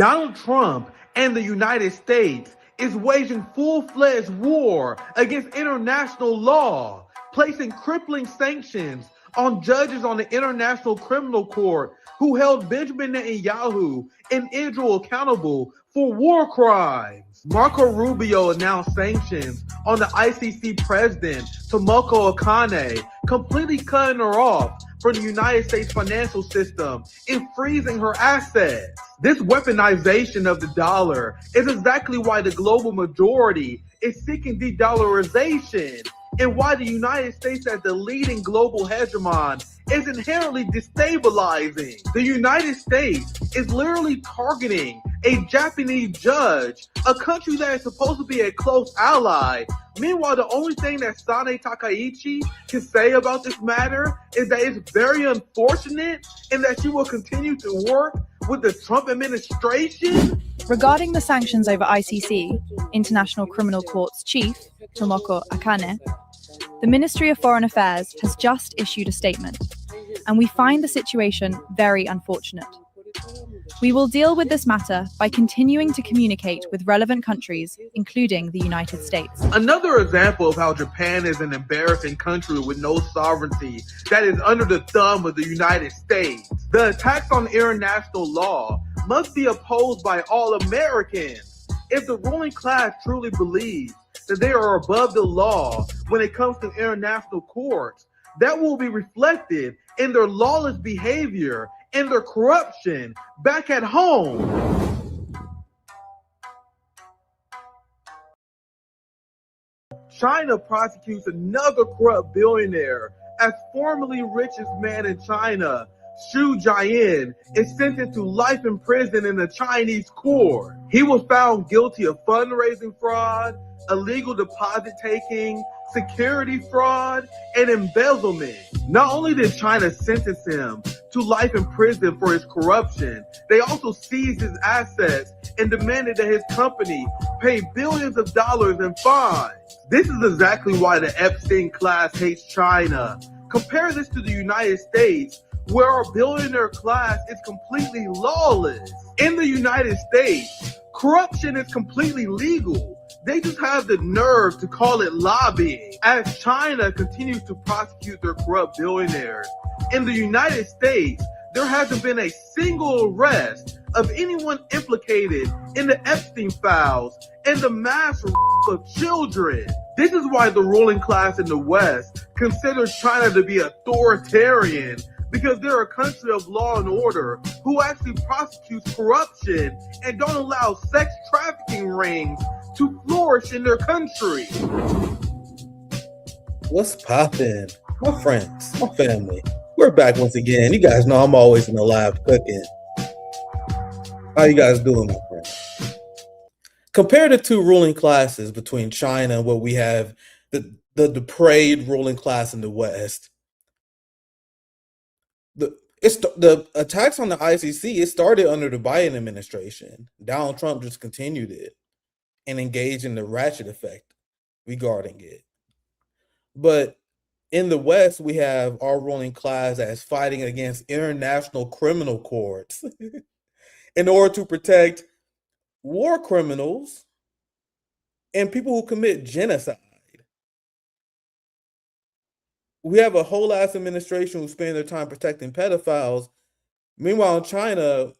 Donald Trump and the United States is waging full-fledged war against international law, placing crippling sanctions on judges on the International Criminal Court who held Benjamin Netanyahu and Israel accountable for war crimes. Marco Rubio announced sanctions on the ICC president, Tomoko Akane, completely cutting her off from the United States financial system and freezing her assets. This weaponization of the dollar is exactly why the global majority is seeking de-dollarization and why the United States as the leading global hegemon is inherently destabilizing. The United States is literally targeting a Japanese judge, a country that is supposed to be a close ally. Meanwhile, the only thing that Sane Takaichi can say about this matter is that it's very unfortunate and that she will continue to work with the Trump administration. Regarding the sanctions over ICC, International Criminal Court's chief, Tomoko Akane, the Ministry of Foreign Affairs has just issued a statement, and we find the situation very unfortunate. We will deal with this matter by continuing to communicate with relevant countries, including the United States. Another example of how Japan is an embarrassing country with no sovereignty that is under the thumb of the United States. The attacks on international law must be opposed by all Americans. If the ruling class truly believes that they are above the law when it comes to international courts, that will be reflected in their lawless behavior and their corruption back at home. China prosecutes another corrupt billionaire as formerly richest man in China, Xu Jian, is sentenced to life in prison in a Chinese court. He was found guilty of fundraising fraud, illegal deposit taking, security fraud, and embezzlement. Not only did China sentence him to life in prison for his corruption, they also seized his assets and demanded that his company pay billions of dollars in fines. This is exactly why the Epstein class hates China. Compare this to the United States, where our billionaire class is completely lawless. In the United States, corruption is completely legal. They just have the nerve to call it lobbying. As China continues to prosecute their corrupt billionaires, in the United States, there hasn't been a single arrest of anyone implicated in the Epstein files and the mass of children. This is why the ruling class in the West considers China to be authoritarian, because they're a country of law and order who actually prosecutes corruption and don't allow sex trafficking rings to flourish in their country. What's poppin'? My friends, my family. We're back once again. You guys know I'm always in the lab cooking. How you guys doing, my friends? Compare the two ruling classes between China and what we have, the depraved ruling class in the West. The attacks on the ICC, it started under the Biden administration. Donald Trump just continued it and engaged in the ratchet effect regarding it. But in the West, we have our ruling class as fighting against international criminal courts in order to protect war criminals and people who commit genocide. We have a whole ass administration who spend their time protecting pedophiles. Meanwhile, in China,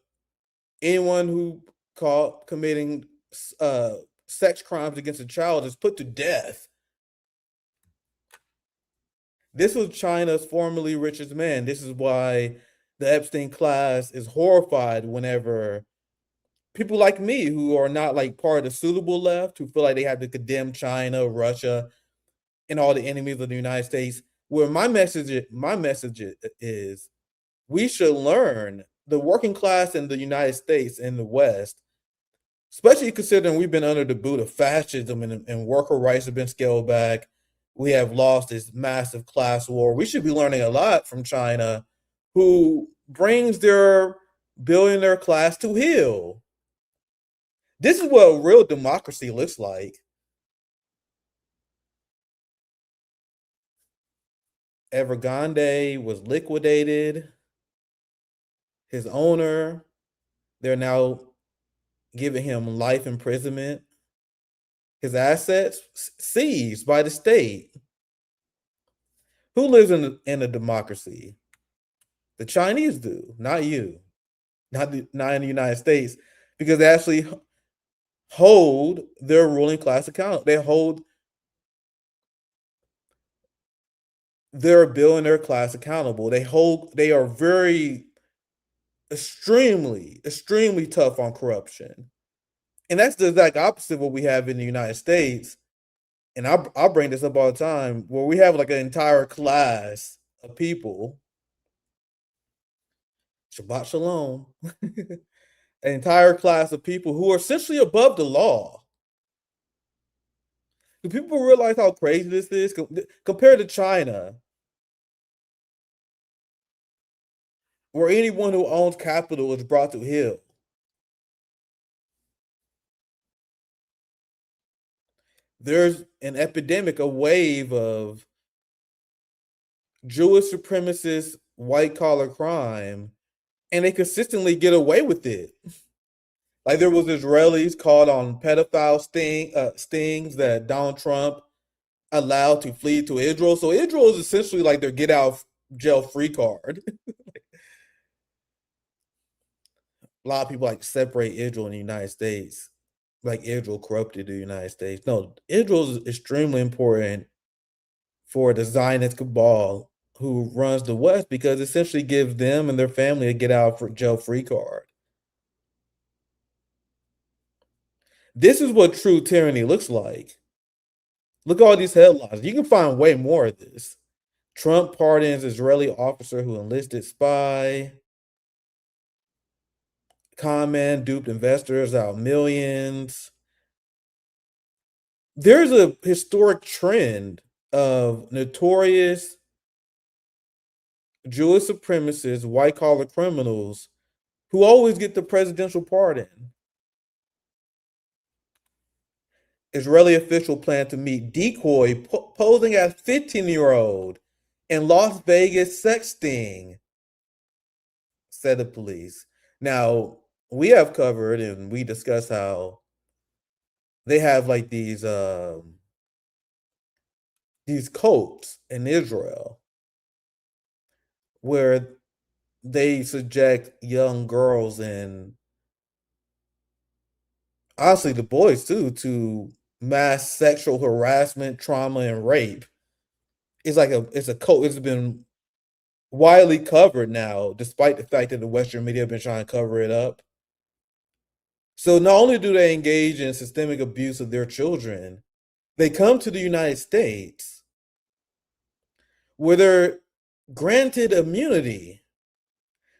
anyone who caught committing sex crimes against a child is put to death. This was China's formerly richest man. This is why the Epstein class is horrified whenever people like me, who are not like part of the suitable left, who feel like they have to condemn China, Russia, and all the enemies of the United States, where my message is we should learn, the working class in the United States and the West, especially considering we've been under the boot of fascism and worker rights have been scaled back. We have lost this massive class war. We should be learning a lot from China, who brings their billionaire class to heel. This is what real democracy looks like. Evergrande was liquidated. His owner, they're now giving him life imprisonment, his assets seized by the state. Who lives in a democracy? The Chinese do, not you, not in the United States, because they actually hold their ruling class accountable. They hold their billionaire class accountable. They are very extremely tough on corruption. And that's the exact opposite of what we have in the United States. And I'll bring this up all the time, where we have like an entire class of people, Shabbat Shalom, an entire class of people who are essentially above the law. Do people realize how crazy this is compared to China, where anyone who owns capital is brought to heel? There's an epidemic, a wave of Jewish supremacist white collar crime, and they consistently get away with it. Like there was Israelis caught on pedophile stings that Donald Trump allowed to flee to Israel. So Israel is essentially like their get out jail free card. A lot of people like separate Israel and the United States, like Israel corrupted the United States. No, Israel is extremely important for the Zionist cabal who runs the West, because it essentially gives them and their family a get out for jail free card. This is what true tyranny looks like. Look at all these headlines. You can find way more of this. Trump pardons Israeli officer who enlisted spy. Con man duped investors out millions. There's a historic trend of notorious Jewish supremacists, white collar criminals who always get the presidential pardon. Israeli official plan to meet decoy posing as 15-year-old in Las Vegas sex sting, said the police. Now, we have covered and we discussed how they have like these cults in Israel where they subject young girls and honestly the boys too to mass sexual harassment, trauma, and rape. It's a cult. It's been widely covered now, despite the fact that the Western media have been trying to cover it up. So not only do they engage in systemic abuse of their children, they come to the United States where they're granted immunity.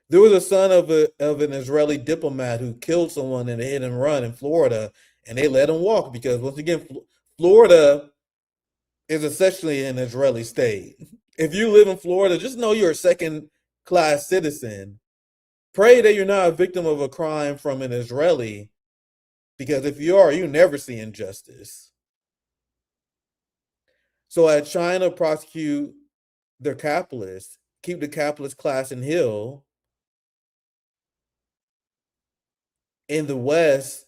There was a son of an Israeli diplomat who killed someone in a hit and run in Florida, and they let him walk because, once again, Florida is essentially an Israeli state. If you live in Florida, just know you're a second-class citizen. Pray that you're not a victim of a crime from an Israeli, because if you are, you never see injustice. So as China prosecute their capitalists, keep the capitalist class in heel, in the West,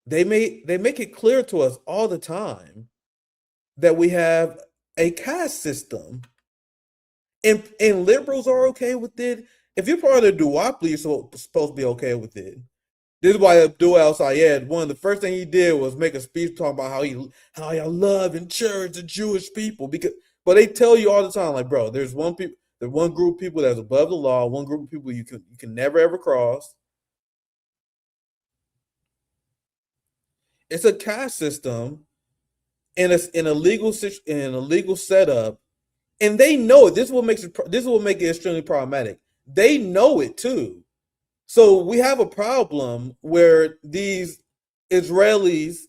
they make it clear to us all the time that we have a caste system. And liberals are okay with it. If you're part of the duopoly, you're supposed to be okay with it. This is why Abdul al-Sayed, one of the first thing he did was make a speech talking about how y'all love and cherish the Jewish people. But they tell you all the time, like, bro, there's one group of people that's above the law, one group of people you can never ever cross. It's a caste system in a legal setup, and they know it. This is what make it extremely problematic. They know it too. So we have a problem where these Israelis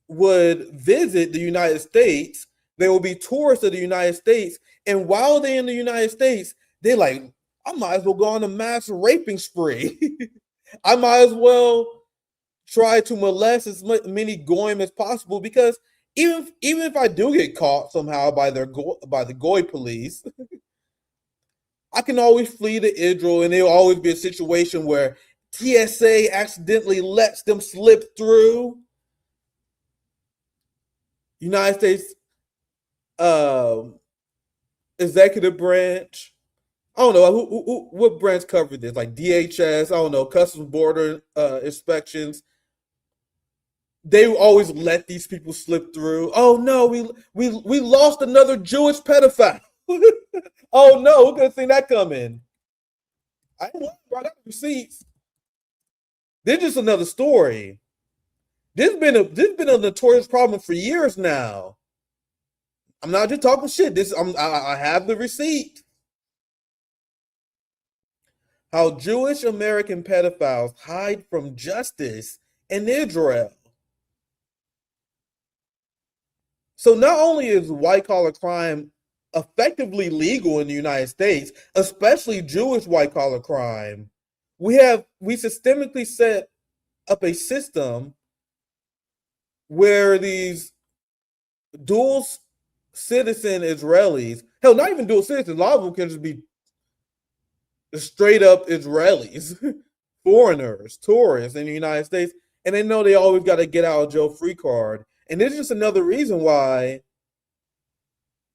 would visit the United States. They will be tourists of the United States, and while they're in the United States, they're like, I might as well go on a mass raping spree. I might as well try to molest as many goyim as possible, because even if I do get caught somehow by the goy police, I can always flee to Israel, and there'll always be a situation where TSA accidentally lets them slip through. United States executive branch. I don't know what branch covered this, like DHS. I don't know, Customs Border inspections. They always let these people slip through. Oh no, we lost another Jewish pedophile. Oh no, who could have seen that coming? I got the receipts. This is just another story. This has been a notorious problem for years now. I'm not just talking shit. I have the receipt. How Jewish American pedophiles hide from justice in Israel. So not only is white collar crime effectively legal in the United States, especially Jewish white collar crime, we systemically set up a system where these dual citizen Israelis, hell, not even dual citizens, a lot of them can just be straight up Israelis, foreigners, tourists in the United States, and they know they always got to get out of jail free card. And this is just another reason why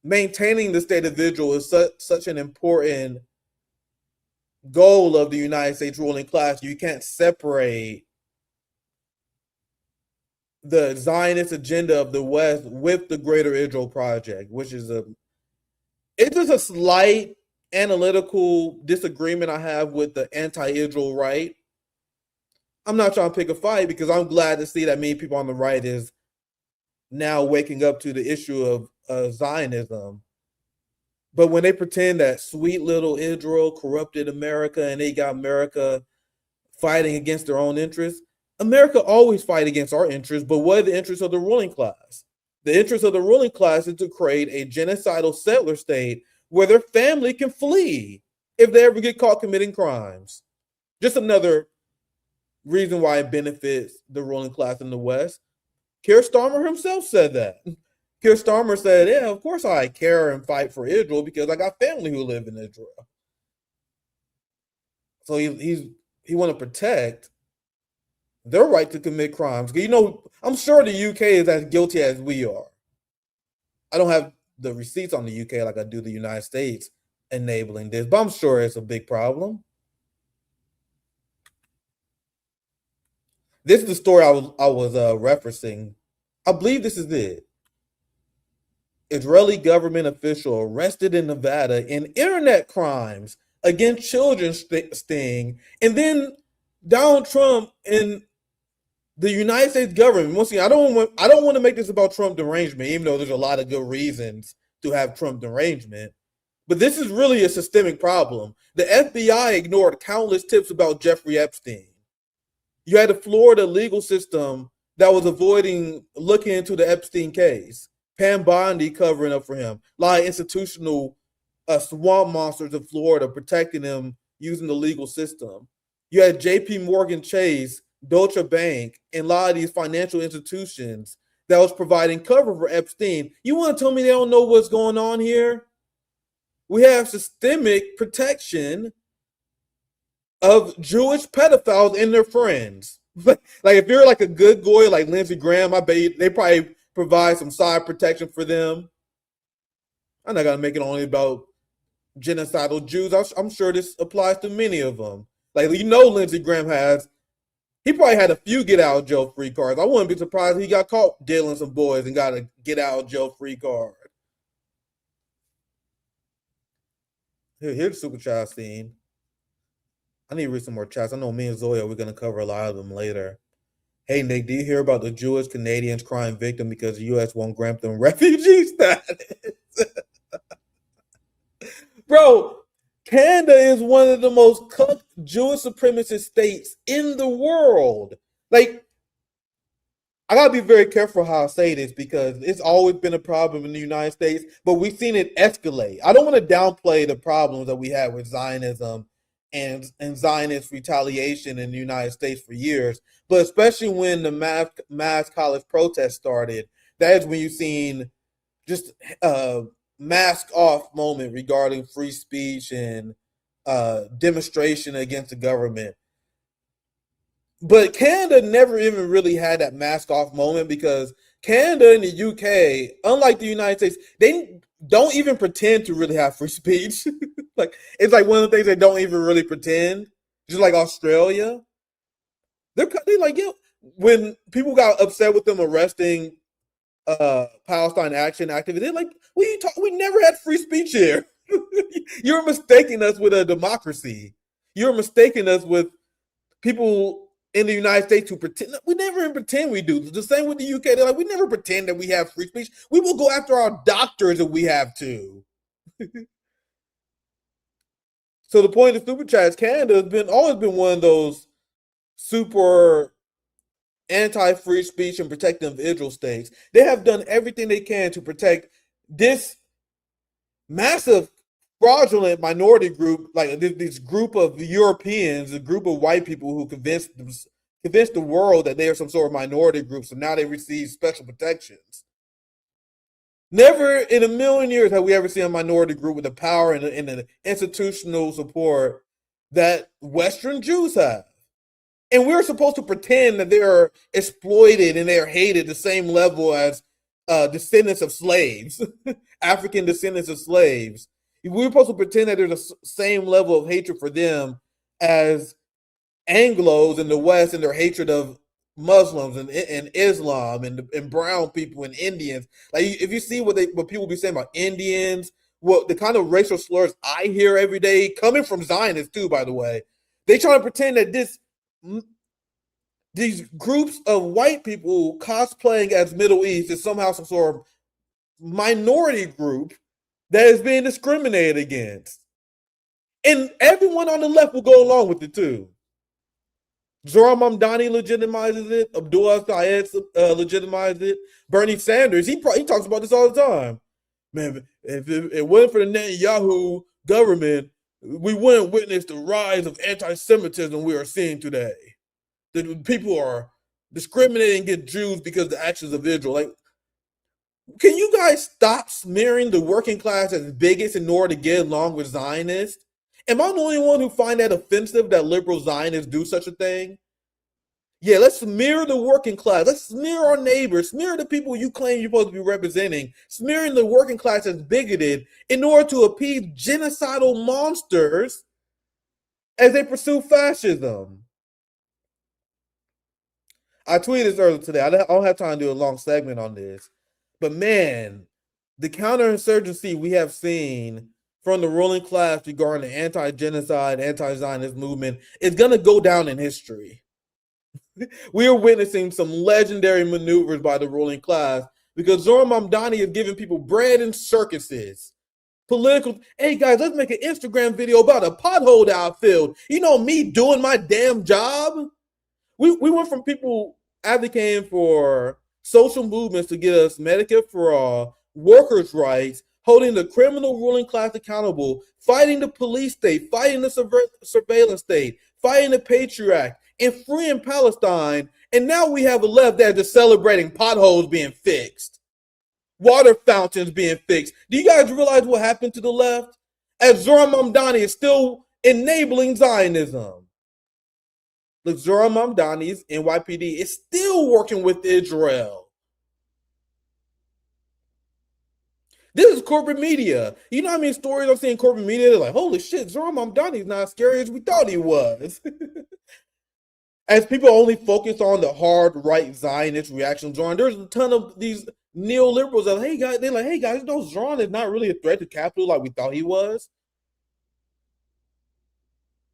maintaining the state of Israel is such an important goal of the United States ruling class. You can't separate the Zionist agenda of the West with the Greater Israel Project, which is it's just a slight analytical disagreement I have with the anti-Israel right. I'm not trying to pick a fight because I'm glad to see that many people on the right is now waking up to the issue of Zionism. But when they pretend that sweet little Israel corrupted America and they got America fighting against their own interests, America always fight against our interests, but what are the interests of the ruling class? The interest of the ruling class is to create a genocidal settler state where their family can flee if they ever get caught committing crimes. Just another reason why it benefits the ruling class in the West. Keir Starmer himself said that. Keir Starmer said, yeah, of course I care and fight for Israel because I got family who live in Israel. So he want to protect their right to commit crimes. You know, I'm sure the UK is as guilty as we are. I don't have the receipts on the UK like I do the United States enabling this, but I'm sure it's a big problem. This is the story I was referencing. I believe this is it. Israeli government official arrested in Nevada in internet crimes against children sting, and then Donald Trump and the United States government. Once again, I don't want to make this about Trump derangement, even though there's a lot of good reasons to have Trump derangement. But this is really a systemic problem. The FBI ignored countless tips about Jeffrey Epstein. You had a Florida legal system that was avoiding looking into the Epstein case. Pam Bondi covering up for him. A lot of institutional swamp monsters in Florida protecting him using the legal system. You had J.P. Morgan Chase, Deutsche Bank, and a lot of these financial institutions that was providing cover for Epstein. You want to tell me they don't know what's going on here? We have systemic protection of Jewish pedophiles and their friends. Like if you're like a good goy like Lindsey Graham, I bet they probably provide some side protection for them. I'm not gonna make it only about genocidal Jews. I'm sure this applies to many of them. Like Lindsey Graham he probably had a few get out of jail free cards. I wouldn't be surprised if he got caught dealing some boys and got a get out of jail free card. Here's the super chat scene. I need to read some more chats. I know me and Zoya, we're going to cover a lot of them later. Hey, Nick, do you hear about the Jewish Canadians crying victim because the U.S. won't grant them refugee status? Bro, Canada is one of the most cooked Jewish supremacist states in the world. Like, I got to be very careful how I say this because it's always been a problem in the United States, but we've seen it escalate. I don't want to downplay the problems that we had with Zionism and Zionist retaliation in the United States for years, but especially when the mass college protests started, that is when you've seen just a mask off moment regarding free speech and demonstration against the government. But Canada never even really had that mask off moment because Canada and the UK, unlike the United States, they don't even pretend to really have free speech. Like it's like one of the things they don't even really pretend. Just like Australia, they're like, yeah. When people got upset with them arresting Palestine Action activists, they're like, we never had free speech here. You're mistaking us with a democracy. You're mistaking us with people in the United States who pretend. We never even pretend we do. The same with the UK. They're like, we never pretend that we have free speech. We will go after our doctors if we have to. So the point of Super Chats, Canada has always been one of those super anti-free speech and protective individual states. They have done everything they can to protect this massive fraudulent minority group, like this group of Europeans, a group of white people who convinced the world that they are some sort of minority group, so now they receive special protections. Never in a million years have we ever seen a minority group with the power and the institutional support that Western Jews have. And we're supposed to pretend that they're exploited and they're hated the same level as descendants of slaves, African descendants of slaves. We're supposed to pretend that there's the same level of hatred for them as Anglos in the West and their hatred of Muslims and Islam and brown people and Indians. Like if you see what people be saying about Indians, what the kind of racial slurs I hear every day coming from Zionists too, by the way, they try to pretend that these groups of white people cosplaying as Middle East is somehow some sort of minority group that is being discriminated against. And everyone on the left will go along with it too. Zohran Mamdani legitimizes it. Abdullah Syed legitimizes it. Bernie Sanders, he talks about this all the time. Man, if it wasn't for the Netanyahu government, we wouldn't witness the rise of anti-Semitism we are seeing today. That people are discriminating against Jews because of the actions of Israel. Like, can you guys stop smearing the working class as bigots in order to get along with Zionists? Am I the only one who find that offensive that liberal Zionists do such a thing? Yeah, let's smear the working class. Let's smear our neighbors. Smear the people you claim you're supposed to be representing. Smearing the working class as bigoted in order to appease genocidal monsters as they pursue fascism. I tweeted this earlier today. I don't have time to do a long segment on this. But man, the counterinsurgency we have seen from the ruling class regarding the anti-genocide, anti-Zionist movement is going to go down in history. We are witnessing some legendary maneuvers by the ruling class because Zohran Mamdani is giving people bread and circuses. Political, hey guys, let's make an Instagram video about a pothole that I filled. You know, me doing my damn job. We went from people advocating for social movements to get us Medicare for all, workers' rights, holding the criminal ruling class accountable, fighting the police state, fighting the surveillance state, fighting the Patriot Act, and freeing Palestine. And now we have a left that is just celebrating potholes being fixed, water fountains being fixed. Do you guys realize what happened to the left? As Zohran Mamdani is still enabling Zionism. Look, Zohran Mamdani's NYPD is still working with Israel. This is corporate media. You know how many stories I've seen in corporate media? They're like, holy shit, Zohran Mamdani is not as scary as we thought he was. As people only focus on the hard right Zionist reaction, Zohran, there's a ton of these neoliberals that, hey guys, they're like, hey guys, no, Zohran is not really a threat to capital like we thought he was.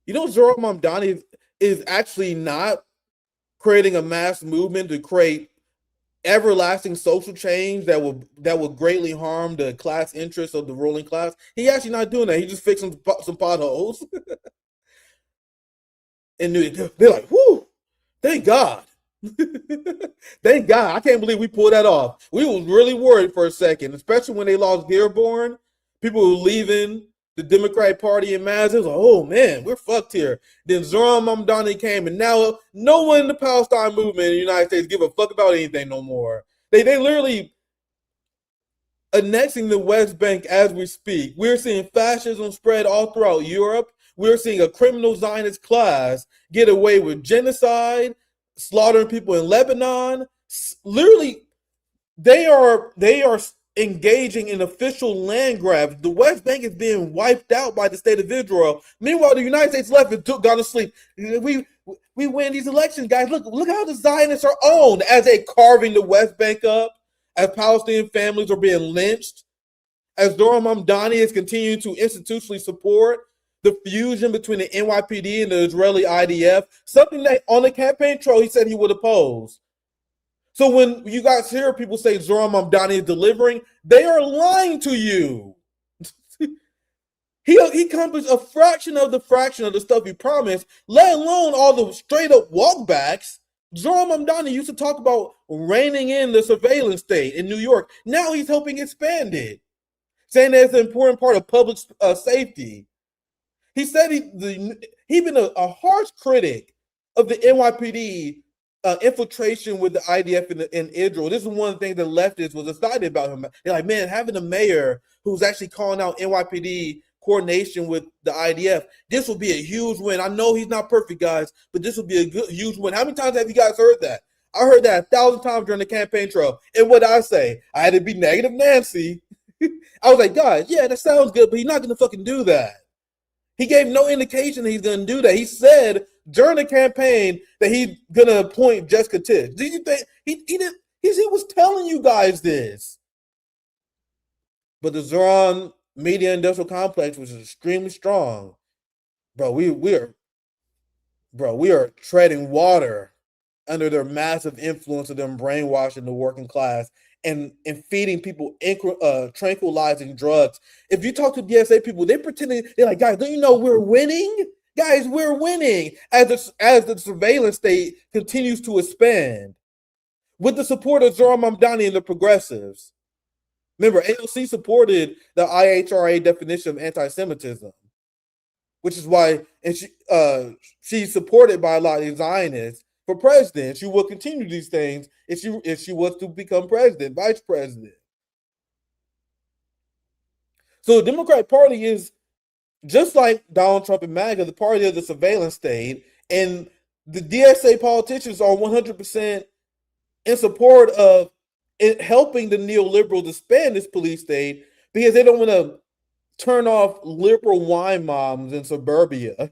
You know, Zohran Mamdani is actually not creating a mass movement to create everlasting social change that will greatly harm the class interests of the ruling class. He actually not doing that. He just fixing some potholes. And they're like, whoo, thank God. Thank God. I can't believe we pulled that off. We was really worried for a second, especially when they lost Dearborn. People were leaving the Democratic Party in mass. It was like, oh man, we're fucked here. Then Zohran Mamdani came, and now no one in the Palestine movement in the United States give a fuck about anything no more. They literally annexing the West Bank as we speak. We're seeing fascism spread all throughout Europe. We're seeing a criminal Zionist class get away with genocide, slaughtering people in Lebanon. Literally, they are engaging in official land grabs. The West Bank is being wiped out by the state of Israel. Meanwhile, the United States left and gone to sleep. We win these elections, guys. Look how the Zionists are owned as they carving the West Bank up, as Palestinian families are being lynched, as Zohran Mamdani is continuing to institutionally support the fusion between the NYPD and the Israeli IDF, something that on the campaign trail he said he would oppose. So when you guys hear people say Zohran Mamdani is delivering, they are lying to you. He accomplished a fraction of the stuff he promised, let alone all the straight up walkbacks. Zohran Mamdani used to talk about reining in the surveillance state in New York. Now he's helping expand it, saying that it's an important part of public safety. He said he's been a harsh critic of the NYPD infiltration with the IDF in Israel. This is one of the things that leftists was excited about him. They're like, man, having a mayor who's actually calling out NYPD coordination with the IDF, this will be a huge win. I know he's not perfect, guys, but this will be a huge win. How many times have you guys heard that? I heard that 1,000 times during the campaign trail. And what did I say? I had to be negative Nancy. I was like, guys, yeah, that sounds good, but he's not going to fucking do that. He gave no indication that he's going to do that. He said during the campaign that he's going to appoint Jessica Tisch. Did you think he was telling you guys this? But the Zohran media industrial complex, which is extremely strong, bro, we are treading water under their massive influence of them brainwashing the working class and feeding people tranquilizing drugs. If you talk to DSA people, they're pretending, they're like, guys, don't you know we're winning? Guys, we're winning as the surveillance state continues to expand with the support of Zohran Mamdani and the progressives. Remember, AOC supported the IHRA definition of anti-Semitism, which is why, and she's supported by a lot of Zionists for president. She will continue these things if she was to become president, vice president. So the Democratic Party is just like Donald Trump and MAGA, the party of the surveillance state, and the DSA politicians are 100% in support of it helping the neoliberals expand this police state because they don't want to turn off liberal wine moms in suburbia.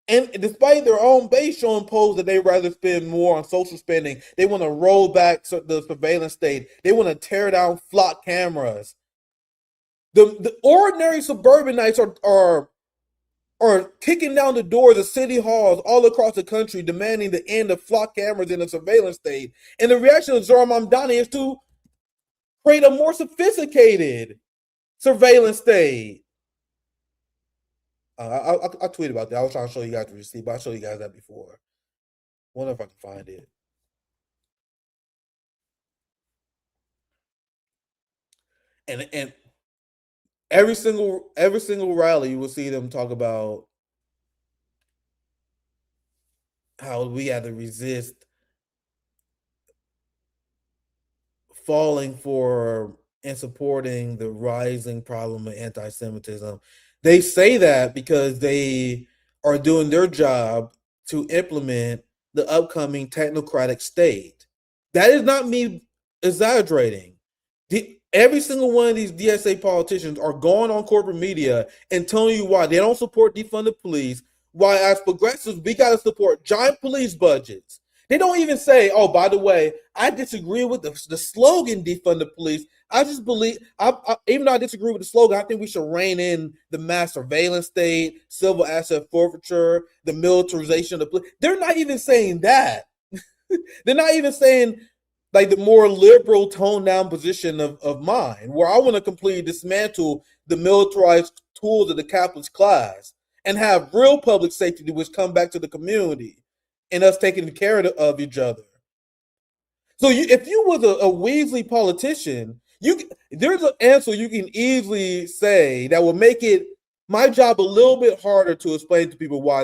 And despite their own base showing polls that they rather spend more on social spending, they want to roll back the surveillance state. They want to tear down flock cameras. The ordinary suburbanites are kicking down the doors of city halls all across the country, demanding the end of flock cameras in the surveillance state. And the reaction of Zohran Mamdani is to create a more sophisticated surveillance state. I'll tweet about that. I was trying to show you guys the receipt, but I'll show you guys that before. Wonder if I can find it. And every single rally, you will see them talk about how we had to resist falling for and supporting the rising problem of anti-Semitism. They say that because they are doing their job to implement the upcoming technocratic state. That is not me exaggerating. Every single one of these DSA politicians are going on corporate media and telling you why they don't support defund the police, why as progressives we got to support giant police budgets. They don't even say, oh, by the way, I disagree with the slogan defund the police. I just believe, even though I disagree with the slogan, I think we should rein in the mass surveillance state, civil asset forfeiture, the militarization of the police. They're not even saying that. They're not even saying like the more liberal toned down position of mine, where I want to completely dismantle the militarized tools of the capitalist class and have real public safety which come back to the community and us taking care of each other. So if you was a Weasley politician, there's an answer you can easily say that will make it my job a little bit harder to explain to people why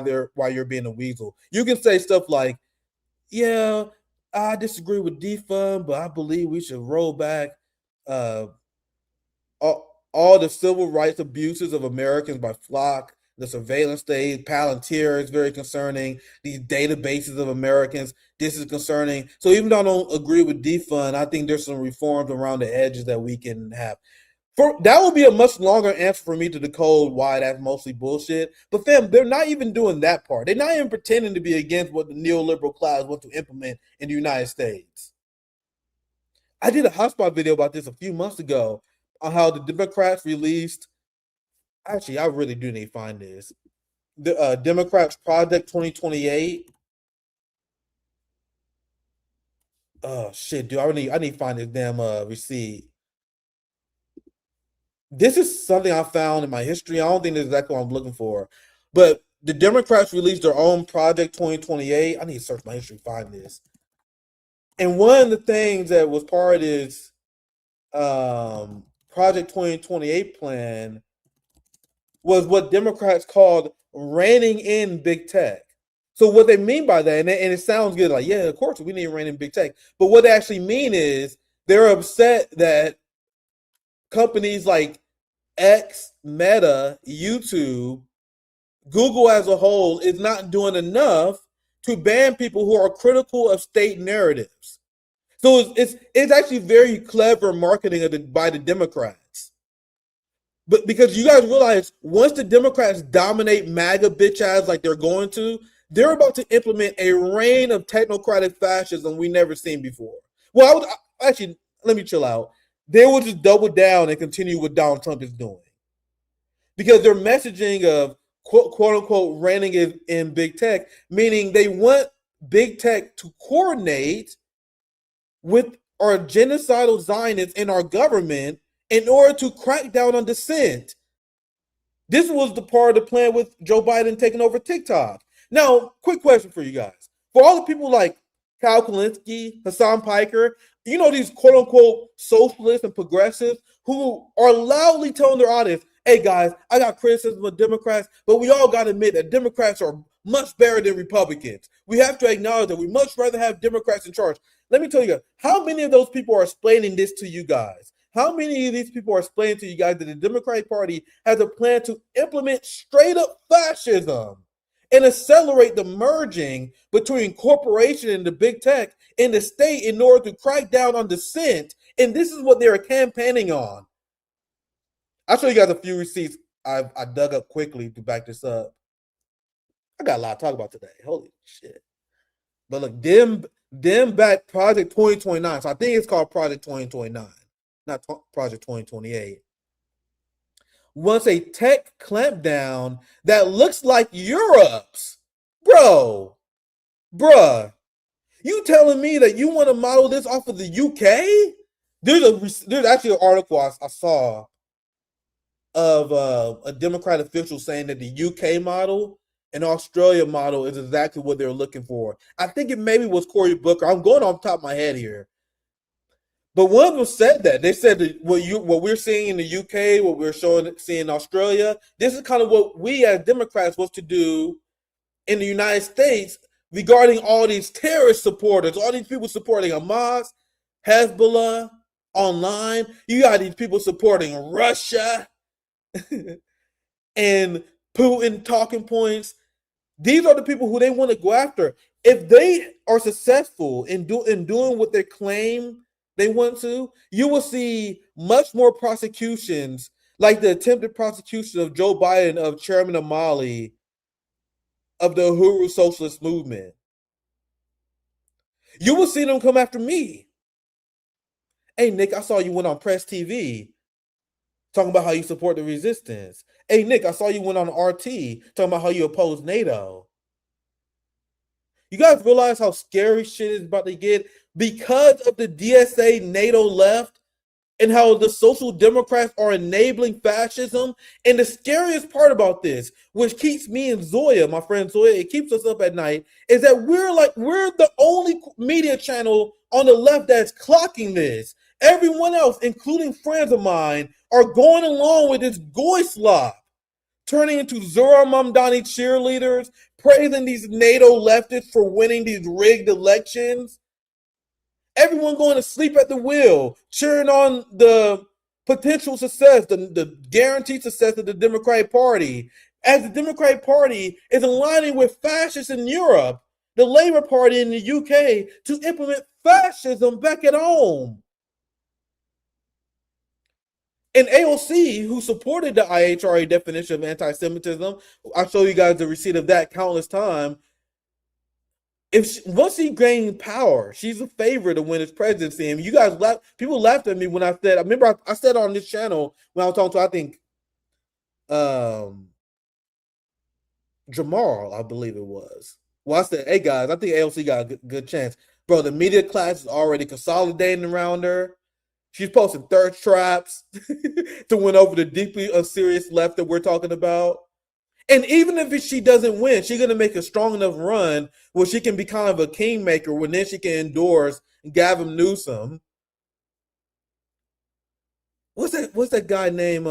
you're being a weasel. You can say stuff like, yeah, I disagree with defund, but I believe we should roll back all the civil rights abuses of Americans by flock the surveillance state. Palantir is very concerning. These databases of Americans, this is concerning. So even though I don't agree with defund, I think there's some reforms around the edges that we can have. That would be a much longer answer for me to decode why that's mostly bullshit. But fam, they're not even doing that part. They're not even pretending to be against what the neoliberal class wants to implement in the United States. I did a hotspot video about this a few months ago on how the Democrats released. Actually, I really do need to find this. The Democrats Project 2028. Oh shit, dude! I need to find this damn receipt. This is something I found in my history. I don't think this is exactly what I'm looking for. But the Democrats released their own Project 2028. I need to search my history to find this. And one of the things that was part of this Project 2028 plan was what Democrats called reining in big tech. So what they mean by that, and it sounds good, like, yeah, of course we need to rein in big tech. But what they actually mean is they're upset that companies like X, Meta, YouTube, Google as a whole is not doing enough to ban people who are critical of state narratives. So it's actually very clever marketing by the Democrats. But because you guys realize once the Democrats dominate MAGA bitch ass like they're going to, they're about to implement a reign of technocratic fascism we never seen before. Well, actually, let me chill out. They will just double down and continue what Donald Trump is doing. Because their messaging of quote unquote reining in big tech, meaning they want big tech to coordinate with our genocidal Zionists in our government in order to crack down on dissent. This was the part of the plan with Joe Biden taking over TikTok. Now, quick question for you guys. For all the people like Kyle Kulinski, Hassan Piker, you know, these quote unquote socialists and progressives who are loudly telling their audience, hey guys, I got criticism of Democrats, but we all got to admit that Democrats are much better than Republicans. We have to acknowledge that we much rather have Democrats in charge. Let me tell you guys, how many of those people are explaining this to you guys? How many of these people are explaining to you guys that the Democratic Party has a plan to implement straight up fascism and accelerate the merging between corporation and the big tech in the state in order to crack down on dissent? And this is what they're campaigning on. I'll show you guys a few receipts I dug up quickly to back this up. I got a lot to talk about today. Holy shit. But look, Dem back Project 2029. So I think it's called Project 2029, not Project 2028. Wants a tech clampdown that looks like Europe's. Bruh. You telling me that you want to model this off of the UK? There's actually an article I saw of a Democrat official saying that the UK model and Australia model is exactly what they're looking for. I think it maybe was Cory Booker. I'm going off the top of my head here. But one of them said that. They said that what we're seeing in the UK, what we're seeing in Australia, this is kind of what we as Democrats was to do in the United States regarding all these terrorist supporters, all these people supporting Hamas, Hezbollah, online. You got these people supporting Russia and Putin talking points. These are the people who they want to go after. If they are successful in doing what they claim they want to, you will see much more prosecutions, like the attempted prosecution of Joe Biden of Chairman of Mali of the Uhuru Socialist Movement. You will see them come after me. Hey, Nick, I saw you went on Press TV talking about how you support the resistance. Hey, Nick, I saw you went on RT talking about how you oppose NATO. You guys realize how scary shit is about to get because of the DSA NATO left and how the Social Democrats are enabling fascism? And the scariest part about this, which keeps me and Zoya, my friend Zoya, it keeps us up at night, is that we're the only media channel on the left that's clocking this. Everyone else, including friends of mine, are going along with this goy slop, turning into Zora Mamdani cheerleaders, praising these NATO leftists for winning these rigged elections. Everyone going to sleep at the wheel, cheering on the potential success, the guaranteed success of the Democratic Party. as the Democratic Party is aligning with fascists in Europe, the Labour Party in the UK, to implement fascism back at home. And AOC, who supported the IHRA definition of anti-Semitism, I'll show you guys the receipt of that countless times. Once she gained power, she's a favorite to win his presidency. And you guys people laughed at me when I said, I remember I said on this channel when I was talking to, I think, Jamal, I believe it was. Well, I said, hey guys, I think AOC got a good chance. Bro, the media class is already consolidating around her. She's posting thirst traps to win over the deeply unserious left that we're talking about. And even if she doesn't win, she's going to make a strong enough run where she can be kind of a kingmaker, when then she can endorse Gavin Newsom. What's that guy named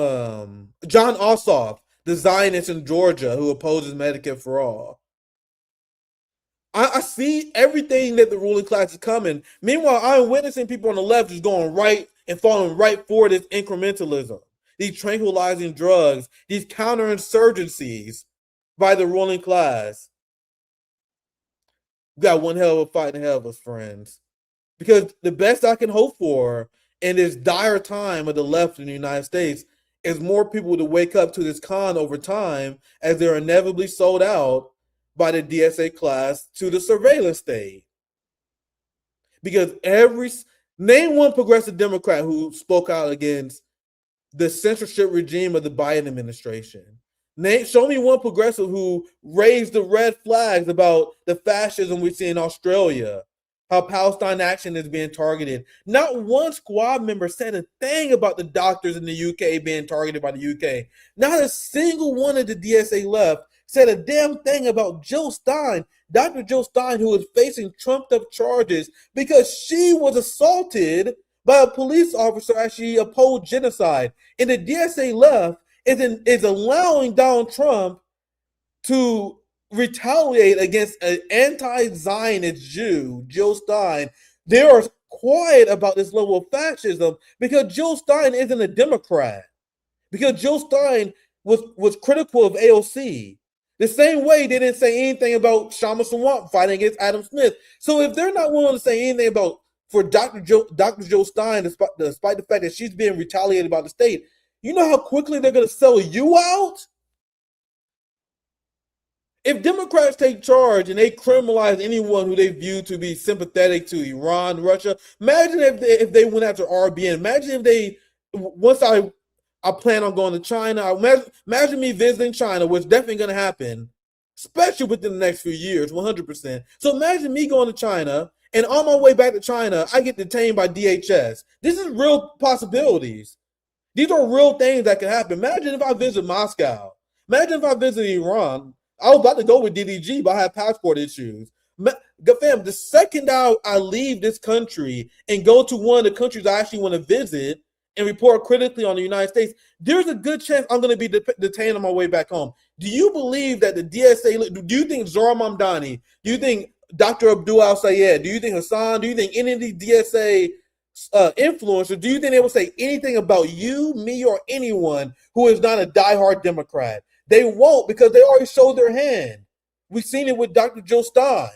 John Ossoff, the Zionist in Georgia who opposes Medicare for all? I see everything that the ruling class is coming. Meanwhile, I'm witnessing people on the left just going right and falling right for this incrementalism, these tranquilizing drugs, these counterinsurgencies by the ruling class. We got one hell of a fight ahead of us, friends. Because the best I can hope for in this dire time of the left in the United States is more people to wake up to this con over time, as they're inevitably sold out by the DSA class to the surveillance state. Because name one progressive Democrat who spoke out against the censorship regime of the Biden administration. Show me one progressive who raised the red flags about the fascism we see in Australia, how Palestine Action is being targeted. Not one squad member said a thing about the doctors in the UK being targeted by the UK. Not a single one of the DSA left said a damn thing about Jill Stein, Dr. Jill Stein, who is facing trumped-up charges because she was assaulted by a police officer as she opposed genocide. And the DSA left is allowing Donald Trump to retaliate against an anti-Zionist Jew, Jill Stein. They are quiet about this level of fascism because Jill Stein isn't a Democrat. Because Jill Stein was critical of AOC. The same way they didn't say anything about Shama Sawant fighting against Adam Smith. So if they're not willing to say anything about for Dr. Jill Stein, despite the fact that she's being retaliated by the state, you know how quickly they're going to sell you out? If Democrats take charge and they criminalize anyone who they view to be sympathetic to Iran, Russia, imagine if they went after RBN. Imagine if they, once I plan on going to China. Imagine me visiting China, which is definitely going to happen, especially within the next few years, 100%. So imagine me going to China, and on my way back to China, I get detained by DHS. This is real possibilities. These are real things that can happen. Imagine if I visit Moscow. Imagine if I visit Iran. I was about to go with DDG, but I had passport issues. Fam, the second I leave this country and go to one of the countries I actually want to visit and report critically on the United States, there's a good chance I'm going to be detained on my way back home. Do you believe that the DSA, do you think Zora Mamdani, do you think Dr. Abdul Al-Sayed, do you think Hassan, do you think any of these DSA influencers, do you think they will say anything about you, me, or anyone who is not a diehard Democrat? They won't, because they already showed their hand. We've seen it with Dr. Jill Stein.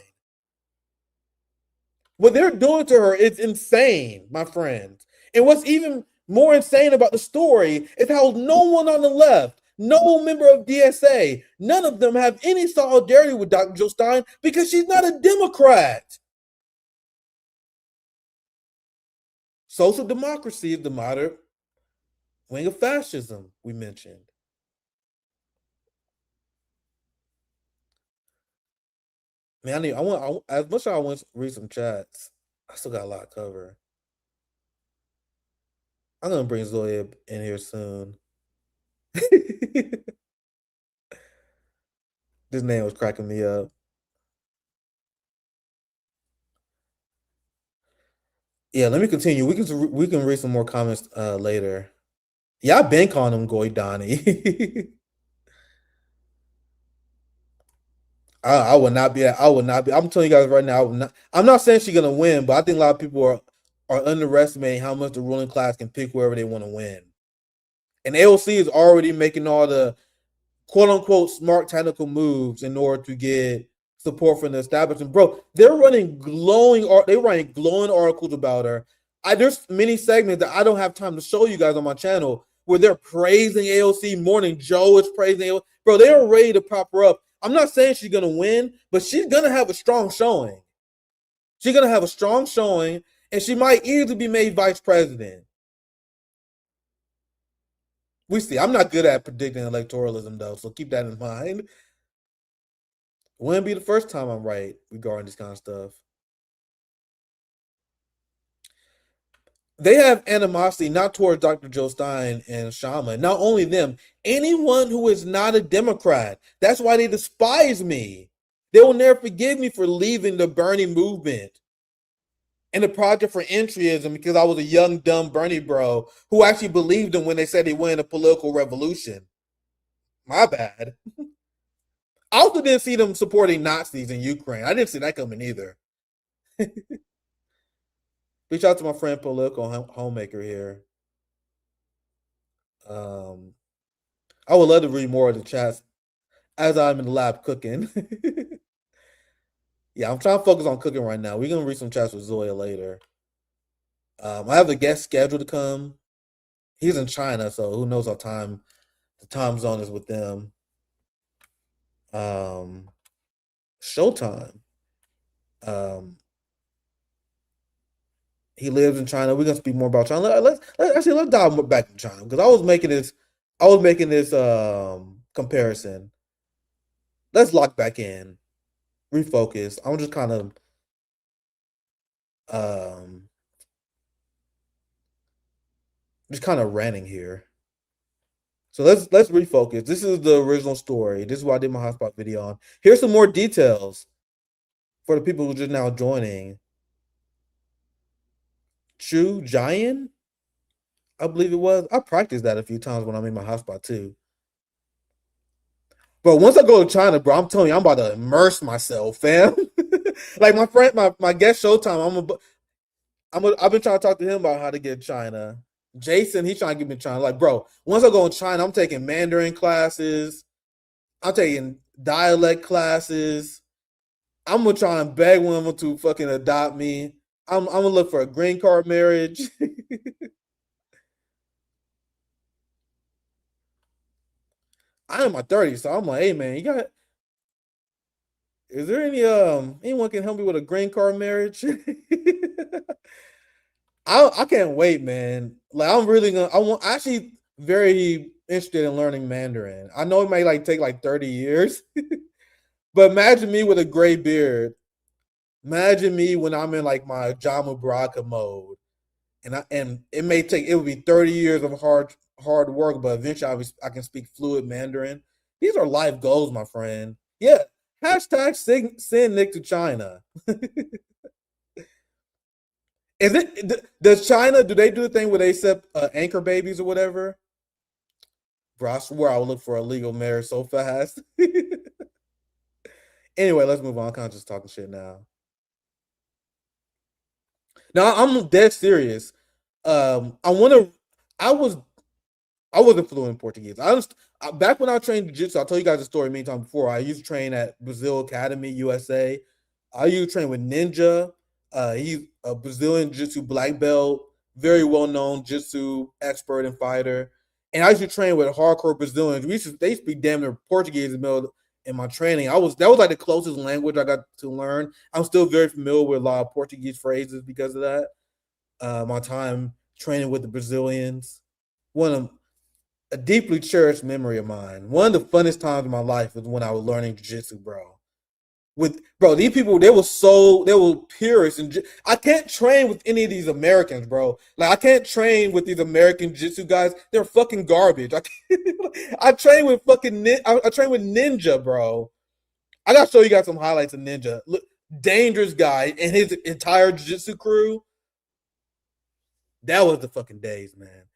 What they're doing to her is insane, my friends. And what's even more insane about the story is how no one on the left, no member of DSA, none of them have any solidarity with Dr. Jill Stein because she's not a Democrat. Social democracy is the moderate wing of fascism we mentioned. Man, as much as I want to read some chats, I still got a lot to cover. I'm gonna bring Zoya in here soon. This name was cracking me up. Yeah, let me continue. We can read some more comments later. Yeah, I've been calling him Goy Donnie. I would not be. I'm telling you guys right now. I'm not saying she's gonna win, but I think a lot of people are underestimating how much the ruling class can pick wherever they want to win. And AOC is already making all the quote unquote smart technical moves in order to get support from the establishment. Bro, they're writing glowing articles about her. There's many segments that I don't have time to show you guys on my channel where they're praising AOC. Morning Joe is praising AOC. Bro, they are ready to prop her up. I'm not saying she's gonna win, but she's gonna have a strong showing. She's gonna have a strong showing, and she might easily be made vice president. We see. I'm not good at predicting electoralism though, so keep that in mind. Wouldn't be the first time I'm right regarding this kind of stuff. They have animosity not towards Dr. Joe Stein and Shaman. Not only them, anyone who is not a Democrat. That's why they despise me. They will never forgive me for leaving the Bernie movement and the Project for Entryism because I was a young, dumb Bernie bro who actually believed them when they said they win a political revolution. My bad. I also didn't see them supporting Nazis in Ukraine. I didn't see that coming either. Reach out to my friend Political Homemaker here. I would love to read more of the chats as I'm in the lab cooking. Yeah, I'm trying to focus on cooking right now. We're going to read some chats with Zoya later. I have a guest scheduled to come. He's in China, so who knows how the time zone is with them. Showtime. He lives in China. We're gonna speak more about China. Let's dive back to China because I was making this comparison. Let's lock back in, refocus. I'm just kind of ranting here. So let's refocus. This is the original story. This is what I did my hotspot video on. Here's some more details for the people who are just now joining. Chu Jian, I believe it was. I practiced that a few times when I'm in my hotspot too. But once I go to China, bro, I'm telling you, I'm about to immerse myself, fam. Like my friend, my guest Showtime, I've been trying to talk to him about how to get China. Jason, he's trying to get me to China. Like, bro, once I go in China, I'm taking Mandarin classes. I'm taking dialect classes. I'm gonna try and beg one of them to fucking adopt me. I'm gonna look for a green card marriage. I'm in my 30s, so I'm like, hey man, is there anyone can help me with a green card marriage? I can't wait, man. Like I'm actually very interested in learning Mandarin. I know it may take 30 years, but imagine me with a gray beard. Imagine me when I'm in my John Mubaraka mode, and it would be 30 years of hard work, but eventually I can speak fluid Mandarin. These are life goals, my friend. Yeah, hashtag send Nick to China. Does China, do they do the thing where they accept anchor babies or whatever? Bro, I swear I would look for a legal marriage so fast. Anyway, let's move on. I'm kind of just talking shit now. Now I'm dead serious. I wasn't fluent in Portuguese. Back when I trained jiu-jitsu, I told you guys the story many times before. I used to train at Brazil Academy, USA. I used to train with Ninja. He's a Brazilian jiu-jitsu black belt, very well-known jiu-jitsu expert and fighter. And I used to train with hardcore Brazilians. They speak damn near Portuguese in my training. That was the closest language I got to learn. I'm still very familiar with a lot of Portuguese phrases because of that. My time training with the Brazilians. A deeply cherished memory of mine. One of the funnest times in my life was when I was learning jiu-jitsu, bro. These people, they were purists, and I can't train with any of these Americans, bro. I can't train with these American jiu-jitsu guys. They're fucking garbage. I train with Ninja, bro. I gotta show you guys some highlights of Ninja. Look, dangerous guy and his entire jiu-jitsu crew. That was the fucking days, man.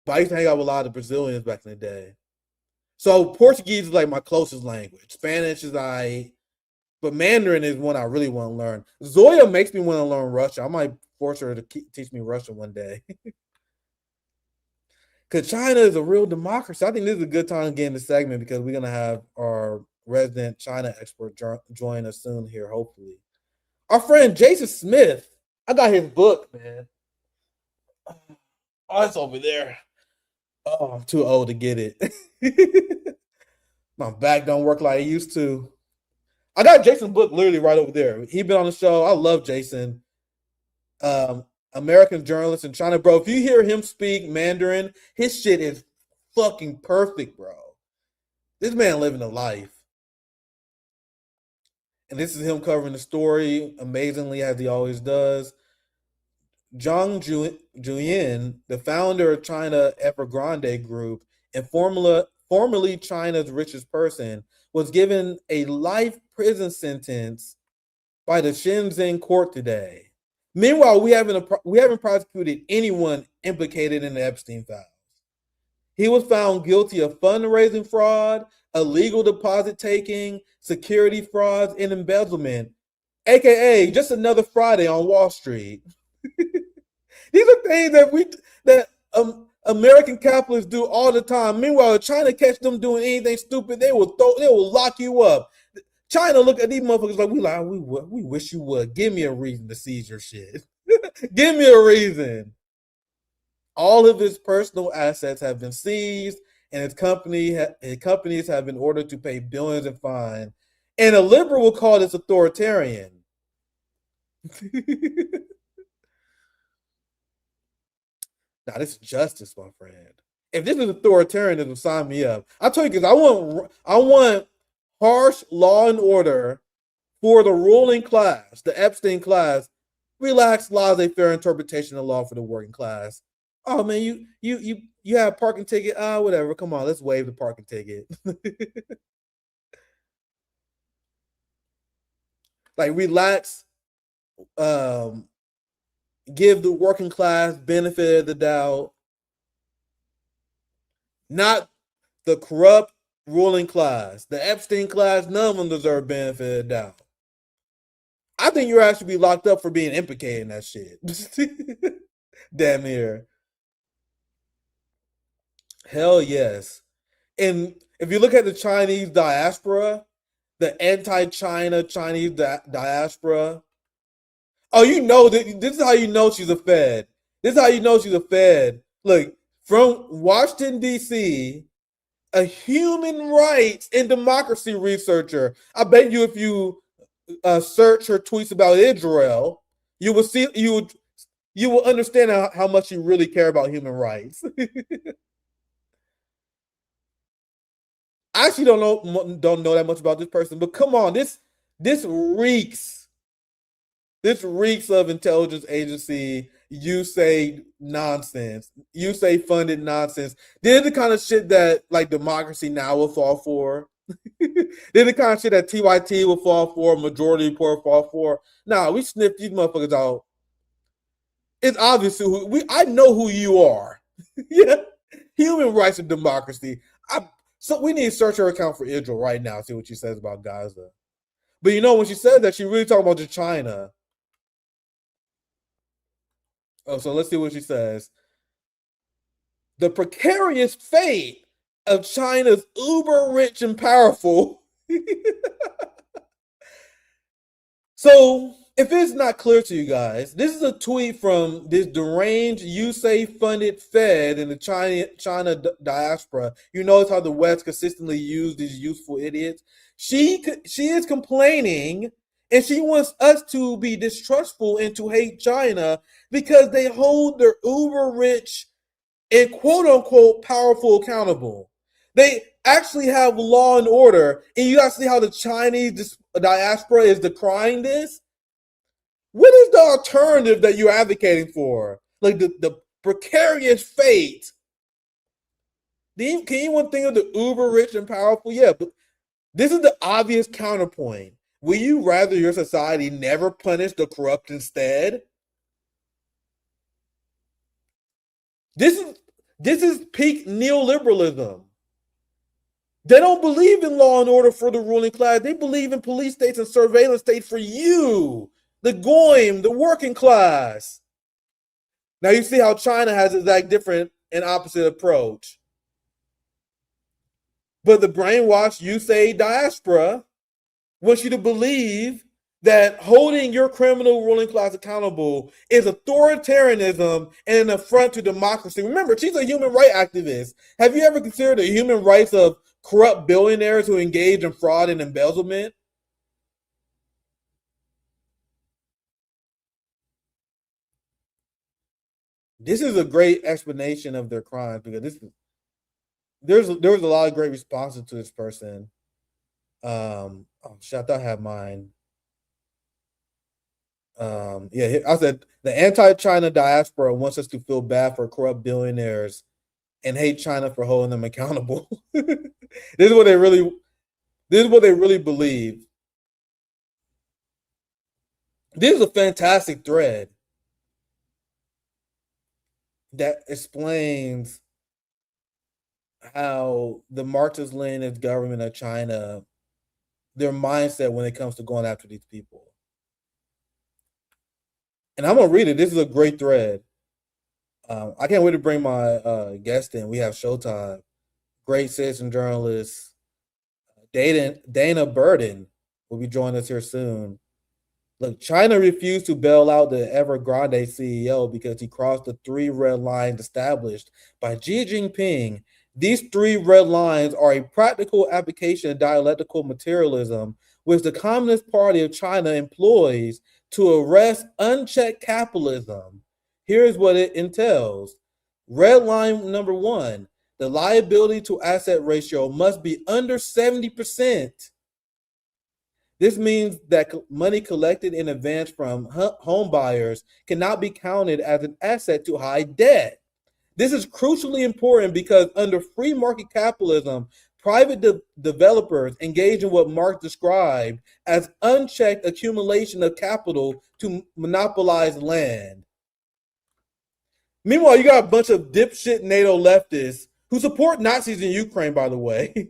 But I used to hang out with a lot of Brazilians back in the day. So Portuguese is my closest language. Spanish is but Mandarin is one I really want to learn. Zoya makes me want to learn Russian. I might force her to teach me Russian one day. Because China is a real democracy. I think this is a good time to get in the segment because we're gonna have our resident China expert join us soon here, hopefully. Our friend Jason Smith. I got his book, man. Oh, it's over there. Oh, I'm too old to get it. My back don't work like it used to. I got Jason's book literally right over there. He been on the show. I love Jason. American journalist in China, bro. If you hear him speak Mandarin, his shit is fucking perfect, bro. This man living a life. And this is him covering the story amazingly as he always does. Zhang Juyin, the founder of China Evergrande Group and formerly China's richest person, was given a life prison sentence by the Shenzhen court today. Meanwhile, we haven't prosecuted anyone implicated in the Epstein files. He was found guilty of fundraising fraud, illegal deposit taking, security frauds, and embezzlement, aka just another Friday on Wall Street. These are things that American capitalists do all the time. Meanwhile, if China catch them doing anything stupid, they will lock you up. China look at these motherfuckers like we wish you would. Give me a reason to seize your shit. Give me a reason. All of his personal assets have been seized, and his companies have been ordered to pay billions in fine. And a liberal will call this authoritarian. Now, this is justice, my friend. If this is authoritarianism, sign me up. I tell you, because I want harsh law and order for the ruling class, the Epstein class. Relax, laissez-faire interpretation of law for the working class. Oh man, you have a parking ticket? Whatever. Come on, let's waive the parking ticket. Like relax. Give the working class benefit of the doubt. Not the corrupt ruling class. The Epstein class, none of them deserve benefit of the doubt. I think you're actually be locked up for being implicated in that shit. Damn near. Hell yes. And if you look at the Chinese diaspora, the anti-China Chinese diaspora, oh, you know, this is how you know she's a Fed. This is how you know she's a Fed. Look, from Washington, D.C., a human rights and democracy researcher. I bet you if you search her tweets about Israel, you will understand how much you really care about human rights. I actually don't know that much about this person, but come on, this reeks of intelligence agency. You say nonsense. You say funded nonsense. This is the kind of shit that like Democracy Now! Will fall for. This is the kind of shit that TYT will fall for, Majority Report fall for. Nah, we sniff these motherfuckers out. It's obvious I know who you are. Yeah. Human rights and democracy. So we need to search her account for Israel right now, see what she says about Gaza. But you know, when she said that, she really talking about just China. Oh, so let's see what she says. The precarious fate of China's uber rich and powerful. So, if it's not clear to you guys, this is a tweet from this deranged USAID funded Fed in the China diaspora. You notice how the West consistently used these useful idiots. She is complaining, and she wants us to be distrustful and to hate China because they hold their uber rich and quote unquote powerful accountable. They actually have law and order, and you guys see how the Chinese diaspora is decrying this. What is the alternative that you're advocating for? Like the precarious fate. Can anyone think of the uber rich and powerful? Yeah, but this is the obvious counterpoint. Will you rather your society never punish the corrupt instead? This is peak neoliberalism. They don't believe in law and order for the ruling class. They believe in police states and surveillance states for you, the goyim, the working class. Now you see how China has exact different an opposite approach. But the brainwashed you say diaspora wants you to believe that holding your criminal ruling class accountable is authoritarianism and an affront to democracy. Remember, she's a human rights activist. Have you ever considered the human rights of corrupt billionaires who engage in fraud and embezzlement? This is a great explanation of their crimes because there was a lot of great responses to this person. Oh shit, I thought I had mine. Yeah, I said the anti-China diaspora wants us to feel bad for corrupt billionaires and hate China for holding them accountable. This is what they really believe. This is a fantastic thread that explains how the Marxist-Leninist government of China, their mindset when it comes to going after these people. And I'm gonna read it. This is a great thread. I can't wait to bring my guest in. We have Showtime, great citizen journalist Dana Burden will be joining us here soon. Look, China refused to bail out the Evergrande CEO because he crossed the 3 red lines established by Xi Jinping. These 3 red lines are a practical application of dialectical materialism, which the Communist Party of China employs to arrest unchecked capitalism. Here's what it entails. Red line number 1, the liability to asset ratio must be under 70%. This means that money collected in advance from home buyers cannot be counted as an asset to hide debt. This is crucially important because under free market capitalism, private developers engage in what Marx described as unchecked accumulation of capital to monopolize land. Meanwhile, you got a bunch of dipshit NATO leftists who support Nazis in Ukraine, by the way,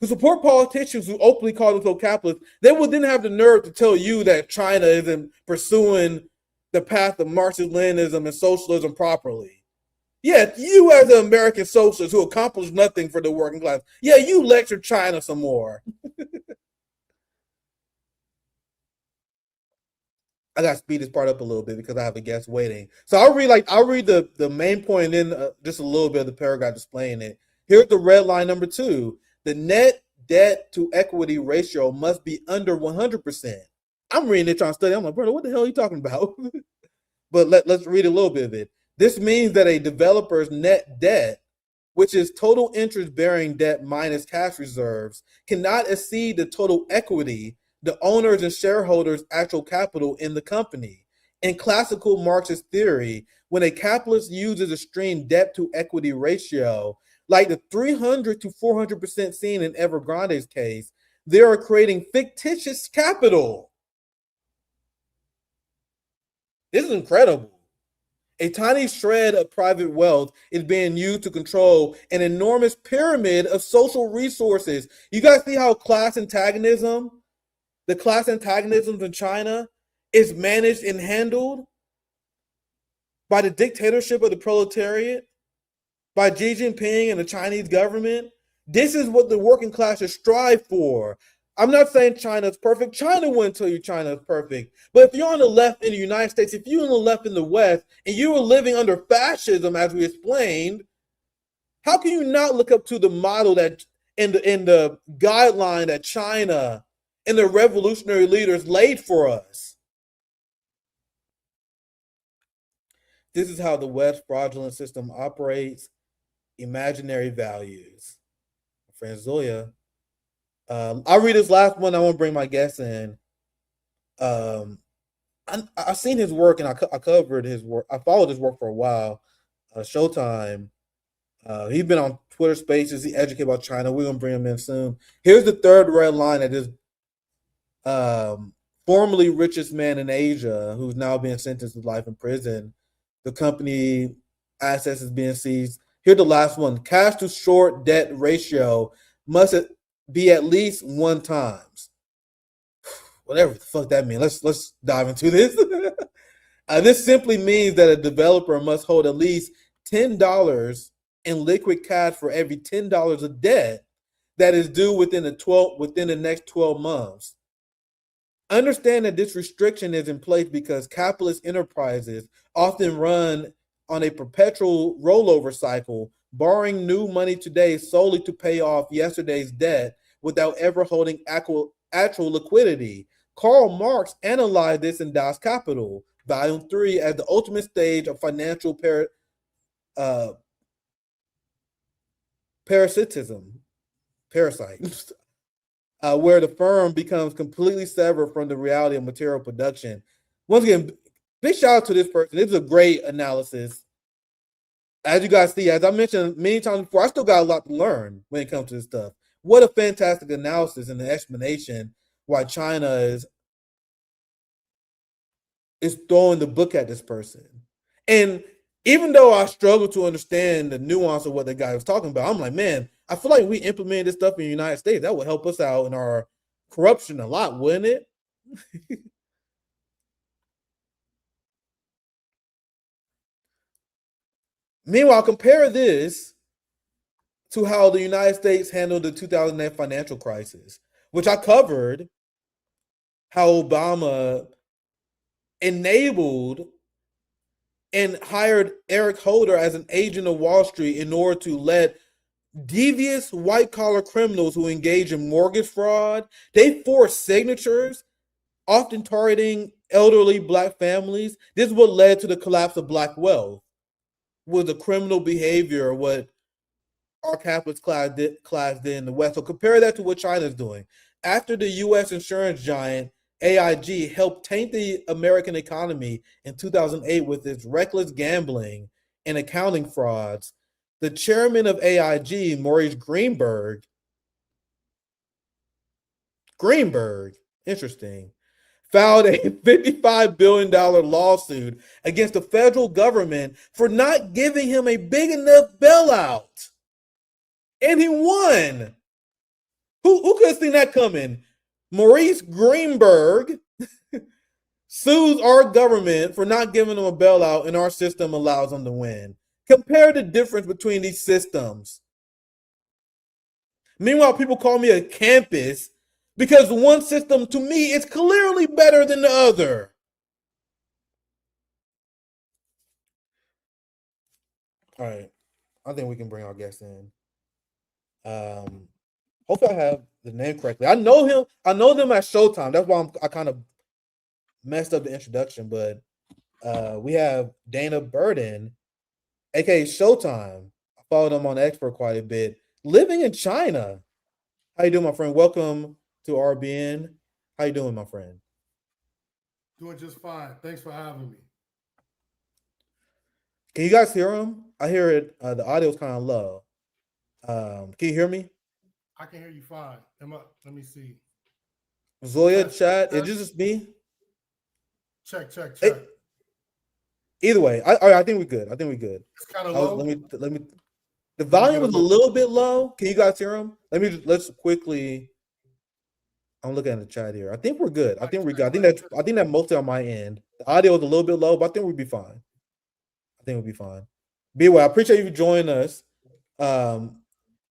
who support politicians who openly call themselves capitalists. They will then have the nerve to tell you that China isn't pursuing the path of Marxist-Leninism and socialism properly. Yeah, you as an American socialist who accomplished nothing for the working class, yeah, you lecture China some more. I got to speed this part up a little bit because I have a guest waiting. So I'll read the main point and then just a little bit of the paragraph displaying it. Here's the red line number 2. The net debt to equity ratio must be under 100%. I'm reading it trying to study. I'm like, brother, what the hell are you talking about? But let's read a little bit of it. This means that a developer's net debt, which is total interest-bearing debt minus cash reserves, cannot exceed the total equity, the owners and shareholders' actual capital in the company. In classical Marxist theory, when a capitalist uses a extreme debt to equity ratio, like the 300 to 400% seen in Evergrande's case, they are creating fictitious capital. This is incredible. A tiny shred of private wealth is being used to control an enormous pyramid of social resources. You guys see how the class antagonism in China is managed and handled by the dictatorship of the proletariat, by Xi Jinping and the Chinese government. This is what the working class should strive for. I'm not saying China's perfect. China wouldn't tell you China is perfect. But if you're on the left in the United States, if you're on the left in the West, and you are living under fascism, as we explained, how can you not look up to the model that in the guideline that China and the revolutionary leaders laid for us? This is how the West fraudulent system operates. Imaginary values. My friend Zoya. I'll read this last one. I want to bring my guest in. I've seen his work and I covered his work. I followed his work for a while. Showtime. He's been on Twitter Spaces. He educated about China. We're gonna bring him in soon. Here's the third red line that is formerly richest man in Asia, who's now being sentenced to life in prison. The company assets is being seized. Here's the last one. Cash to short debt ratio must be at least 1 times. Whatever the fuck that means. Let's dive into this. This simply means that a developer must hold at least $10 in liquid cash for every $10 of debt that is due within the next 12 months. Understand that this restriction is in place because capitalist enterprises often run on a perpetual rollover cycle, borrowing new money today solely to pay off yesterday's debt without ever holding actual liquidity. Karl Marx analyzed this in Das Kapital, Volume 3, as the ultimate stage of financial parasitism, where the firm becomes completely severed from the reality of material production. Once again, big shout out to this person. This is a great analysis. As you guys see, as I mentioned many times before, I still got a lot to learn when it comes to this stuff. What a fantastic analysis and an explanation why China is throwing the book at this person. And even though I struggle to understand the nuance of what the guy was talking about, I'm like, man, I feel like we implemented this stuff in the United States. That would help us out in our corruption a lot, wouldn't it? Meanwhile, compare this to how the United States handled the 2008 financial crisis, which I covered, how Obama enabled and hired Eric Holder as an agent of Wall Street in order to let devious white-collar criminals who engage in mortgage fraud, they force signatures, often targeting elderly Black families. This is what led to the collapse of Black wealth, was the criminal behavior, what our capitalist class did in the West. So compare that to what China's doing. After the U.S. insurance giant AIG helped taint the American economy in 2008 with its reckless gambling and accounting frauds, the chairman of AIG, Maurice Greenberg, interesting, filed a $55 billion lawsuit against the federal government for not giving him a big enough bailout. And he won. Who could have seen that coming? Maurice Greenberg sues our government for not giving him a bailout, and our system allows him to win. Compare the difference between these systems. Meanwhile, people call me a campus because one system, to me, is clearly better than the other. All right. I think we can bring our guest in. Hopefully I have the name correctly. I know him. I know them at Showtime. That's why I kind of messed up the introduction. But we have Dana Burden, aka Showtime. I followed him on X for quite a bit. Living in China. How you doing, my friend? Welcome to RBN. How you doing, my friend? Doing just fine. Thanks for having me. Can you guys hear him? I hear it. The audio is kind of low. Can you hear me? I can hear you fine. Let me see. Zoya, chat. Is this just me? Check. Hey, either way, I think we're good. It's kind of low. Let me. The volume is a little bit low. Can you guys hear him? Let's quickly. I'm looking at the chat here. I think we're good. I think we're good. I think that mostly on my end. The audio is a little bit low, but I think we'll be fine. Be well. I appreciate you joining us.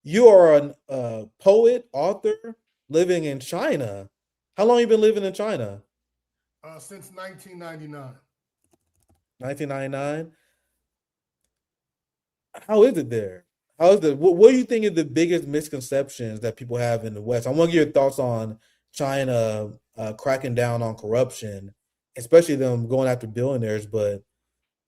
You are a poet, author, living in China. How long have you been living in China? Since 1999. 1999. How is it there? What do you think is the biggest misconceptions that people have in the West? I want to get your thoughts on China cracking down on corruption, especially them going after billionaires. But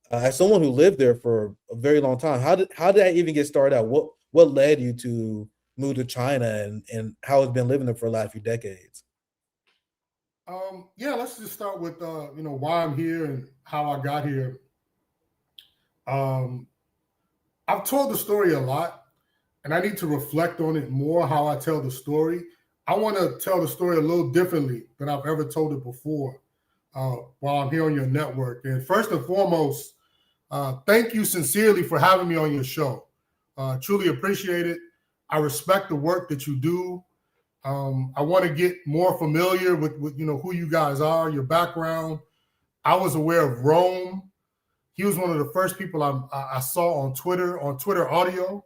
as someone who lived there for a very long time, how did that even get started out? What led you to move to China and how it's been living there for the last few decades? Yeah, let's just start with why I'm here and how I got here. I've told the story a lot, and I need to reflect on it more, how I tell the story. I want to tell the story a little differently than I've ever told it before while I'm here on your network. And first and foremost, thank you sincerely for having me on your show. Truly appreciate it. I respect the work that you do. I want to get more familiar with who you guys are, your background. I was aware of Rome he was one of the first people I saw on Twitter audio.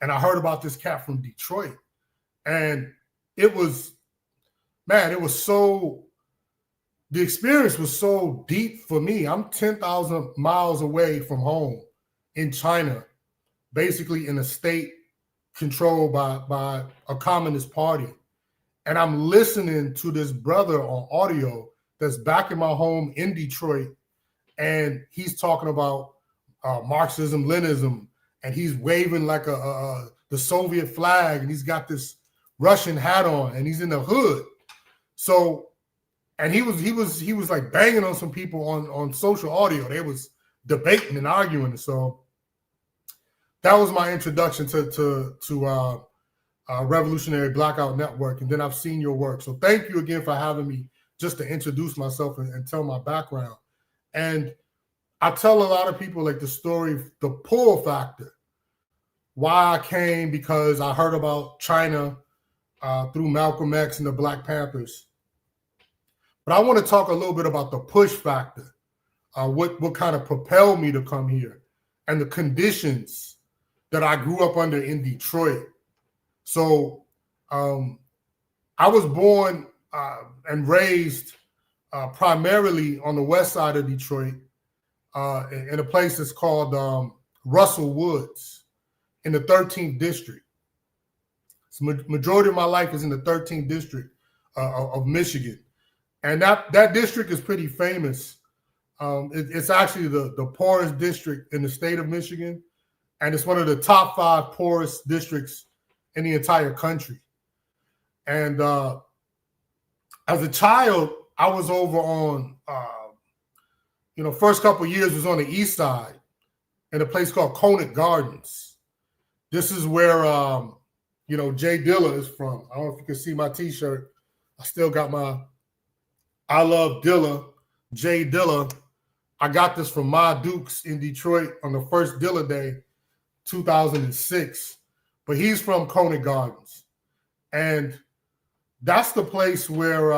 And I heard about this cat from Detroit. And it was the experience was so deep for me. I'm 10,000 miles away from home in China, basically in a state controlled by a communist party. And I'm listening to this brother on audio that's back in my home in Detroit. And he's talking about Marxism, Leninism, and he's waving like the Soviet flag, and he's got this Russian hat on, and he's in the hood. So, and he was like banging on some people on social audio. They was debating and arguing. So that was my introduction to Revolutionary Blackout Network, and then I've seen your work. So thank you again for having me, just to introduce myself and tell my background. And I tell a lot of people like the story, the pull factor, why I came, because I heard about China through Malcolm X and the Black Panthers. But I want to talk a little bit about the push factor, what kind of propelled me to come here, and the conditions that I grew up under in Detroit. So I was born and raised primarily on the west side of Detroit, in a place that's called Russell Woods in the 13th district. So majority of my life is in the 13th district of Michigan. And that district is pretty famous. It's actually the poorest district in the state of Michigan. And it's one of the top 5 poorest districts in the entire country. And as a child, I was over on, first couple of years was on the east side in a place called Conant Gardens. This is where, Jay Dilla is from. I don't know if you can see my t-shirt. I still got my I Love Dilla, Jay Dilla. I got this from Ma Dukes in Detroit on the first Dilla Day, 2006. But he's from Conant Gardens. And that's the place where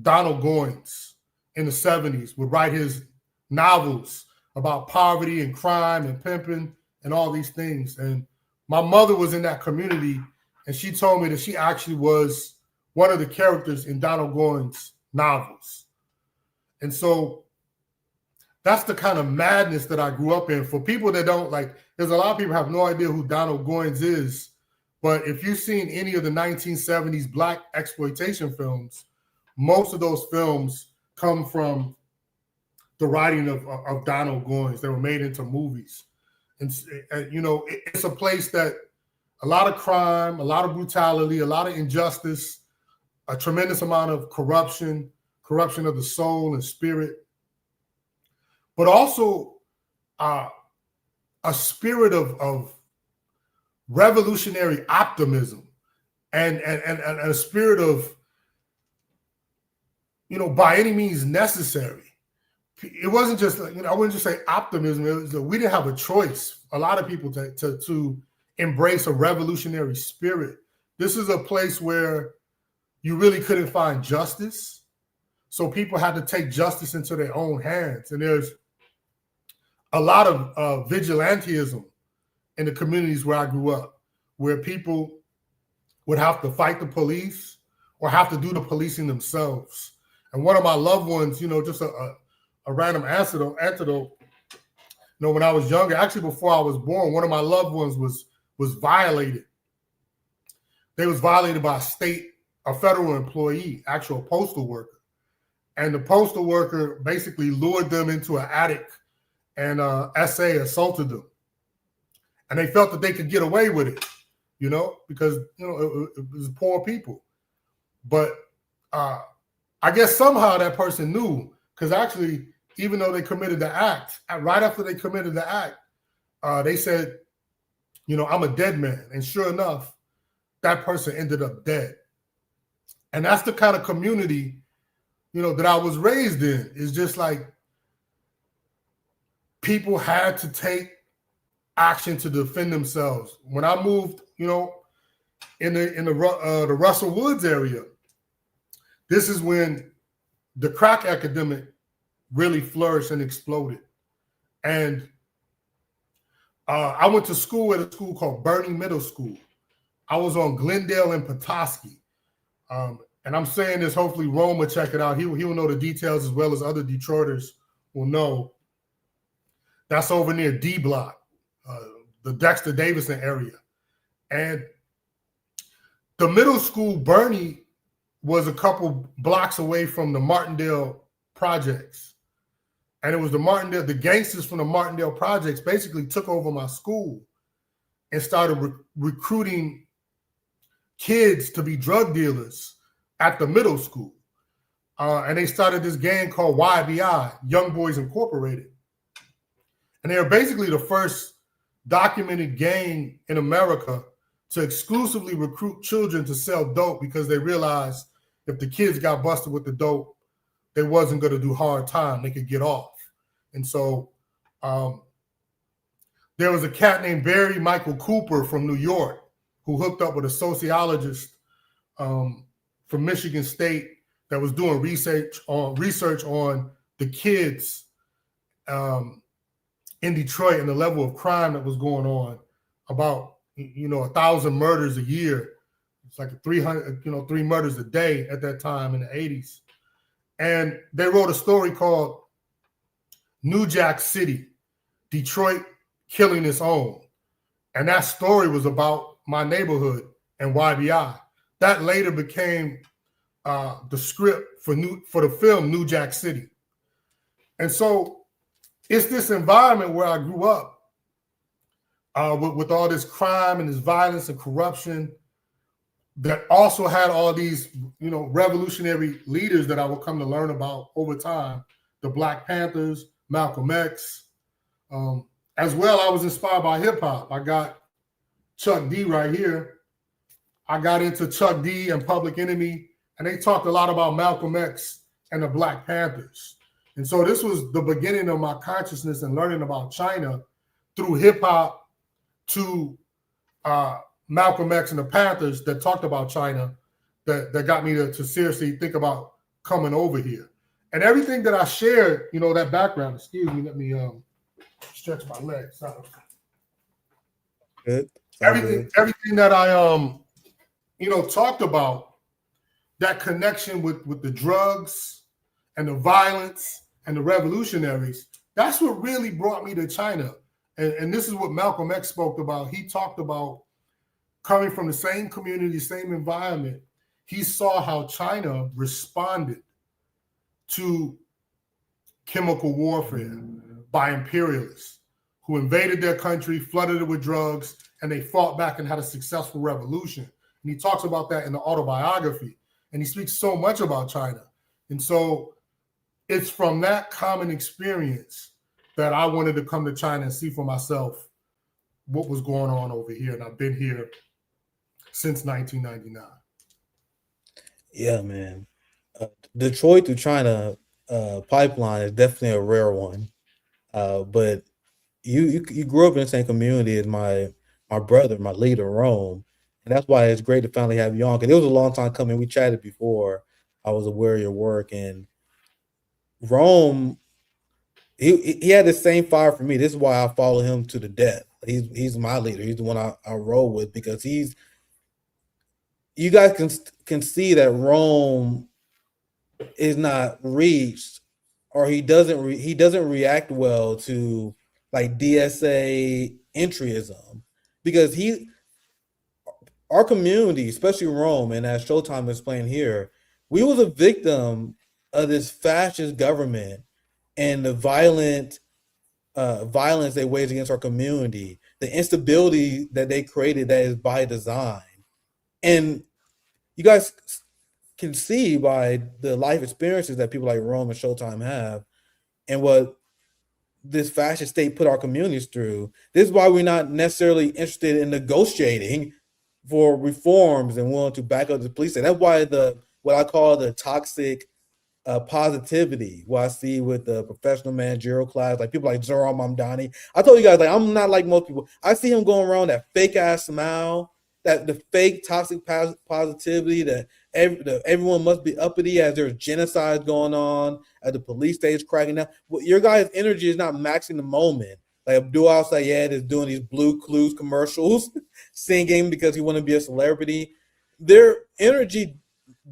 Donald Goines in the 70s would write his novels about poverty and crime and pimping and all these things. And my mother was in that community, and she told me that she actually was one of the characters in Donald Goines' novels. And so that's the kind of madness that I grew up in. For people that don't there's a lot of people who have no idea who Donald Goines is. But if you've seen any of the 1970s Black exploitation films, most of those films come from the writing of Donald Goines. They were made into movies. And it's a place that a lot of crime, a lot of brutality, a lot of injustice, a tremendous amount of corruption of the soul and spirit, but also a spirit of revolutionary optimism and a spirit of, by any means necessary. It wasn't just, I wouldn't just say optimism. It was that we didn't have a choice. A lot of people to embrace a revolutionary spirit. This is a place where you really couldn't find justice. So people had to take justice into their own hands. And there's a lot of vigilantism in the communities where I grew up, where people would have to fight the police or have to do the policing themselves. And one of my loved ones, just a random anecdote, when I was younger, actually before I was born, one of my loved ones was violated. They was violated by a federal employee, actual postal worker. And the postal worker basically lured them into an attic and SA assaulted them. And they felt that they could get away with it, because, it was poor people. But I guess somehow that person knew, because actually, even though they committed the act, right after they committed the act, they said, I'm a dead man. And sure enough, that person ended up dead. And that's the kind of community, that I was raised in. It's just like people had to take action to defend themselves. When I moved, in the Russell Woods area, this is when the crack epidemic really flourished and exploded. And I went to school at a school called Bernie Middle School. I was on Glendale and Petoskey. And I'm saying this, hopefully Rome will check it out. He will know the details as well as other Detroiters will know. That's over near D Block, the Dexter Davison area. And the middle school, Bernie, was a couple blocks away from the Martindale projects. And it was the gangsters from the Martindale projects basically took over my school and started recruiting kids to be drug dealers at the middle school. And they started this gang called YBI, Young Boys Incorporated. And they were basically the first documented gang in America to exclusively recruit children to sell dope, because they realized if the kids got busted with the dope, they wasn't going to do hard time. They could get off. And so there was a cat named Barry Michael Cooper from New York who hooked up with a sociologist from Michigan State that was doing research on the kids in Detroit and the level of crime that was going on. About 1,000 murders a year. It's like 300, 3 murders a day at that time in the 80s. And they wrote a story called New Jack City, Detroit Killing Its Own. And that story was about my neighborhood and YBI. That later became the script for the film New Jack City. And so it's this environment where I grew up with all this crime and this violence and corruption that also had all these, revolutionary leaders that I would come to learn about over time. The Black Panthers, Malcolm X. As well, I was inspired by hip hop. I got Chuck D right here. I got into Chuck D and Public Enemy, and they talked a lot about Malcolm X and the Black Panthers. And so this was the beginning of my consciousness and learning about China through hip hop to Malcolm X and the Panthers that talked about China that got me to seriously think about coming over here. And everything that I shared, that background, excuse me, let me stretch my legs out. Good. Everything that I talked about, that connection with the drugs and the violence and the revolutionaries, that's what really brought me to China. And this is what Malcolm X spoke about. He talked about coming from the same community, same environment. He saw how China responded to chemical warfare by imperialists who invaded their country, flooded it with drugs, and they fought back and had a successful revolution. And he talks about that in the autobiography. And he speaks so much about China. And so it's from that common experience that I wanted to come to China and see for myself what was going on over here. And I've been here since 1999. Yeah, man. Detroit to China pipeline is definitely a rare one. But you grew up in the same community as my brother, my leader, Rome. And that's why it's great to finally have you on, because it was a long time coming. We chatted before. I was aware of your work. And Rome, he had the same fire for me. This is why I follow him to the death. He's my leader. He's the one I roll with, because you guys can see that Rome is not reached, or he doesn't react well to like DSA entryism, because our community, especially Rome, and as Showtime is playing here, we was a victim of this fascist government and the violence they waged against our community, the instability that they created that is by design. And you guys can see by the life experiences that people like Rome and Showtime have and what this fascist state put our communities through. This is why we're not necessarily interested in negotiating for reforms and willing to back up the police. And that's why what I call the toxic positivity, what I see with the professional managerial class, like people like Zoran Mamdani. I told you guys, like, I'm not like most people. I see him going around that fake ass smile, that the fake toxic positivity, everyone must be uppity as there's genocide going on, as the police state is cracking down. Well, your guys' energy is not matching the moment. Like Abdul Al-Sayed is doing these Blue Clues commercials, singing because he want to be a celebrity. Their energy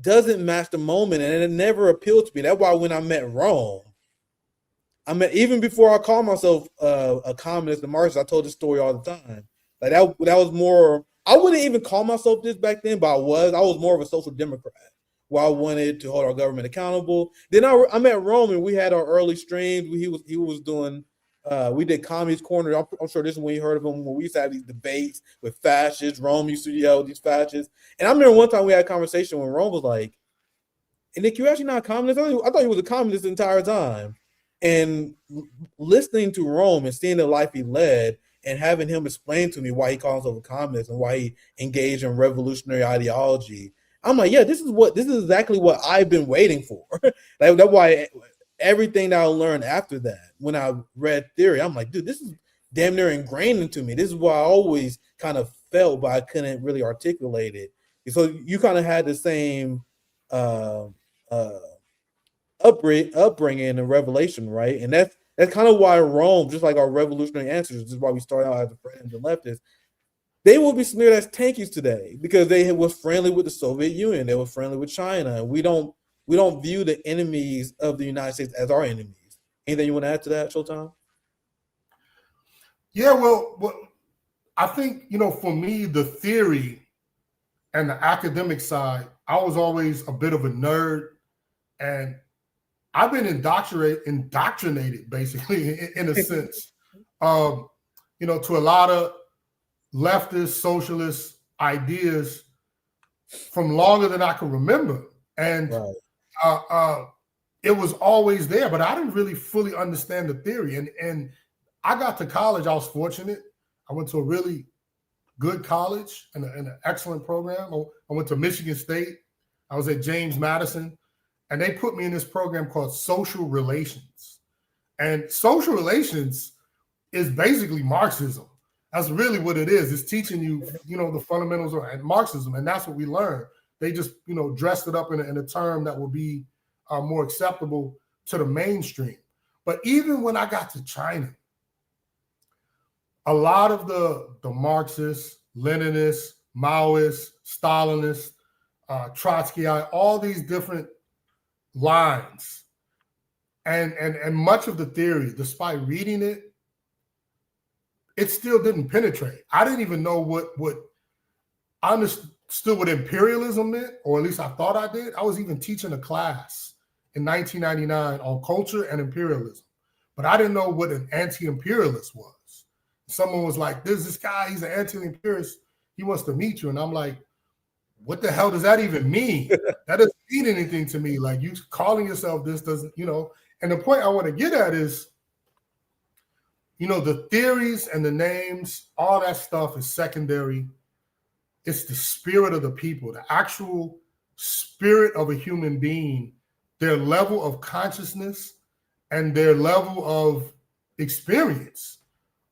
doesn't match the moment, and it never appealed to me. That's why when I met Rome, even before I called myself a communist and Marxist, I told this story all the time. Like that was more. I wouldn't even call myself this back then, but I was more of a social democrat, where I wanted to hold our government accountable. Then I met Rome, and we had our early streams. He was doing. We did Communist Corner. I'm sure this is when you heard of him, when we used to have these debates with fascists. Rome used to yell these fascists. And I remember one time we had a conversation when Rome was like, "Hey, Nick, you're actually not a communist? I thought he was a communist the entire time." And listening to Rome and seeing the life he led and having him explain to me why he calls himself a communist and why he engaged in revolutionary ideology, I'm like, yeah, this is exactly what I've been waiting for. That's why everything that I learned after that, when I read theory, I'm like, dude, this is damn near ingrained into me. This is what I always kind of felt, but I couldn't really articulate it. And so you kind of had the same upbringing and revelation, right? And that's kind of why Rome, just like our revolutionary ancestors, this is why we start out as a friend and leftists, they will be smeared as tankies today because they were friendly with the Soviet Union, they were friendly with China. We don't view the enemies of the United States as our enemies. Anything you want to add to that, Showtime? Yeah, well, I think, for me, the theory and the academic side, I was always a bit of a nerd, and I've been indoctrinated basically in a sense, to a lot of leftist, socialist ideas from longer than I can remember. And right. It was always there, but I didn't really fully understand the theory. And I got to college, I was fortunate. I went to a really good college and an excellent program. I went to Michigan State. I was at James Madison. And they put me in this program called social relations. And social relations is basically Marxism. That's really what it is. It's teaching you, the fundamentals of Marxism. And that's what we learned. They just, dressed it up in a term that will be more acceptable to the mainstream. But even when I got to China, a lot of the Marxists, Leninists, Maoists, Stalinists, Trotskyite, all these different lines and much of the theory, despite reading it, it still didn't penetrate. I didn't even know what I understood what imperialism meant, or at least I thought I did. I was even teaching a class in 1999 on culture and imperialism, but I didn't know what an anti-imperialist was. Someone was like, "There's this guy, he's an anti-imperialist, he wants to meet you." And I'm like, what the hell does that even mean? That doesn't mean anything to me. Like, you calling yourself this doesn't, And the point I want to get at is, the theories and the names, all that stuff is secondary. It's the spirit of the people, the actual spirit of a human being, their level of consciousness and their level of experience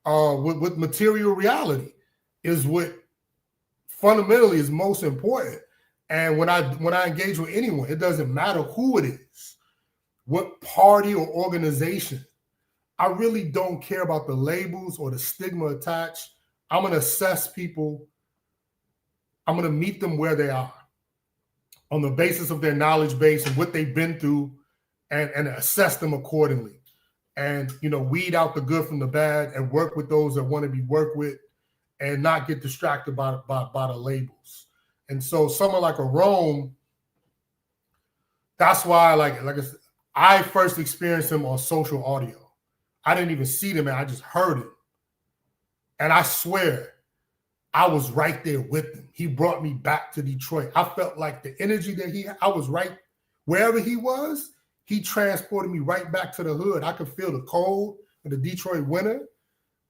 with material reality is what fundamentally is most important. And when I engage with anyone, it doesn't matter who it is, what party or organization. I really don't care about the labels or the stigma attached. I'm going to assess people. I'm going to meet them where they are on the basis of their knowledge base and what they've been through, and assess them accordingly. And, weed out the good from the bad and work with those that want to be worked with, and not get distracted by the labels. And so someone like a Rome, that's why, like I said, I first experienced him on social audio. I didn't even see them, and I just heard it. And I swear, I was right there with him. He brought me back to Detroit. I felt like the energy that he had, I was right wherever he was. He transported me right back to the hood. I could feel the cold of the Detroit winter.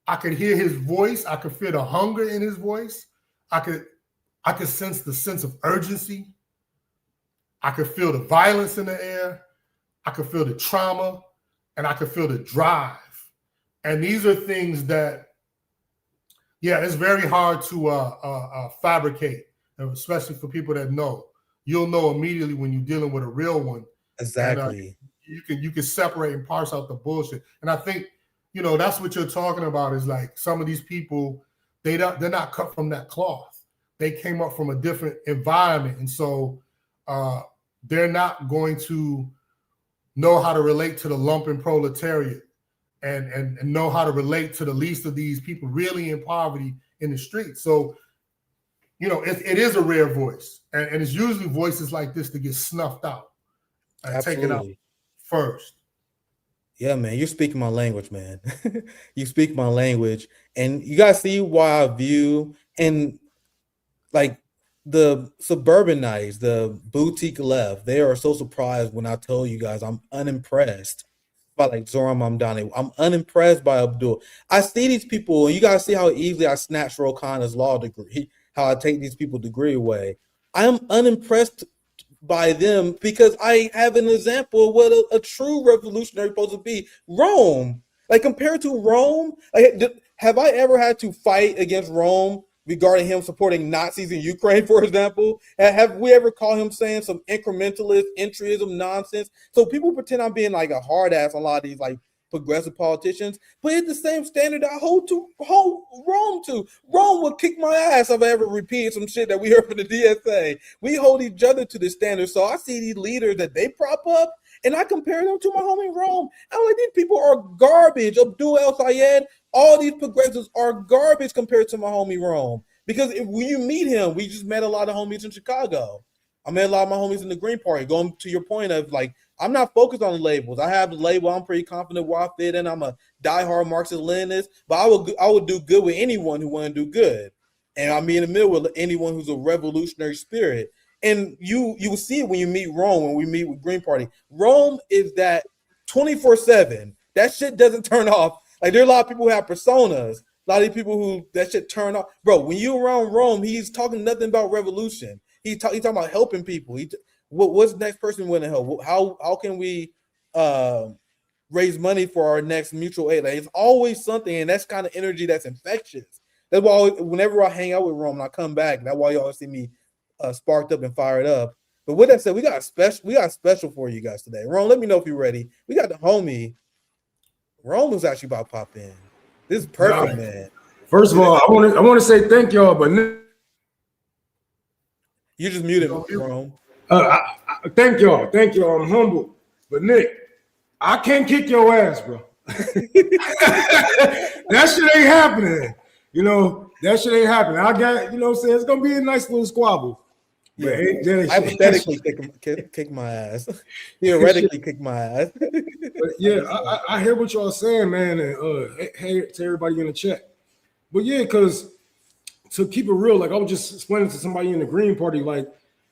I could hear his voice. I could feel the hunger in his voice. I could sense the sense of urgency. I could feel the violence in the air. I could feel the trauma, and I could feel the drive. And these are things that, it's very hard to fabricate, especially for people that know. you'll know immediately when you're dealing with a real one. Exactly. And you can separate and parse out the bullshit. And I think, that's what you're talking about is like some of these people, they're not cut from that cloth. They came up from a different environment. And so they're not going to know how to relate to the lumpen proletariat and know how to relate to the least of these people really in poverty in the streets. So, it is a rare voice. And it's usually voices like this that get snuffed out and taken out first. Yeah, man, you're speaking my language, man. You speak my language. And you guys see why I view, and like the suburbanites, the boutique left, they are so surprised when I tell you guys I'm unimpressed by like Zoran Mamdani. I'm unimpressed by Abdul. I see these people, and you guys see how easily I snatch Ro Khanna's law degree, how I take these people's degree away. I am unimpressed by them because I have an example of what a true revolutionary is supposed to be. Rome, like compared to Rome, like, have I ever had to fight against Rome regarding him supporting Nazis in Ukraine, for example? Have we ever called him saying some incrementalist entryism nonsense? So people pretend I'm being like a hard ass on a lot of these like progressive politicians, but it's the same standard I hold Rome to. Rome will kick my ass if I ever repeat some shit that we heard from the DSA. We hold each other to the standard. So I see these leaders that they prop up, and I compare them to my homie Rome. I'm like, these people are garbage. Abdul El Sayed, all these progressives are garbage compared to my homie Rome. Because when you meet him, we just met a lot of homies in Chicago. I met a lot of my homies in the Green Party. Going to your point of like, I'm not focused on the labels. I have the label. I'm pretty confident where I fit in. I'm a diehard Marxist-Leninist, but I would do good with anyone who want to do good. And I'm in the middle with anyone who's a revolutionary spirit. And you will see it when you meet Rome, when we meet with Green Party. Rome is that 24/7. That shit doesn't turn off. Like, there are a lot of people who have personas. A lot of people who that shit turn off. Bro, when you around Rome, he's talking nothing about revolution. He's talking about helping people. What's the next person we want to help? How can we raise money for our next mutual aid? Like, it's always something, and that's kind of energy that's infectious. That's why whenever I hang out with Rome and I come back, that's why you always see me sparked up and fired up. But with that said, we got special for you guys today. Rome, let me know if you're ready. We got the homie. Rome was actually about to pop in. This is perfect, man. First of all, I want to say thank y'all, but you just muted me, Rome. Thank y'all. I'm humble, but Nick, I can't kick your ass, bro. That shit ain't happening. That shit ain't happening. I got, what I'm saying, it's gonna be a nice little squabble. Yeah, hypothetically kick my ass. Theoretically kick my ass. But yeah, I hear what y'all saying, man, and hey to everybody in the chat. But yeah, because to keep it real, like I was just explaining to somebody in the Green Party, like,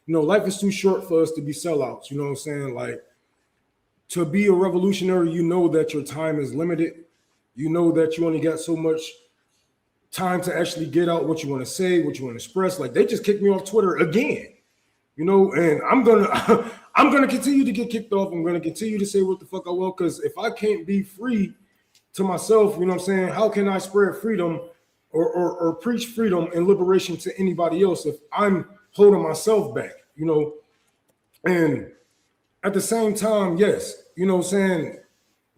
life is too short for us to be sellouts. You know what I'm saying? Like, to be a revolutionary, you know that your time is limited. You know that you only got so much time to actually get out what you want to say, what you want to express. Like, they just kicked me off Twitter again. And I'm gonna continue to get kicked off. I'm gonna continue to say what the fuck I will, because if I can't be free to myself, you know what I'm saying, how can I spread freedom or preach freedom and liberation to anybody else if I'm holding myself back? And at the same time, yes, you know what I'm saying,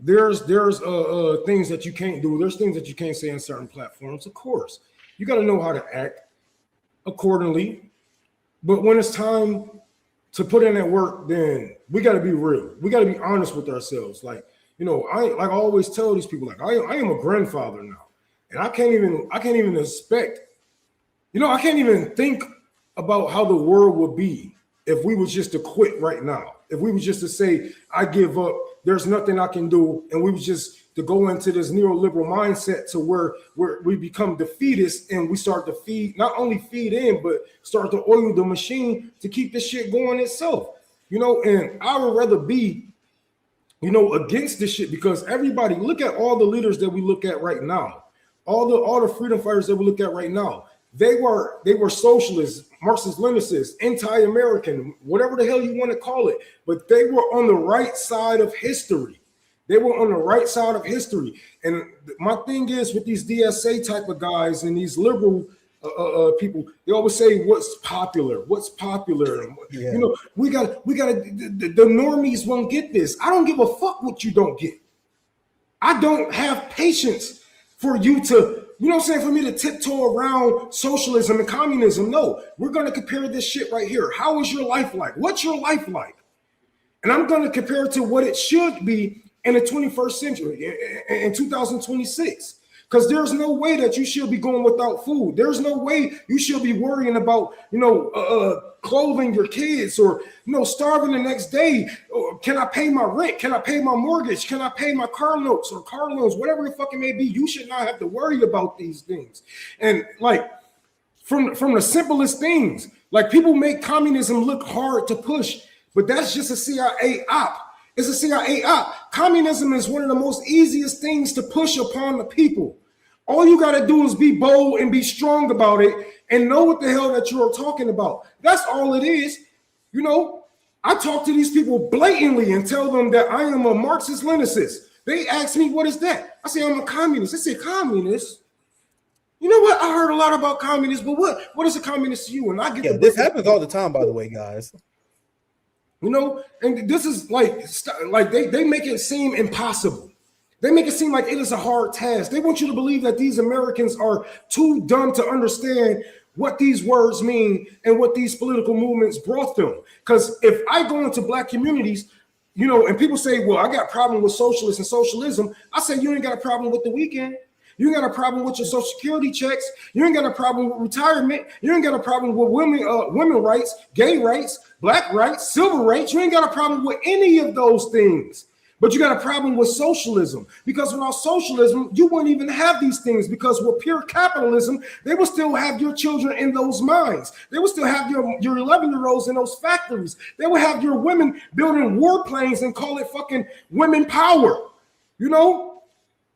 there's things that you can't do. There's things that you can't say on certain platforms. Of course, you got to know how to act accordingly. But when it's time to put in that work, then we got to be real. We got to be honest with ourselves. Like, I always tell these people, like, I am a grandfather now, and I can't even expect, I can't even think about how the world would be if we was just to quit right now. If we was just to say, I give up, there's nothing I can do, and we was just to go into this neoliberal mindset to where we become defeatists and we start to not only feed in, but start to oil the machine to keep this shit going itself. And I would rather be, against this shit, because everybody, look at all the leaders that we look at right now, all the freedom fighters that we look at right now. They were socialists, Marxist-Leninists, anti-American, whatever the hell you want to call it, but they were on the right side of history. They were on the right side of history. And my thing is with these DSA type of guys and these liberal people, they always say what's popular. Yeah. You know, we got the normies won't get this. I don't give a fuck what you don't get. I don't have patience for you to, you know what I'm saying, for me to tiptoe around socialism and communism. No, we're going to compare this shit right here. How is your life like? What's your life like? And I'm going to compare it to what it should be in the 21st century, in 2026. Because there's no way that you should be going without food. There's no way you should be worrying about, clothing your kids, or, starving the next day. Or can I pay my rent? Can I pay my mortgage? Can I pay my car notes or car loans? Whatever the fuck it may be, you should not have to worry about these things. And like from the simplest things, like people make communism look hard to push, but that's just a CIA op. It's a CIA op. Communism is one of the most easiest things to push upon the people. All you got to do is be bold and be strong about it and know what the hell that you're talking about. That's all it is. I talk to these people blatantly and tell them that I am a Marxist-Leninist. They ask me, what is that? I say, I'm a communist. They say, communist? You know what? I heard a lot about communists, but what is a communist to you? And I get this happens all the time, by the way, guys. And this is like they make it seem impossible. They make it seem like it is a hard task. They want you to believe that these Americans are too dumb to understand what these words mean and what these political movements brought them. Because if I go into black communities, and people say, well, I got a problem with socialists and socialism, I say, you ain't got a problem with the weekend. You ain't got a problem with your Social Security checks. You ain't got a problem with retirement. You ain't got a problem with women rights, gay rights, black rights, civil rights. You ain't got a problem with any of those things. But you got a problem with socialism, because without socialism, you wouldn't even have these things, because with pure capitalism, they will still have your children in those mines. They will still have your 11-year-olds in those factories. They will have your women building warplanes and call it fucking women power,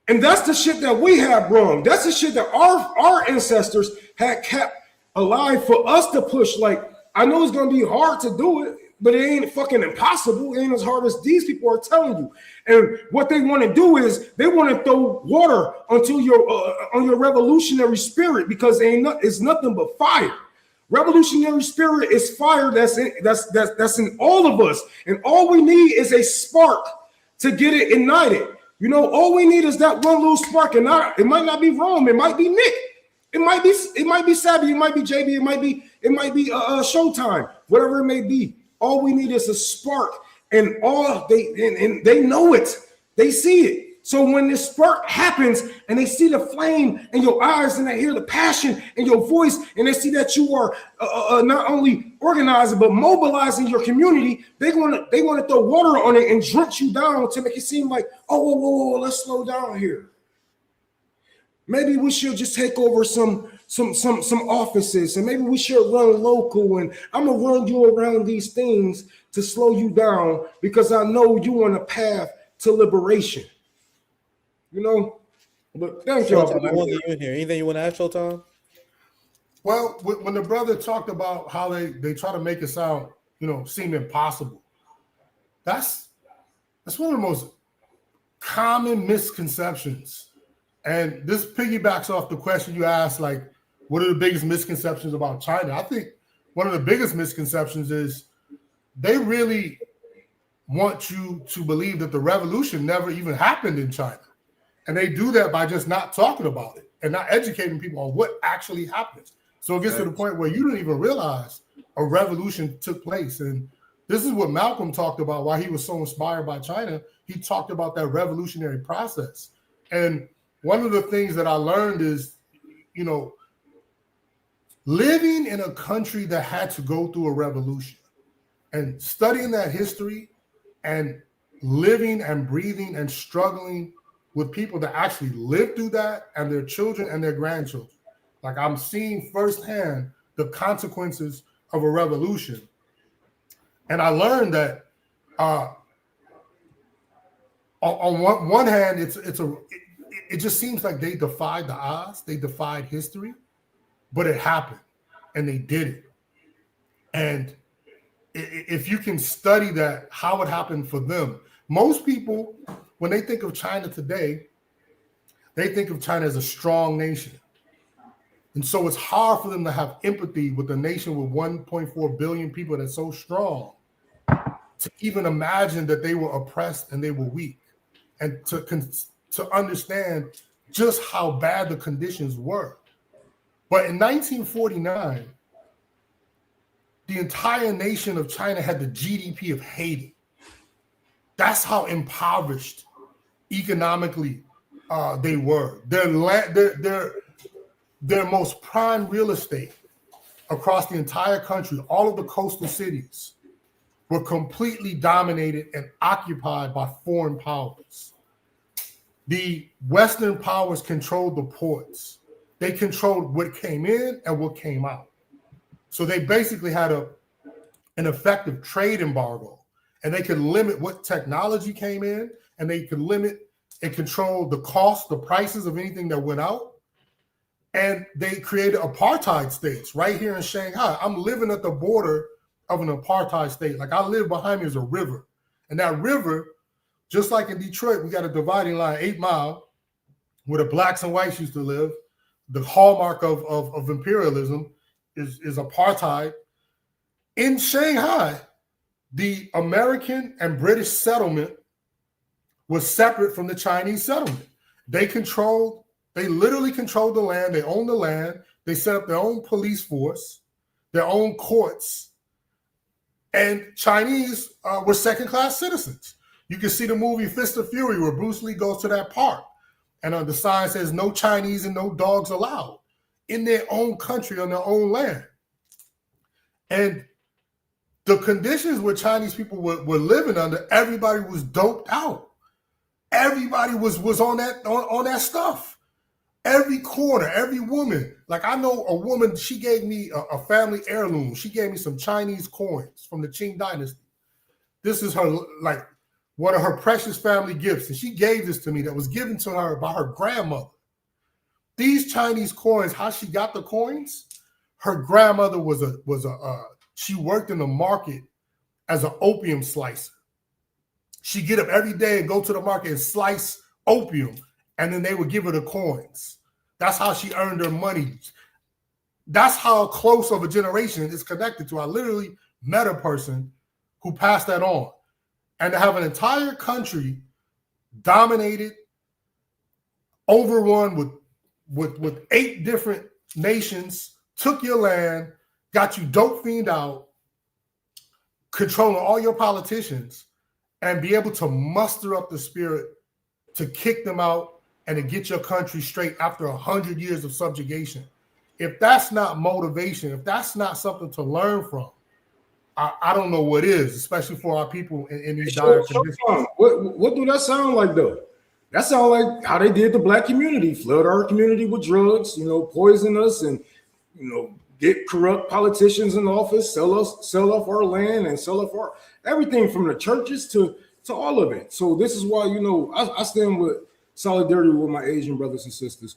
And that's the shit that we have wrong. That's the shit that our ancestors had kept alive for us to push. Like, I know it's going to be hard to do it, but it ain't fucking impossible. It ain't as hard as these people are telling you. And what they want to do is they want to throw water onto your revolutionary spirit, because it's nothing but fire. Revolutionary spirit is fire that's in all of us, and all we need is a spark to get it ignited. All we need is that one little spark, and it might not be Rome, it might be Nick, it might be Sabby, it might be JB, it might be Showtime, whatever it may be. All we need is a spark, and they know it, they see it. So when this spark happens, and they see the flame in your eyes, and they hear the passion in your voice, and they see that you are not only organizing but mobilizing your community, they want to throw water on it and drench you down to make it seem like, oh, whoa, let's slow down here. Maybe we should just take over some offices, and maybe we should run local, and I'm gonna run you around these things to slow you down, because I know you on a path to liberation. But thank y'all. I want you in here. Anything you want to add, Showtime? Well, when the brother talked about how they try to make it sound, seem impossible, that's one of the most common misconceptions. And this piggybacks off the question you asked, like, what are the biggest misconceptions about China? I think one of the biggest misconceptions is they really want you to believe that the revolution never even happened in China. And they do that by just not talking about it and not educating people on what actually happens. So it gets to the point where you don't even realize a revolution took place. And this is what Malcolm talked about, why he was so inspired by China. He talked about that revolutionary process. And one of the things that I learned is, living in a country that had to go through a revolution and studying that history and living and breathing and struggling with people that actually lived through that, and their children and their grandchildren. Like, I'm seeing firsthand the consequences of a revolution. And I learned that on one hand, it just seems like they defied the odds, they defied history, but it happened, and they did it. And if you can study that, how it happened for them, most people, when they think of China today, they think of China as a strong nation. And so it's hard for them to have empathy with a nation with 1.4 billion people that's so strong to even imagine that they were oppressed and they were weak, and to understand just how bad the conditions were. But in 1949, the entire nation of China had the GDP of Haiti. That's how impoverished economically they were. Their most prime real estate across the entire country, all of the coastal cities, were completely dominated and occupied by foreign powers. The Western powers controlled the ports. They controlled what came in and what came out. So they basically had an effective trade embargo, and they could limit what technology came in, and they could limit and control the cost, the prices of anything that went out. And they created apartheid states right here in Shanghai. I'm living at the border of an apartheid state. Like, I live behind me is a river. And that river, just like in Detroit, we got a dividing line, 8 Mile, where the blacks and whites used to live. The hallmark of imperialism is apartheid. In Shanghai, the American and British settlement was separate from the Chinese settlement. They literally controlled the land. They owned the land. They set up their own police force, their own courts. And Chinese were second-class citizens. You can see the movie Fist of Fury where Bruce Lee goes to that park. And the sign says, no Chinese and no dogs allowed, in their own country, on their own land. And the conditions where Chinese people were living under, everybody was doped out. Everybody was on that stuff. Every corner, every woman. Like, I know a woman, she gave me a family heirloom. She gave me some Chinese coins from the Qing dynasty. This is her, like, one of her precious family gifts. And she gave this to me that was given to her by her grandmother. These Chinese coins, how she got the coins, her grandmother she worked in the market as an opium slicer. She'd get up every day and go to the market and slice opium, and then they would give her the coins. That's how she earned her money. That's how close of a generation it's connected to. I literally met a person who passed that on. And to have an entire country dominated, overrun with 8 different nations, took your land, got you dope fiend out, controlling all your politicians, and be able to muster up the spirit to kick them out and to get your country straight after 100 years of subjugation. If that's not motivation, if that's not something to learn from, I don't know what is, especially for our people in these dire conditions. What do that sound like, though? That sounds like how they did the black community, flood our community with drugs, poison us, and get corrupt politicians in office, sell off our land, and sell off our everything from the churches to all of it. So this is why I stand with solidarity with my Asian brothers and sisters,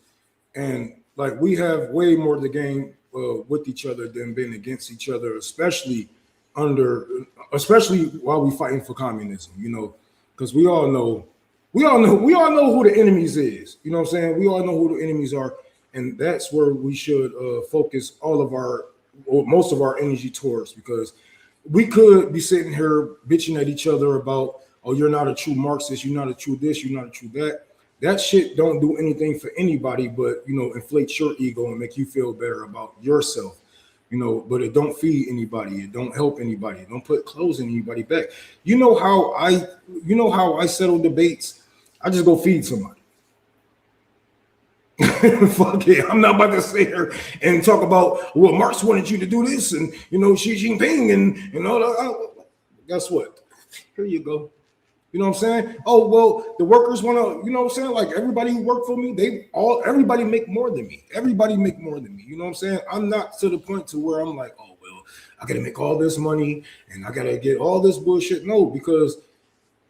and like we have way more to gain with each other than being against each other, especially while we fighting for communism. Because we all know who the enemies is. You know what I'm saying? We all know who the enemies are. And that's where we should focus most of our energy towards, because we could be sitting here bitching at each other about, oh, you're not a true Marxist, you're not a true this, you're not a true that. That shit don't do anything for anybody but, inflate your ego and make you feel better about yourself. But it don't feed anybody. It don't help anybody. It don't put clothes in anybody back. You know how I settle debates? I just go feed somebody. Fuck it. I'm not about to sit here and talk about, well, Marx wanted you to do this, and Xi Jinping, and all that. Guess what? Here you go. You know what I'm saying? Oh, well, the workers want to, you know what I'm saying? Like, everybody who work for me, everybody make more than me. Everybody make more than me. You know what I'm saying? I'm not to the point to where I'm like, oh, well, I got to make all this money and I got to get all this bullshit. No, because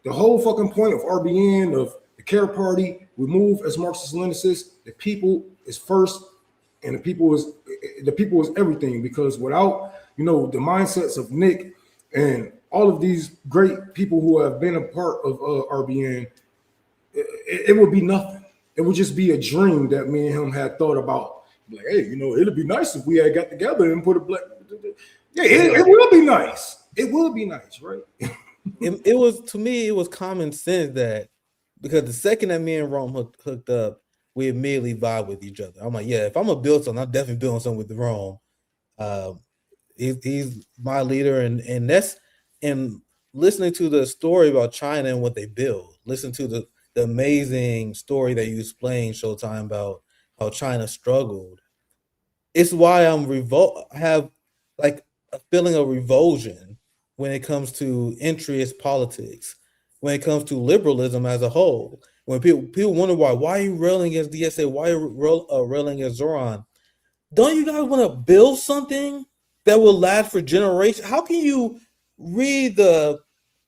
the whole fucking point of RBN, of the Care Party, we move as Marxist-Leninists, the people is first, and the people is everything. Because without, the mindsets of Nick and all of these great people who have been a part of RBN, it would be nothing. It would just be a dream that me and him had thought about, Like, hey, it'd be nice if we had got together and put a black. Yeah, it will be nice. It will be nice, right? It was, to me, it was common sense that, because the second that me and Rome hooked up, we immediately vibe with each other. I'm like, yeah, if I'm gonna build something, I'm definitely building something with Rome. He's my leader, and that's, and listening to the story about China and what they build, listen to the amazing story that you explained, Showtime, about how China struggled. It's why I'm have like a feeling of revulsion when it comes to interest politics, when it comes to liberalism as a whole. When people wonder why are you railing against DSA, why are you railing against Zoran? Don't you guys want to build something that will last for generations? How can you read the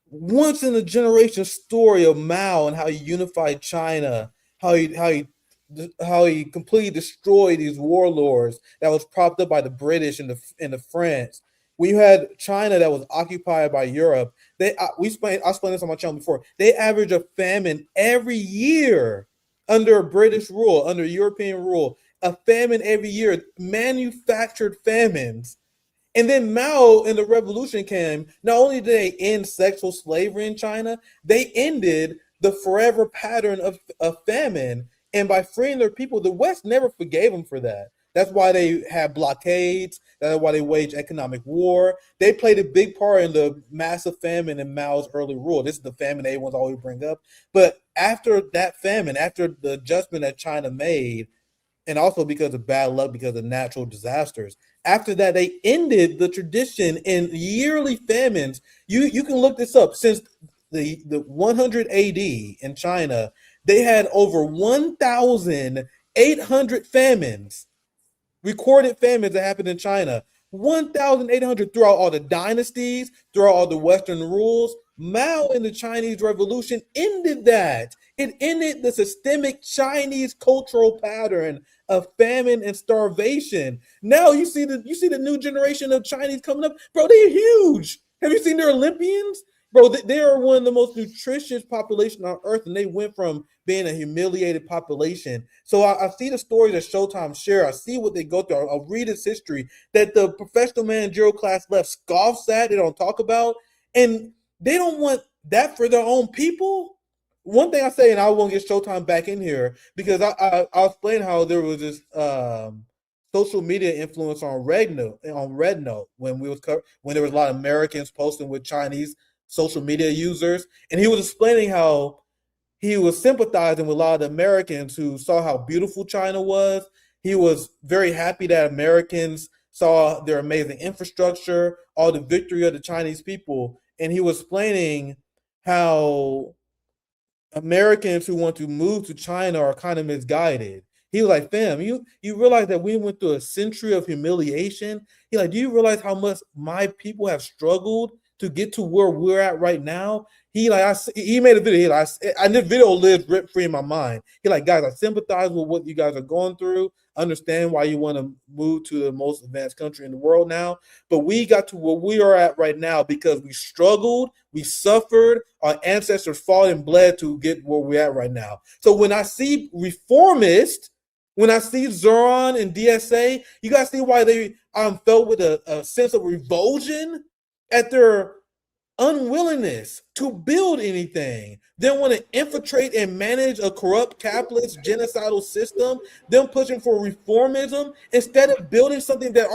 once in a generation story of Mao and how he unified China, how he completely destroyed these warlords that was propped up by the British and the French? When you had China that was occupied by Europe, I explained this on my channel before. They average a famine every year under British rule, under European rule. A famine every year, manufactured famines. And then Mao and the revolution came. Not only did they end sexual slavery in China, they ended the forever pattern of famine. And by freeing their people, the West never forgave them for that. That's why they had blockades. That's why they waged economic war. They played a big part in the massive famine in Mao's early rule. This is the famine everyone's always bring up. But after that famine, after the adjustment that China made, and also because of bad luck, because of natural disasters, after that, they ended the tradition in yearly famines. You can look this up. Since the 100 AD in China, they had over 1,800 famines, recorded famines that happened in China. 1,800 throughout all the dynasties, throughout all the Western rules. Mao in the Chinese Revolution ended that. It ended the systemic Chinese cultural pattern of famine and starvation. Now you see the new generation of Chinese coming up, bro. They're huge. Have you seen their Olympians? Bro, they are one of the most nutritious population on earth, and they went from being a humiliated population. So I see the stories that Showtime share. I see what they go through. I'll read its history that the professional managerial class left scoffs at, they don't talk about, and they don't want that for their own people. One thing I say, and I won't get Showtime back in here, because I'll explain how there was this social media influence on Red Note when there was a lot of Americans posting with Chinese social media users, and he was explaining how he was sympathizing with a lot of the Americans who saw how beautiful China was. He was very happy that Americans saw their amazing infrastructure, all the victory of the Chinese people, and he was explaining how Americans who want to move to China are kind of misguided. He was like, fam, you realize that we went through a century of humiliation? He like, do you realize how much my people have struggled to get to where we're at right now? He made a video. And this video lives rip free in my mind. He like, guys, I sympathize with what you guys are going through. Understand why you want to move to the most advanced country in the world now. But we got to where we are at right now because we struggled, we suffered, our ancestors fought and bled to get where we're at right now. So when I see reformists, when I see Zoran and DSA, you guys see why they felt with a sense of revulsion at their unwillingness to build anything. They want to infiltrate and manage a corrupt capitalist genocidal system. Them pushing for reformism instead of building something that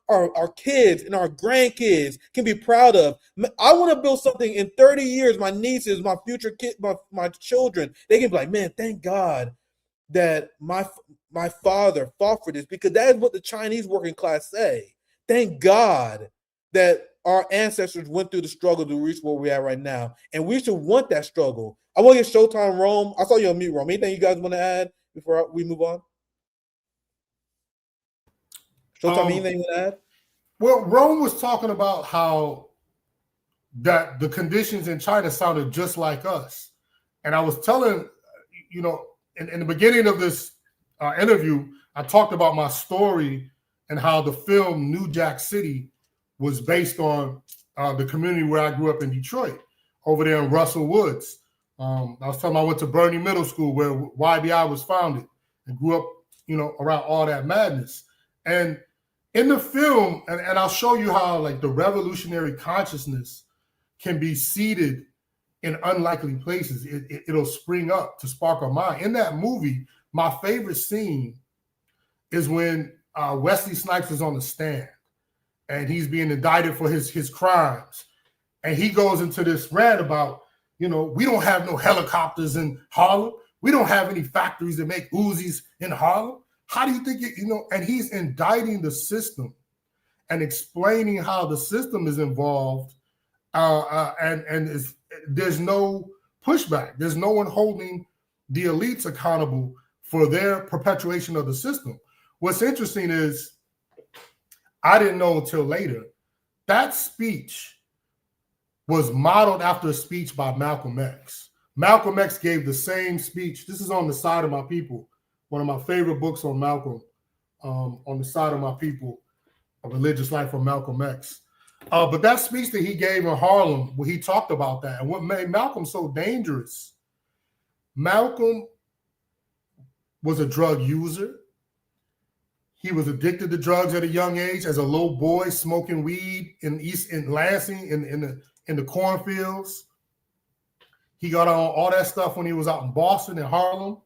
our kids and our grandkids can be proud of. I want to build something in 30 years. My nieces, my future kids, my children, they can be like, man, thank God that my father fought for this, because that is what the Chinese working class say. Thank God that our ancestors went through the struggle to reach where we're at right now. And we should want that struggle. I want to get Showtime, Rome. I saw you on mute, Rome. Anything you guys want to add before we move on? Showtime, anything you want to add? Well, Rome was talking about how that the conditions in China sounded just like us. And I was telling, in the beginning of this interview, I talked about my story and how the film New Jack City was based on the community where I grew up in Detroit, over there in Russell Woods. I was telling them I went to Bernie Middle School, where YBI was founded, and grew up around all that madness. And in the film, and I'll show you how like the revolutionary consciousness can be seated in unlikely places. It'll spring up to spark a mind. In that movie, my favorite scene is when Wesley Snipes is on the stand and he's being indicted for his crimes. And he goes into this rant about, we don't have no helicopters in Harlem. We don't have any factories that make Uzis in Harlem. How do you think and he's indicting the system and explaining how the system is involved and there's no pushback. There's no one holding the elites accountable for their perpetuation of the system. What's interesting is I didn't know until later that speech was modeled after a speech by Malcolm X. Malcolm X gave the same speech. This is On the Side of My People, one of my favorite books on Malcolm, On the Side of My People, A Religious Life from Malcolm X. But that speech that he gave in Harlem, where he talked about that, and what made Malcolm so dangerous, Malcolm was a drug user. He was addicted to drugs at a young age as a little boy, smoking weed in Lansing, in the cornfields. He got on all that stuff when he was out in Boston and Harlem,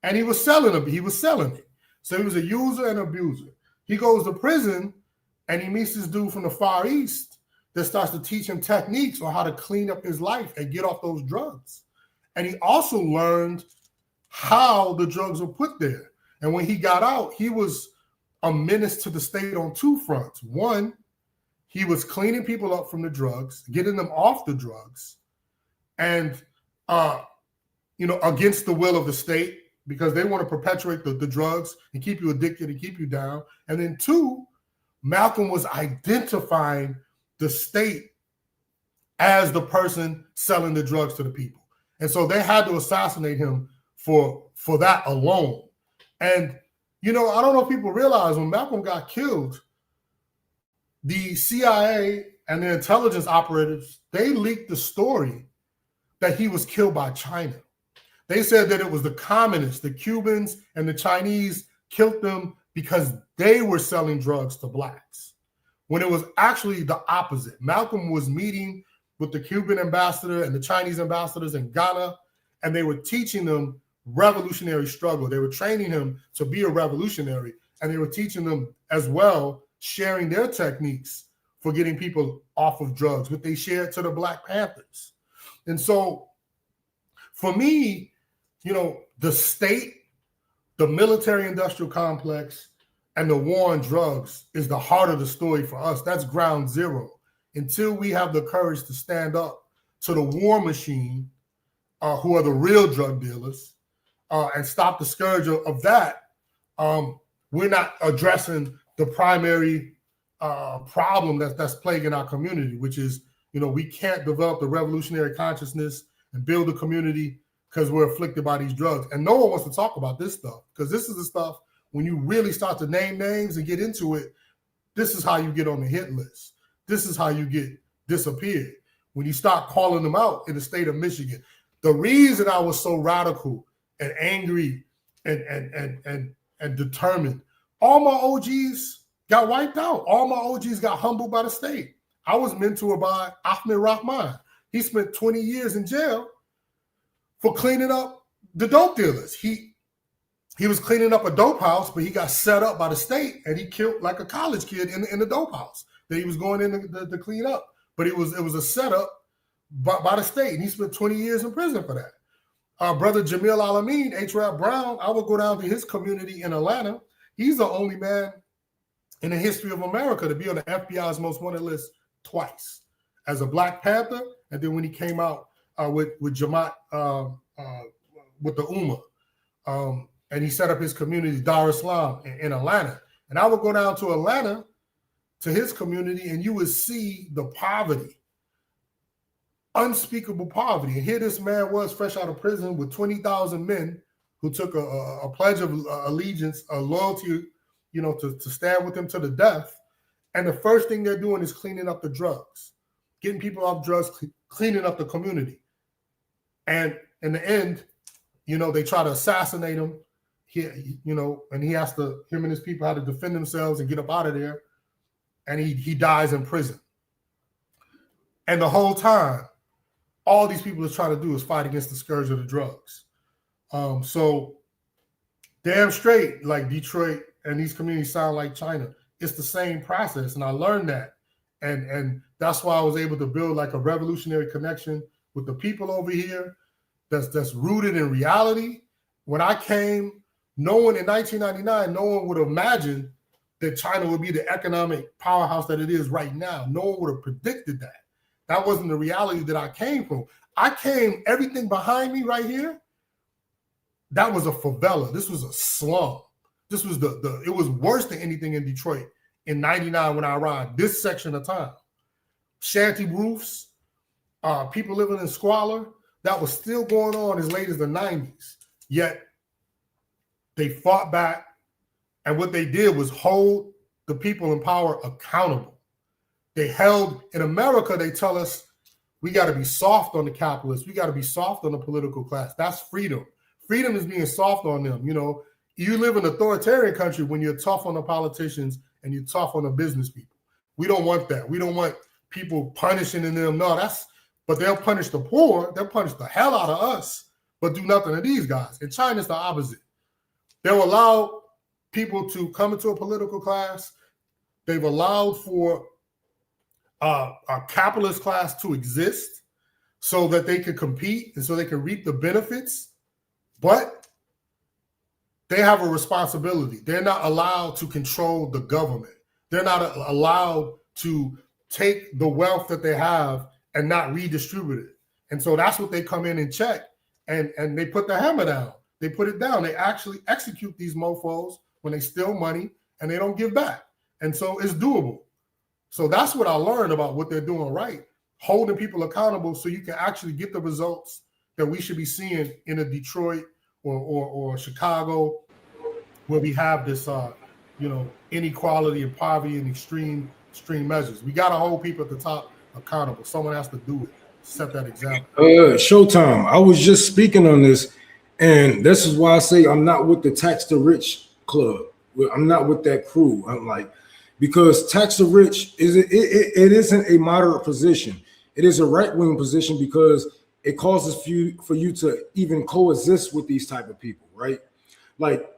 and he was selling it. So he was a user and abuser. He goes to prison, and he meets this dude from the Far East that starts to teach him techniques on how to clean up his life and get off those drugs. And he also learned how the drugs were put there. And when he got out, he was a menace to the state on two fronts. One, he was cleaning people up from the drugs, getting them off the drugs, and against the will of the state, because they want to perpetuate the drugs and keep you addicted and keep you down. And then two, Malcolm was identifying the state as the person selling the drugs to the people. And so they had to assassinate him for that alone. And, I don't know if people realize when Malcolm got killed, the CIA and the intelligence operatives, they leaked the story that he was killed by China. They said that it was the communists, the Cubans, and the Chinese killed them because they were selling drugs to blacks, when it was actually the opposite. Malcolm was meeting with the Cuban ambassador and the Chinese ambassadors in Ghana, and they were teaching them revolutionary struggle. They were training him to be a revolutionary, and they were teaching them as well, sharing their techniques for getting people off of drugs, what they shared to the Black Panthers. And so for me, the state, the military-industrial complex, and the war on drugs is the heart of the story for us. That's ground zero. Until we have the courage to stand up to the war machine, who are the real drug dealers, and stop the scourge of that, we're not addressing the primary problem that's plaguing our community, which is, we can't develop the revolutionary consciousness and build a community because we're afflicted by these drugs. And no one wants to talk about this stuff, because this is the stuff, when you really start to name names and get into it, this is how you get on the hit list. This is how you get disappeared. When you start calling them out in the state of Michigan. The reason I was so radical and angry and determined, all my OGs got wiped out. All my OGs got humbled by the state. I was mentored by Ahmed Rahman. He spent 20 years in jail for cleaning up the dope dealers. He was cleaning up a dope house, but he got set up by the state, and he killed like a college kid in the dope house that he was going in to clean up. But it was a setup by the state, and he spent 20 years in prison for that. Brother Jamil Alameen, H-Rap Brown, I would go down to his community in Atlanta. He's the only man in the history of America to be on the FBI's most wanted list twice, as a Black Panther, and then when he came out with Jamaat, with the Ummah. And he set up his community, Dar Islam, in Atlanta. And I would go down to Atlanta, to his community, and you would see the poverty, unspeakable poverty. And here this man was fresh out of prison with 20,000 men who took a pledge of allegiance, a loyalty, to stand with him to the death. And the first thing they're doing is cleaning up the drugs, getting people off drugs, cleaning up the community. And in the end, they try to assassinate him. and he has to, him and his people had to defend themselves and get up out of there. And he dies in prison. And the whole time, all these people are trying to do is fight against the scourge of the drugs. So damn straight, like Detroit and these communities sound like China. It's the same process. And I learned that. And that's why I was able to build like a revolutionary connection with the people over here that's rooted in reality. When I came, no one in 1999, no one would have imagined that China would be the economic powerhouse that it is right now. No one would have predicted that. That wasn't the reality that I came from. I came, everything behind me right here, that was a favela. This was a slum. This was it was worse than anything in Detroit in 99 when I arrived, this section of town. Shanty roofs, people living in squalor, that was still going on as late as the 90s. Yet they fought back, and what they did was hold the people in power accountable. They held, in America, they tell us we got to be soft on the capitalists. We got to be soft on the political class. That's freedom. Freedom is being soft on them. You live in an authoritarian country when you're tough on the politicians and you're tough on the business people. We don't want that. We don't want people punishing them. No, but they'll punish the poor. They'll punish the hell out of us, but do nothing to these guys. In China, it's the opposite. They'll allow people to come into a political class. They've allowed for a capitalist class to exist so that they can compete and so they can reap the benefits. But they have a responsibility. They're not allowed to control the government. They're not allowed to take the wealth that they have and not redistribute it. And so that's what they come in and check. And they put the hammer down. They put it down. They actually execute these mofos when they steal money and they don't give back. And so it's doable. So that's what I learned about what they're doing right, holding people accountable so you can actually get the results that we should be seeing in a Detroit or Chicago, where we have this, inequality and poverty and extreme measures. We got to hold people at the top accountable. Someone has to do it. Set that example. Showtime. I was just speaking on this, and this is why I say I'm not with the tax the rich club. I'm not with that crew. I'm like, because tax the rich it isn't a moderate position. It is a right-wing position because it causes for you to even coexist with these type of people, right? Like,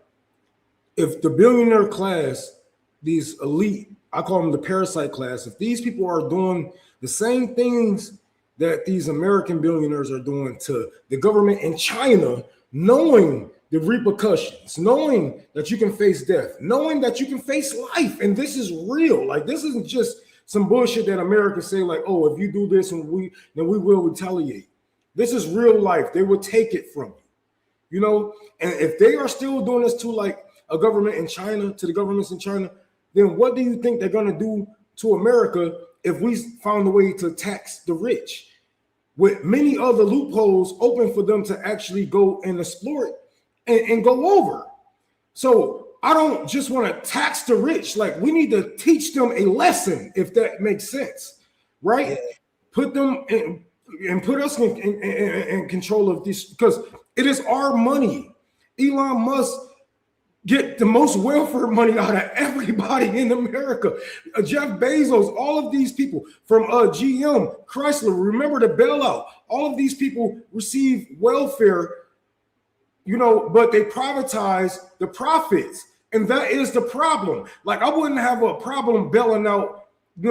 if the billionaire class, these elite, I call them the parasite class, if these people are doing the same things that these American billionaires are doing to the government in China, knowing the repercussions, knowing that you can face death, knowing that you can face life, and this is real. Like, this isn't just some bullshit that America say, like, oh, if you do this then we will retaliate. This is real life. They will take it from you, and if they are still doing this to like a government in China, to the governments in China, then what do you think they're going to do to America if we found a way to tax the rich with many other loopholes open for them to actually go and exploit and go over? So I don't just want to tax the rich. Like, we need to teach them a lesson, if that makes sense, right? Yeah. Put them in and put us in control of this, because it is our money. Elon Musk get the most welfare money out of everybody in America. Jeff Bezos, all of these people from GM, Chrysler, remember the bailout. All of these people receive welfare, but they privatize the profits. And that is the problem. Like, I wouldn't have a problem bailing out, the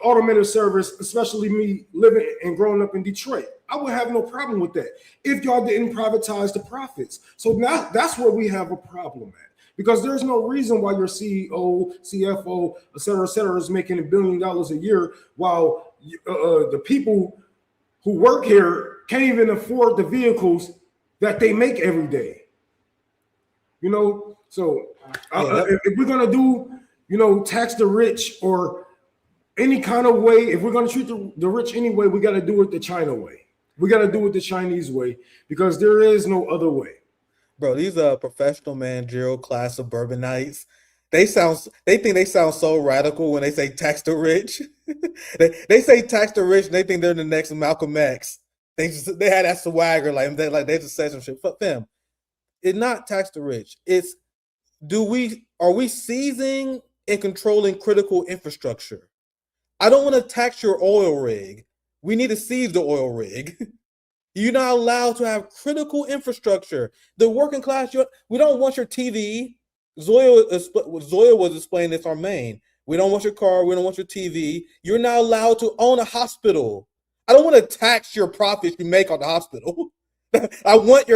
automotive service, especially me living and growing up in Detroit. I would have no problem with that if y'all didn't privatize the profits. So now that's where we have a problem at, because there's no reason why your CEO, CFO, et cetera, is making $1 billion a year while the people who work here can't even afford the vehicles that they make every day. So if we're gonna do, tax the rich or any kind of way, if we're gonna treat the rich anyway, we got to do it the China way. We got to do it the Chinese way, because there is no other way. Bro, these are professional managerial class suburbanites. They think they sound so radical when they say tax the rich. they say tax the rich and they think they're the next Malcolm X. They had that swagger, they just said some shit. Fuck them. It's not tax the rich. It's are we seizing and controlling critical infrastructure? I don't want to tax your oil rig. We need to seize the oil rig. You're not allowed to have critical infrastructure. The working class, we don't want your TV. Zoya was explaining this on Maine. We don't want your car. We don't want your TV. You're not allowed to own a hospital. I don't want to tax your profits you make on the hospital. I want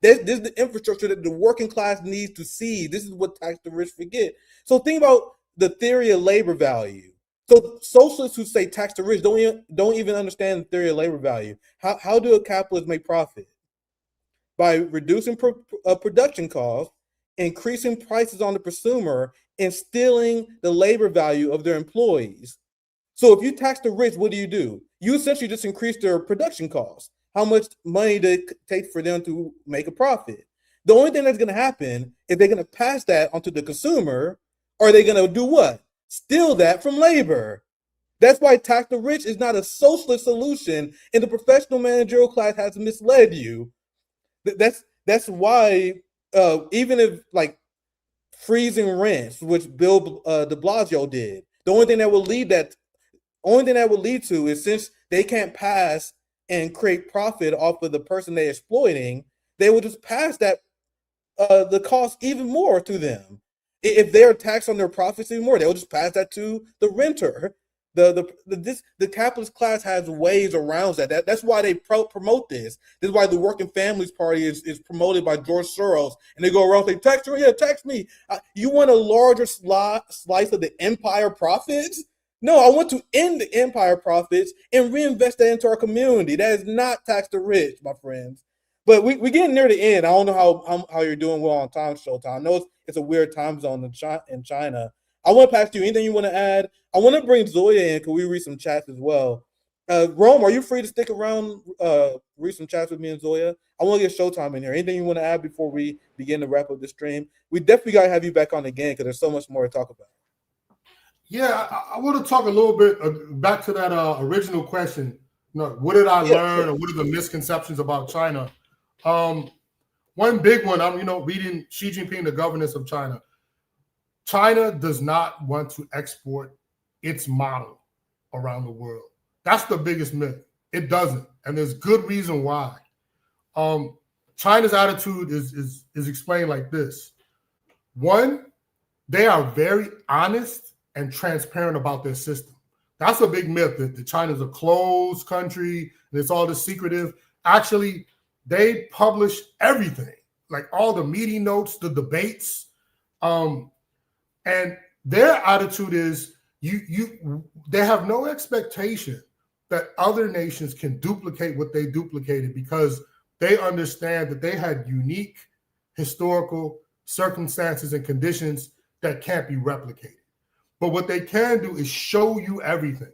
this is the infrastructure that the working class needs to see. This is what tax the rich forget. So think about the theory of labor value. So socialists who say tax the rich don't even understand the theory of labor value. How do a capitalist make profit? By reducing production costs, increasing prices on the consumer, and stealing the labor value of their employees. So if you tax the rich, what do? You essentially just increase their production costs. How much money does it take for them to make a profit? The only thing that's going to happen is they're going to pass that onto the consumer, or they're going to do what? Steal that from labor. That's why tax the rich is not a socialist solution, and the professional managerial class has misled you. That's why even if like freezing rents, which Bill de Blasio did, the only thing that will lead to is, since they can't pass and create profit off of the person they're exploiting, they will just pass that the cost even more to them. If they're taxed on their profits even more, they'll just pass that to the renter. The capitalist class has ways around that. That's why they promote this. This is why the Working Families Party is promoted by George Soros, and they go around saying, "Tax me, yeah, tax me." You want a larger slice of the empire profits? No, I want to end the empire profits and reinvest that into our community. That is not tax the rich, my friends. But we getting near the end. I don't know how you're doing well on time, Showtime. I know it's a weird time zone in China. I want to pass to you. Anything you want to add? I want to bring Zoya in. Can we read some chats as well? Rome, are you free to stick around, read some chats with me and Zoya? I want to get Showtime in here. Anything you want to add before we begin to wrap up the stream? We definitely got to have you back on again because there's so much more to talk about. Yeah, I want to talk a little bit back to that original question. What did I learn, or what are the misconceptions about China? One big one, I'm reading Xi Jinping, The Governance of China. China does not want to export its model around the world. That's the biggest myth. It doesn't, and there's good reason why. China's attitude is explained like this. One, they are very honest and transparent about their system. That's a big myth, that China's a closed country and it's all this secretive. Actually, they publish everything, like all the meeting notes, the debates, and their attitude is they have no expectation that other nations can duplicate what they duplicated, because they understand that they had unique historical circumstances and conditions that can't be replicated. But what they can do is show you everything,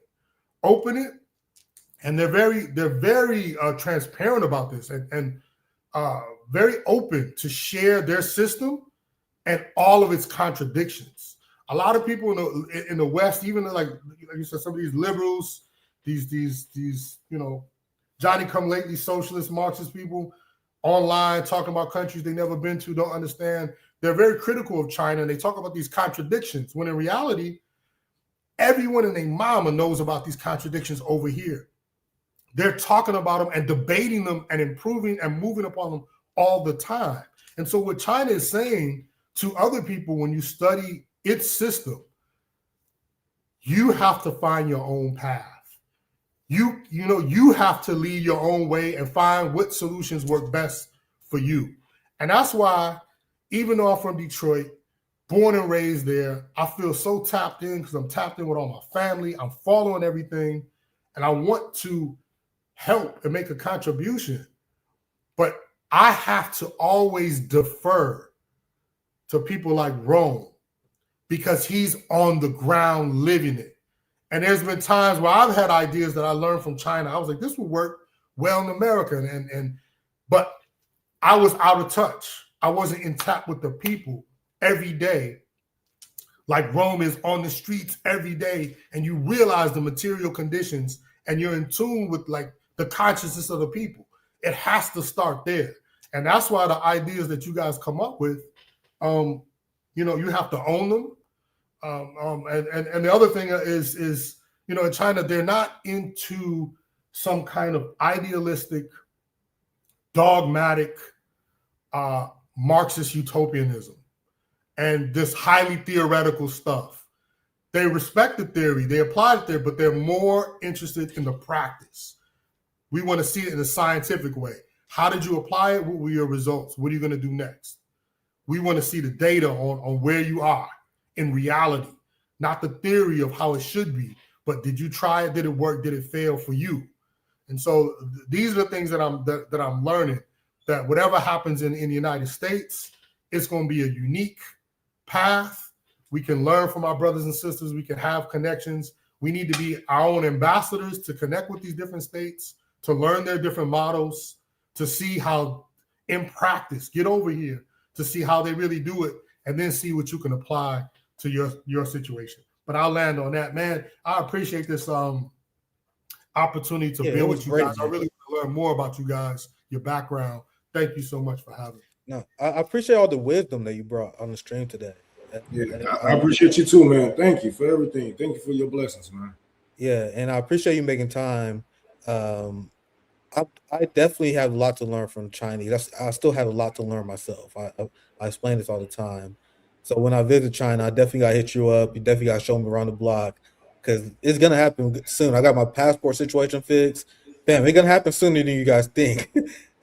open it, and they're very transparent about this, and very open to share their system and all of its contradictions. A lot of people in the West, even like you said, some of these liberals, these Johnny-come-lately socialist Marxist people online talking about countries they never been to, don't understand. They're very critical of China, and they talk about these contradictions, when in reality, everyone and their mama knows about these contradictions over here. They're talking about them and debating them and improving and moving upon them all the time. And so what China is saying to other people, when you study its system, you have to find your own path. You have to lead your own way and find what solutions work best for you. And that's why, even though I'm from Detroit, born and raised there, I feel so tapped in, because I'm tapped in with all my family. I'm following everything, and I want to help and make a contribution. But I have to always defer to people like Rome, because he's on the ground living it. And there's been times where I've had ideas that I learned from China. I was like, this would work well in America. But I was out of touch. I wasn't in tap with the people every day, like Rome is on the streets every day, and you realize the material conditions, and you're in tune with like the consciousness of the people. It has to start there. And that's why the ideas that you guys come up with, you have to own them. And the other thing is, in China, they're not into some kind of idealistic, dogmatic, Marxist utopianism and this highly theoretical stuff. They respect the theory, they apply it there, but they're more interested in the practice. We want to see it in a scientific way. How did you apply it? What were your results? What are you going to do next? We want to see the data on where you are in reality, not the theory of how it should be, but did you try it? Did it work? Did it fail for you? And so these are the things that I'm learning, that whatever happens in the United States, it's going to be a unique path. We can learn from our brothers and sisters. We can have connections. We need to be our own ambassadors to connect with these different states, to learn their different models, to see how in practice, get over here, to see how they really do it, and then see what you can apply to your situation. But I'll land on that, man. I appreciate this opportunity to build with you guys. Man. I really want to learn more about you guys, your background. Thank you so much for having me. No, I appreciate all the wisdom that you brought on the stream today. Yeah, I appreciate you too, man. Thank you for everything. Thank you for your blessings, man. Yeah, and I appreciate you making time. I definitely have a lot to learn from Chinese. I still have a lot to learn myself. I explain this all the time. So when I visit China, I definitely got to hit you up. You definitely got to show me around the block because it's going to happen soon. I got my passport situation fixed. Bam, it's going to happen sooner than you guys think.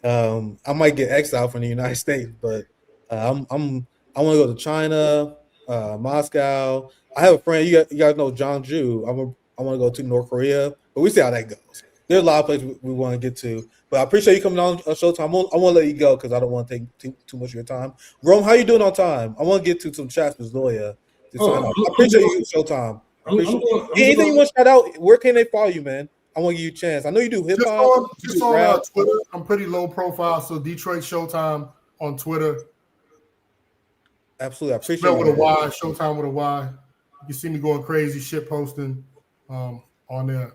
I might get exiled from the United States, but I want to go to China, Moscow. I have a friend, you guys know John Ju. I want to go to North Korea, but we see how that goes. There's a lot of places we want to get to, but I appreciate you coming on Showtime. I want to let you go because I don't want to take too much of your time. Rome, how you doing on time? I want to get to some chats with Zoya. I appreciate you, Showtime. Anything you want to shout out? Where can they follow you, man? I want to give you a chance. I know you do hip hop. Just on Twitter. I'm pretty low profile, so Detroit Showtime on Twitter. Absolutely, I appreciate it. With a Y, Showtime with a Y. You can see me going crazy, shit posting on there.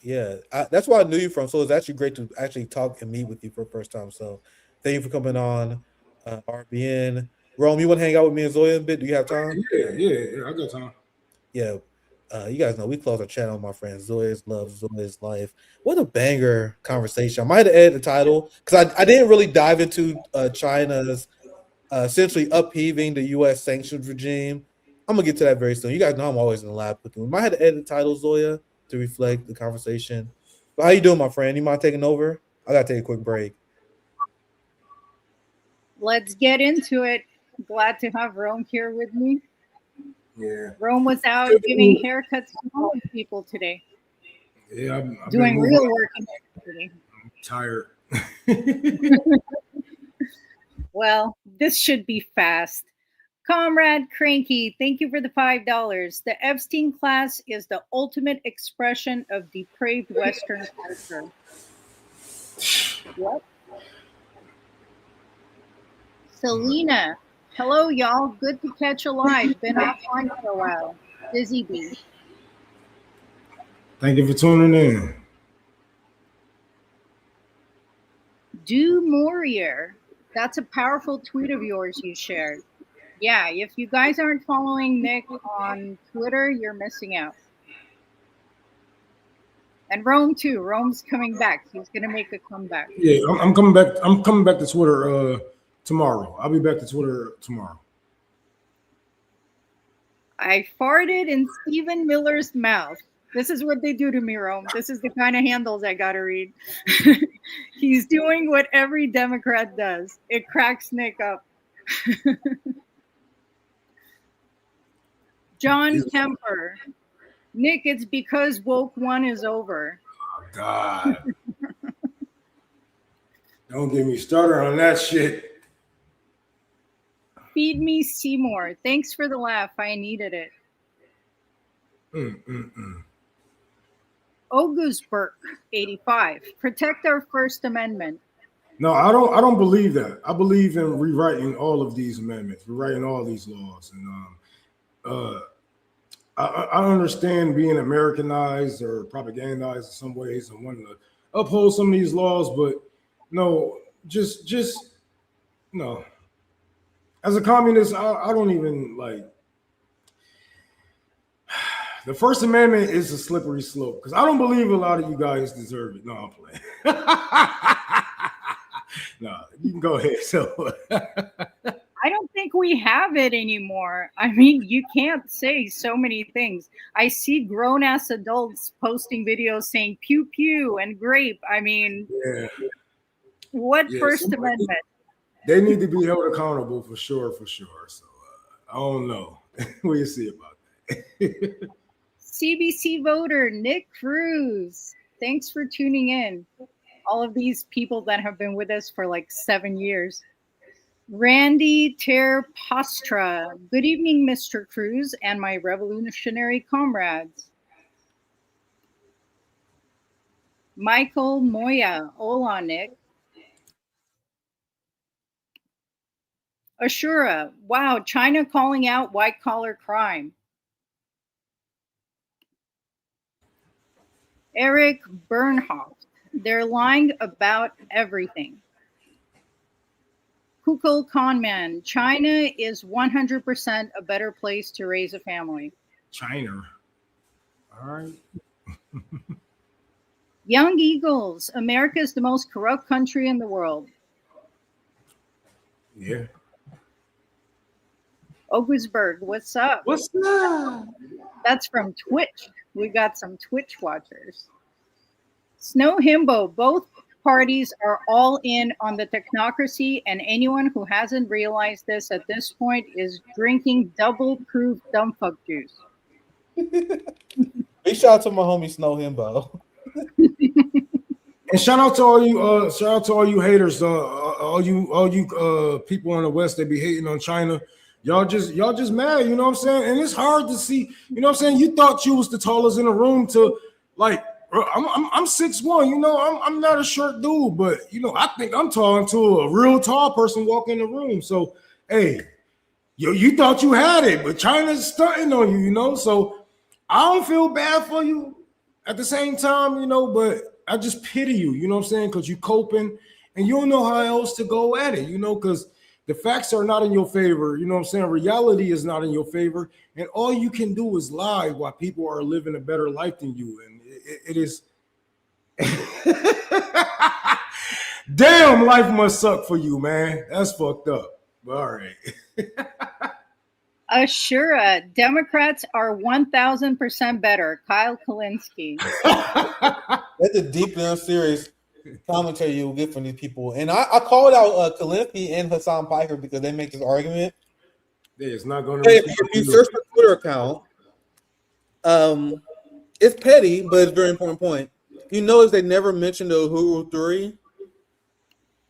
Yeah, that's where I knew you from. So it's actually great to actually talk and meet with you for the first time. So thank you for coming on RBN. Rome, you want to hang out with me and Zoya a bit? Do you have time? Yeah, I got time. Yeah, you guys know we close our channel, my friends. Zoya's love, Zoya's life. What a banger conversation. I might have added the title because I didn't really dive into China's essentially upheaving the U.S. sanctions regime. I'm going to get to that very soon. You guys know I'm always in the lab cooking. We might have to edit the title, Zoya, to reflect the conversation. But how you doing, my friend? You mind taking over? I got to take a quick break. Let's get into it. Glad to have Rome here with me. Yeah. Rome was out giving haircuts to all people today. Yeah, I'm doing real work today. I'm tired. Well, this should be fast. Comrade Cranky, thank you for the $5. The Epstein class is the ultimate expression of depraved Western culture. What? Selena, hello, y'all. Good to catch a live. Been offline for a while. Busy bee. Thank you for tuning in. Do Morier. That's a powerful tweet of yours you shared. Yeah, if you guys aren't following Nick on Twitter, you're missing out. And Rome too. Rome's coming back. He's gonna make a comeback. Yeah, I'm coming back. I'm coming back to Twitter tomorrow. I'll be back to Twitter tomorrow. I farted in Stephen Miller's mouth. This is what they do to me, Rome. This is the kind of handles I gotta read. He's doing what every Democrat does. It cracks Nick up. John Kemper. Nick, it's because woke one is over. Oh, God. Don't get me started on that shit. Feed me Seymour. Thanks for the laugh. I needed it. Augustburg, 85. Protect our First Amendment. No, I don't believe that. I believe in rewriting all of these amendments, rewriting all these laws. And I understand being Americanized or propagandized in some ways and wanting to uphold some of these laws, but no, just no. As a communist, I don't even like. The First Amendment is a slippery slope because I don't believe a lot of you guys deserve it. No, I'm playing. No, you can go ahead. So I don't think we have it anymore. I mean, you can't say so many things. I see grown-ass adults posting videos saying pew pew and grape. I mean, yeah. what First Amendment? They need to be held accountable for sure. So I don't know. We'll see about that. CBC voter Nick Cruse. Thanks for tuning in. All of these people that have been with us for like 7 years. Randy Terpostra. Good evening, Mr. Cruse and my revolutionary comrades. Michael Moya. Hola, Nick. Ashura. Wow, China calling out white-collar crime. Eric Bernhoff. They're lying about everything. Kukul Conman. China is 100% a better place to raise a family. China. All right. Young Eagles. America is the most corrupt country in the world. Yeah. Augusberg, what's up? What's up? That's from Twitch. We got some Twitch watchers. Snow Himbo, both parties are all in on the technocracy, and anyone who hasn't realized this at this point is drinking double-proof dumbfuck juice. Big shout out to my homie Snow Himbo. And shout out to all you haters, all you people in the West that be hating on China. Y'all just mad, you know what I'm saying? And it's hard to see, you know what I'm saying? You thought you was the tallest in the room to like. I'm 6'1", you know, I'm not a short dude, but you know, I think I'm talking to a real tall person walking in the room. So, hey, you thought you had it, but China's stunting on you, you know. So I don't feel bad for you at the same time, you know, but I just pity you, you know what I'm saying? Because you coping and you don't know how else to go at it, you know, because the facts are not in your favor, you know what I'm saying? Reality is not in your favor, and all you can do is lie while people are living a better life than you. And it is damn, life must suck for you, man. That's fucked up. All right. Ashura, Democrats are 1,000% better. Kyle Kalinske. That's a deeply unserious commentary you'll get from these people. And I called out Kalinske and Hassan Piker because they make this argument. It's not going to. If you search the Twitter account, it's petty, but it's a very important point. You notice they never mentioned the Uhuru 3.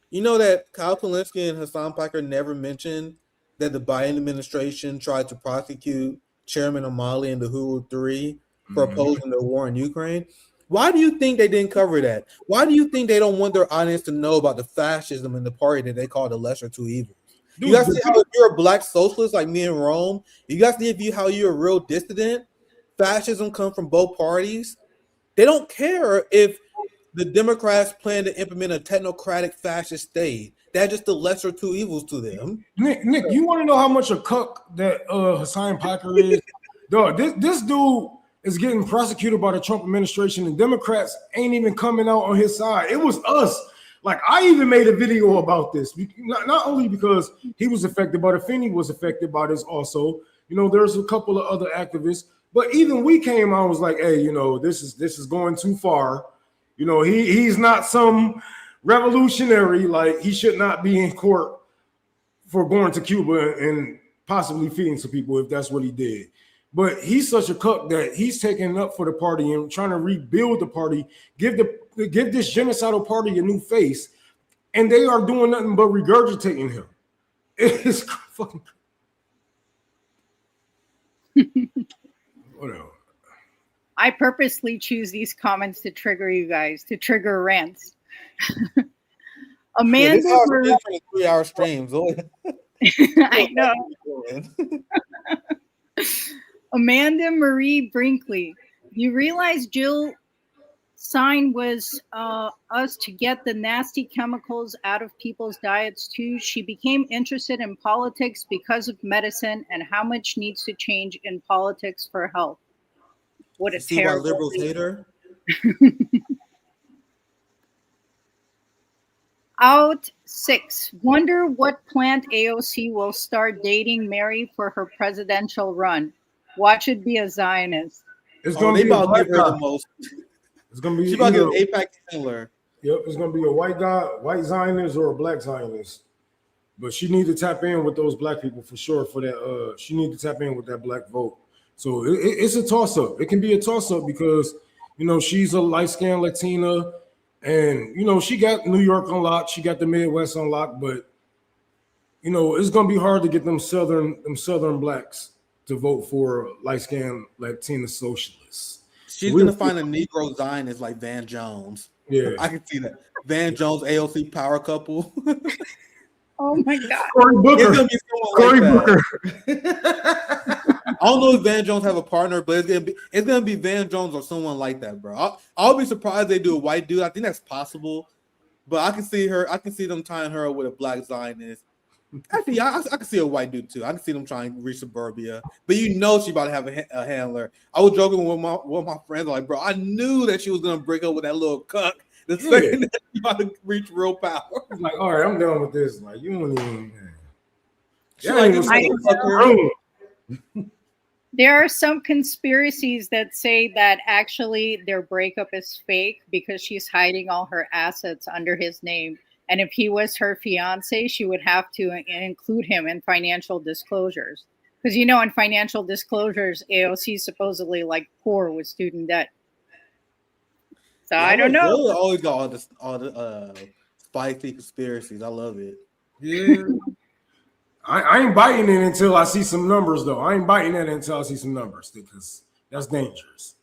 You know that Kyle Kalinske and Hassan Piker never mentioned that the Biden administration tried to prosecute Chairman O'Malley and the Uhuru 3 for opposing the war in Ukraine. Why do you think they didn't cover that? Why do you think they don't want their audience to know about the fascism in the party that they call the lesser two evils? You guys see how if you're a black socialist like me in Rome, you guys see how you're a real dissident. Fascism comes from both parties. They don't care if the Democrats plan to implement a technocratic fascist state. That's just the lesser two evils to them. Nick, you want to know how much a cuck that Hassan Piker is? Dog, this dude is getting prosecuted by the Trump administration, and Democrats ain't even coming out on his side. It was us. Like, I even made a video about this, not only because he was affected, but Afeni was affected by this also. You know, there's a couple of other activists, but even we came out and was like, hey, you know, this is going too far. You know, he's not some revolutionary, like he should not be in court for going to Cuba and possibly feeding some people if that's what he did. But he's such a cuck that he's taking up for the party and trying to rebuild the party, give this genocidal party a new face, and they are doing nothing but regurgitating him. It's fucking whatever. I purposely choose these comments to trigger you guys, to trigger rants. Amanda, this is 3-hour streams. I know. Amanda Marie Brinkley, you realize Jill sign was us to get the nasty chemicals out of people's diets too. She became interested in politics because of medicine and how much needs to change in politics for health. What a See why terrible liberals thing. hate her? Out 6. Wonder what plant AOC will start dating Mary for her presidential run. Watch it be a Zionist. It's Oh, gonna they be a about to black give her guy. the most. It's gonna be She about to either, get an APAC Handler. yep, it's gonna be a white guy, white Zionist or a black Zionist. But she need to tap in with those black people for sure. For that, she need to tap in with that black vote. So it's a toss up. It can be a toss up because she's a light skinned Latina, and she got New York on lock, she got the Midwest on lock, but it's gonna be hard to get them southern blacks to vote for light skinned Latina socialists. She's gonna find a Negro Zionist like Van Jones. Yeah, I can see that. Van Jones AOC power couple. Oh my God. Cory Booker. It's gonna be someone like Cory that. I don't know if Van Jones have a partner, but it's gonna be Van Jones or someone like that, bro. I'll be surprised they do a white dude. I think that's possible, but I can see them tying her up with a black Zionist. Actually, I can see a white dude too. I can see them trying to reach suburbia, but she about to have a handler. I was joking with my friends, like, bro, I knew that she was gonna break up with that little cuck the second that she about to reach real power. It's like, all right, I'm done with this. Like, you don't even. There are some conspiracies that say that actually their breakup is fake because she's hiding all her assets under his name. And if he was her fiance, she would have to include him in financial disclosures. Because, in financial disclosures, AOC supposedly poor with student debt. So I don't know. Bill always got all the spicy conspiracies. I love it. Yeah. I ain't biting it until I see some numbers, though. I ain't biting it until I see some numbers because that's dangerous.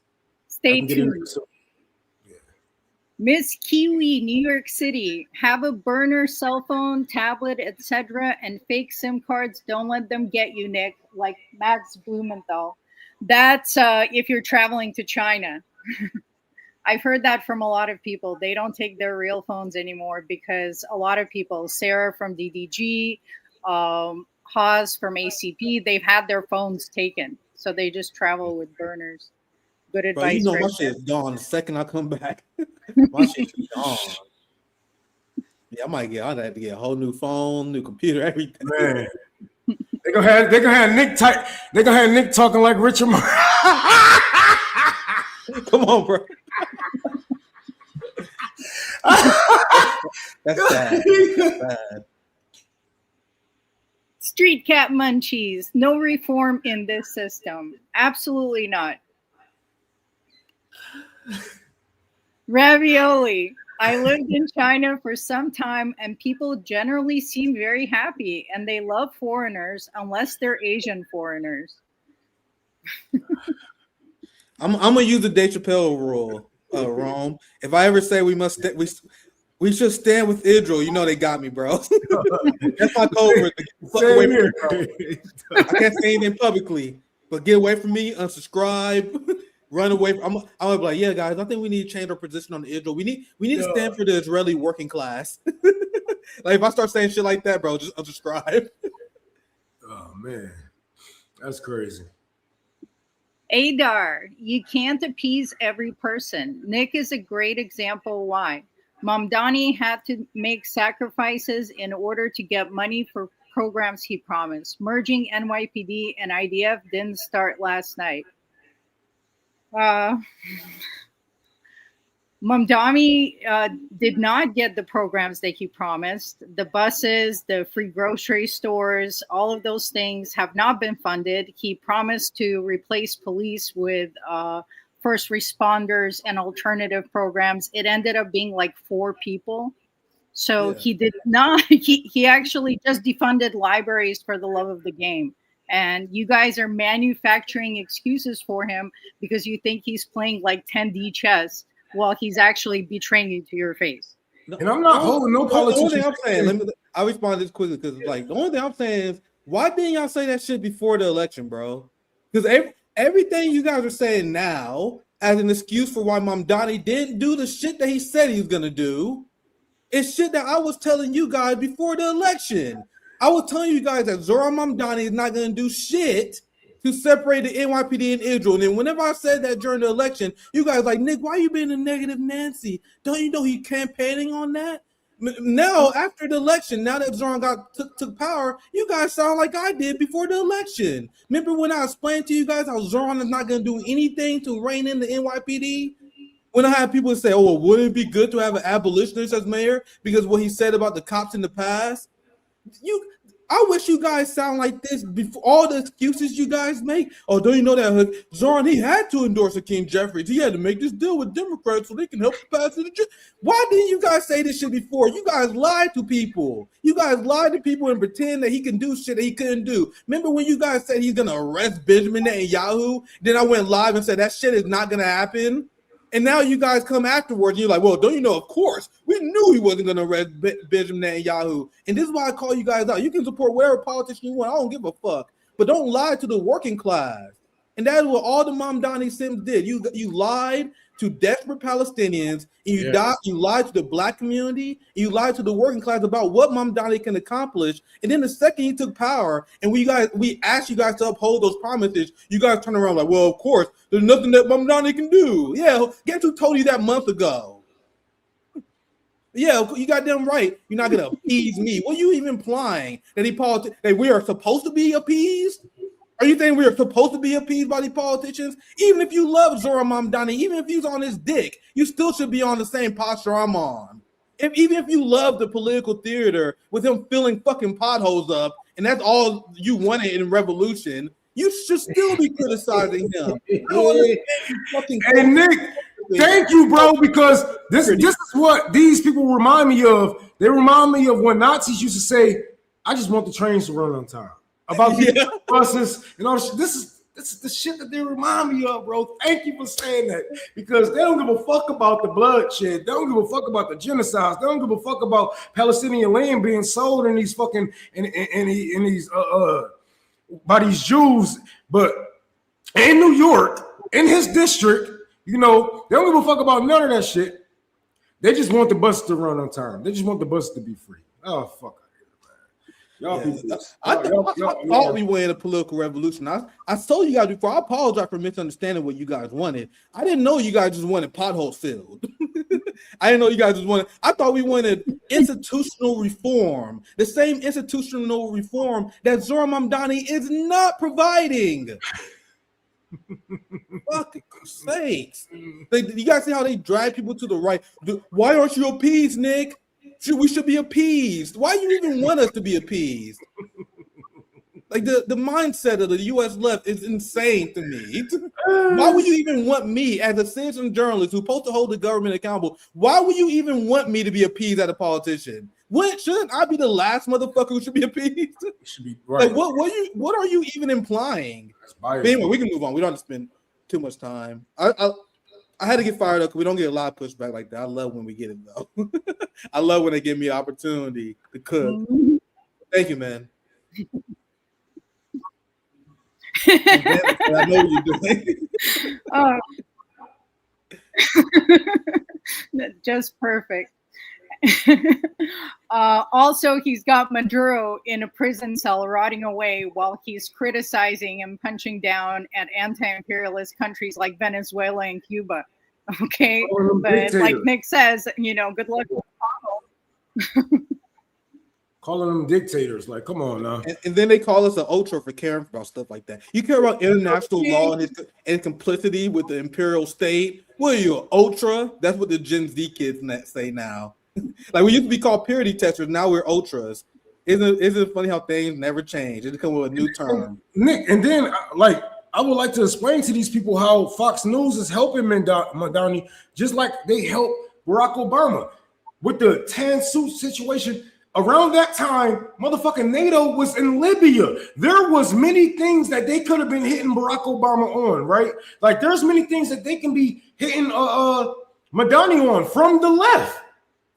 Stay tuned. Miss Kiwi, New York City. Have a burner, cell phone, tablet, etc., and fake SIM cards. Don't let them get you, Nick. Like Max Blumenthal. That's if you're traveling to China. I've heard that from a lot of people. They don't take their real phones anymore because a lot of people, Sarah from DDG, Haas from ACP, they've had their phones taken. So they just travel with burners. Good advice. Bro, my shit is gone the second I come back. My shit is gone. Yeah, I'd have to get a whole new phone, new computer, everything. Man. They gonna have Nick They gonna have Nick talking like Richard. Come on, bro. That's sad. That's sad. Street cat munchies. No reform in this system. Absolutely not. Ravioli. I lived in China for some time and people generally seem very happy and they love foreigners unless they're Asian foreigners. I'm gonna use the Dave Chappelle rule, Rome. If I ever say we should stand with Israel, they got me, bro. That's my code word. Fuck away from me, bro. I can't say anything publicly, but get away from me, unsubscribe, run away. I'm gonna be like, yeah, guys, I think we need to change our position on Israel. We need to stand for the Israeli working class. Like if I start saying shit like that, bro, just unsubscribe. Oh man, that's crazy. Adar, you can't appease every person. Nick is a great example why. Mamdani had to make sacrifices in order to get money for programs he promised. Merging NYPD and IDF didn't start last night. Mamdani did not get the programs that he promised. The buses, the free grocery stores, all of those things have not been funded. He promised to replace police with first responders and alternative programs. It ended up being like 4 people. So he did not, he actually just defunded libraries for the love of the game. And you guys are manufacturing excuses for him because you think he's playing like 10D chess while he's actually betraying you to your face. And I'm not holding no politicians. The only thing I'm saying, I'll respond to this quickly because the only thing I'm saying is, why didn't y'all say that shit before the election, bro? Because everything you guys are saying now, as an excuse for why Mamdani didn't do the shit that he said he was gonna do. It's shit that I was telling you guys before the election. I was telling you guys that Zoran Mamdani is not gonna do shit to separate the NYPD and Israel. And then whenever I said that during the election, you guys like, Nick, why you being a negative Nancy? Don't you know he's campaigning on that? Now, after the election, now that Zoran took power, you guys sound like I did before the election. Remember when I explained to you guys how Zoran is not going to do anything to rein in the NYPD? When I had people say, oh, well, wouldn't it be good to have an abolitionist as mayor because what he said about the cops in the past? I wish you guys sound like this before all the excuses you guys make. Oh, don't you know that Zoran, he had to endorse Hakeem Jeffries. He had to make this deal with Democrats so they can help pass it. Why didn't you guys say this shit before? You guys lied to people. You guys lied to people and pretend that he can do shit that he couldn't do. Remember when you guys said he's going to arrest Benjamin Netanyahu? Then I went live and said that shit is not going to happen. And now you guys come afterwards and you're like, well, don't you know, of course, we knew he wasn't going to arrest Benjamin Netanyahu. And this is why I call you guys out. You can support whatever politician you want. I don't give a fuck. But don't lie to the working class. And that is what all the Mamdani Sims did. You lied to desperate Palestinians, and you lied to the black community, and you lied to the working class about what Mamdani can accomplish. And then the second he took power, and we asked you guys to uphold those promises, you guys turn around like, well, of course, there's nothing that Mamdani can do. Yeah, guess who told you that month ago? Yeah, you got them right. You're not gonna appease me. What are you even implying? That we are supposed to be appeased? Are you saying we are supposed to be appeased by the politicians? Even if you love Zoran Mamdani, even if he's on his dick, you still should be on the same posture I'm on. Even if you love the political theater with him filling fucking potholes up, and that's all you wanted in revolution, you should still be criticizing him. Hey, Nick, thank you, bro, because this is what these people remind me of. They remind me of when Nazis used to say, I just want the trains to run on time. About the buses and all this is the shit that they remind me of, bro. Thank you for saying that, because they don't give a fuck about the bloodshed. They don't give a fuck about the genocides. They don't give a fuck about Palestinian land being sold in these fucking in these by these Jews. But in New York, in his district, you know, they don't give a fuck about none of that shit. They just want the bus to run on time. They just want the bus to be free. Oh fuck. I thought we were in a political revolution. I told you guys before, I apologize for misunderstanding what you guys wanted. I didn't know you guys just wanted potholes filled. I didn't know you guys just wanted, I thought we wanted institutional reform, the same institutional reform that Zoran Mamdani is not providing. Fucking sakes. You guys see how they drag people to the right? Why aren't you appeased, Nick? We should be appeased. Why do you even want us to be appeased? Like the mindset of the U.S. left is insane to me. Why would you even want me as a citizen journalist who's supposed to hold the government accountable? Why would you even want me to be appeased as a politician? Shouldn't I be the last motherfucker who should be appeased? It should be right. Like what are you even implying? But anyway, we can move on. We don't have to spend too much time. I had to get fired up because we don't get a lot of pushback like that. I love when we get it though. I love when they give me an opportunity to cook. Thank you, man. I know what you're doing. Just perfect. Also, he's got Maduro in a prison cell rotting away while he's criticizing and punching down at anti-imperialist countries like Venezuela and Cuba. Okay, but like Nick says, you know, good luck with Donald. Calling them dictators, like, come on now. And then they call us an ultra for caring about stuff like that. You care about international law and complicity with the imperial state? What are you, an ultra? That's what the Gen Z kids say now. Like, we used to be called purity testers, now we're ultras. Isn't it funny how things never change? It come with a new term. Nick, and then like I would like to explain to these people how Fox News is helping Mamdani, just like they helped Barack Obama with the tan suit situation. Around that time, motherfucking NATO was in Libya. There was many things that they could have been hitting Barack Obama on, right? Like there's many things that they can be hitting Mamdani on from the left.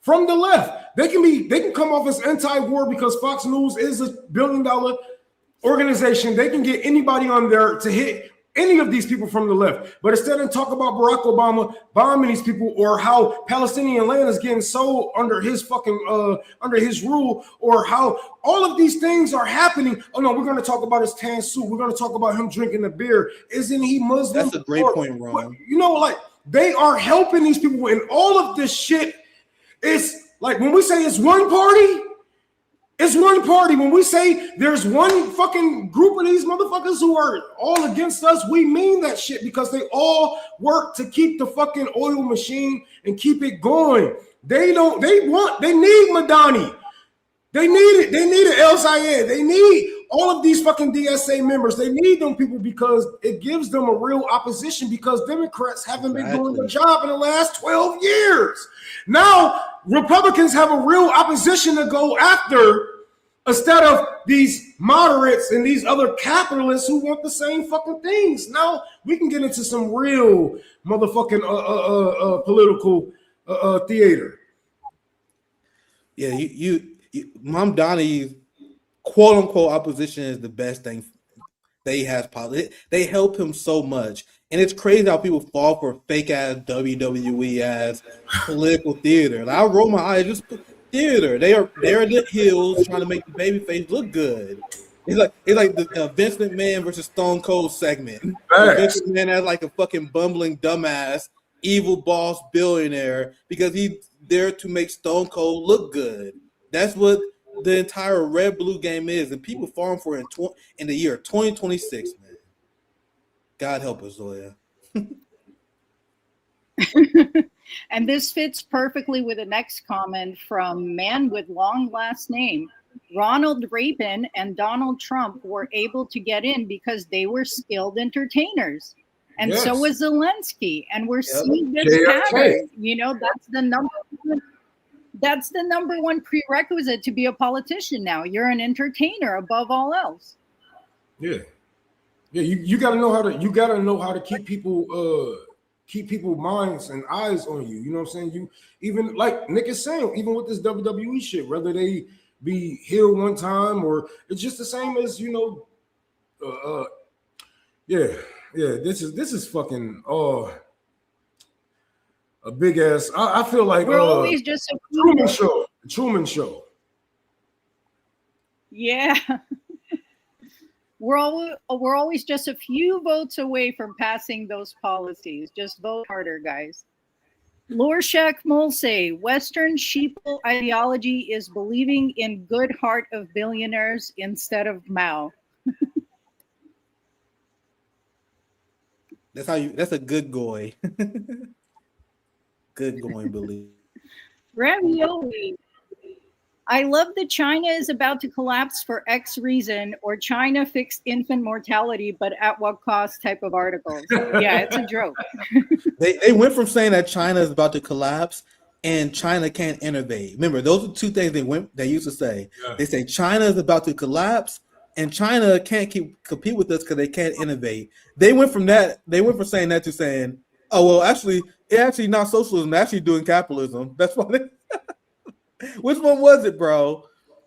From the left, they can come off as anti-war because Fox News is $1 billion organization. They can get anybody on there to hit any of these people from the left. But instead of talk about Barack Obama bombing these people, or how Palestinian land is getting sold under his fucking under his rule, or how all of these things are happening. Oh no, we're going to talk about his tan suit. We're going to talk about him drinking a beer. Isn't he Muslim? That's a great point, Ron. You know, like they are helping these people, and all of this shit is like when we say it's one party. It's one party. When we say there's one fucking group of these motherfuckers who are all against us, we mean that shit, because they all work to keep the fucking oil machine and keep it going. They need Madani. They need it. They need an El Sayed. They need all of these fucking DSA members. They need them people because it gives them a real opposition, because Democrats haven't been doing their job in the last 12 years. Now, Republicans have a real opposition to go after instead of these moderates and these other capitalists who want the same fucking things. Now, we can get into some real motherfucking political theater. Yeah, you Mom Donnie's quote unquote opposition is the best thing that he has. They help him so much. And it's crazy how people fall for fake ass WWE ass political theater. Like, I roll my eyes, just theater. They're the heels trying to make the babyface look good. It's like the Vince McMahon versus Stone Cold segment. Vince McMahon has like a fucking bumbling dumbass, evil boss billionaire because he's there to make Stone Cold look good. That's what the entire red blue game is, and people falling for it in the year 2026, man. God help us, Zoya. And this fits perfectly with the next comment from man with long last name. Ronald Reagan and Donald Trump were able to get in because they were skilled entertainers. And so was Zelensky. And we're seeing this pattern. You know, that's the number one prerequisite to be a politician now. You're an entertainer above all else. Yeah. Yeah, you gotta know how to keep people minds and eyes on you. You know what I'm saying? You even like Nick is saying, even with this WWE shit, whether they be here one time or it's just the same as, you know, this is fucking a big ass. I feel like we're always just a Truman Show. Yeah. We're always just a few votes away from passing those policies. Just vote harder, guys. Lorshak Molse, Western sheeple ideology is believing in good heart of billionaires instead of Mao. That's a good goy. Good going belief. Ravioli. I love that China is about to collapse for X reason, or China fixed infant mortality, but at what cost type of articles. Yeah, it's a joke. They went from saying that China is about to collapse and China can't innovate. Remember, those are two things they used to say. Yeah. They say China is about to collapse and China can't compete with us because they can't innovate. They went from saying that to saying, oh, well, it's actually not socialism, they're actually doing capitalism. That's why Which one was it, bro?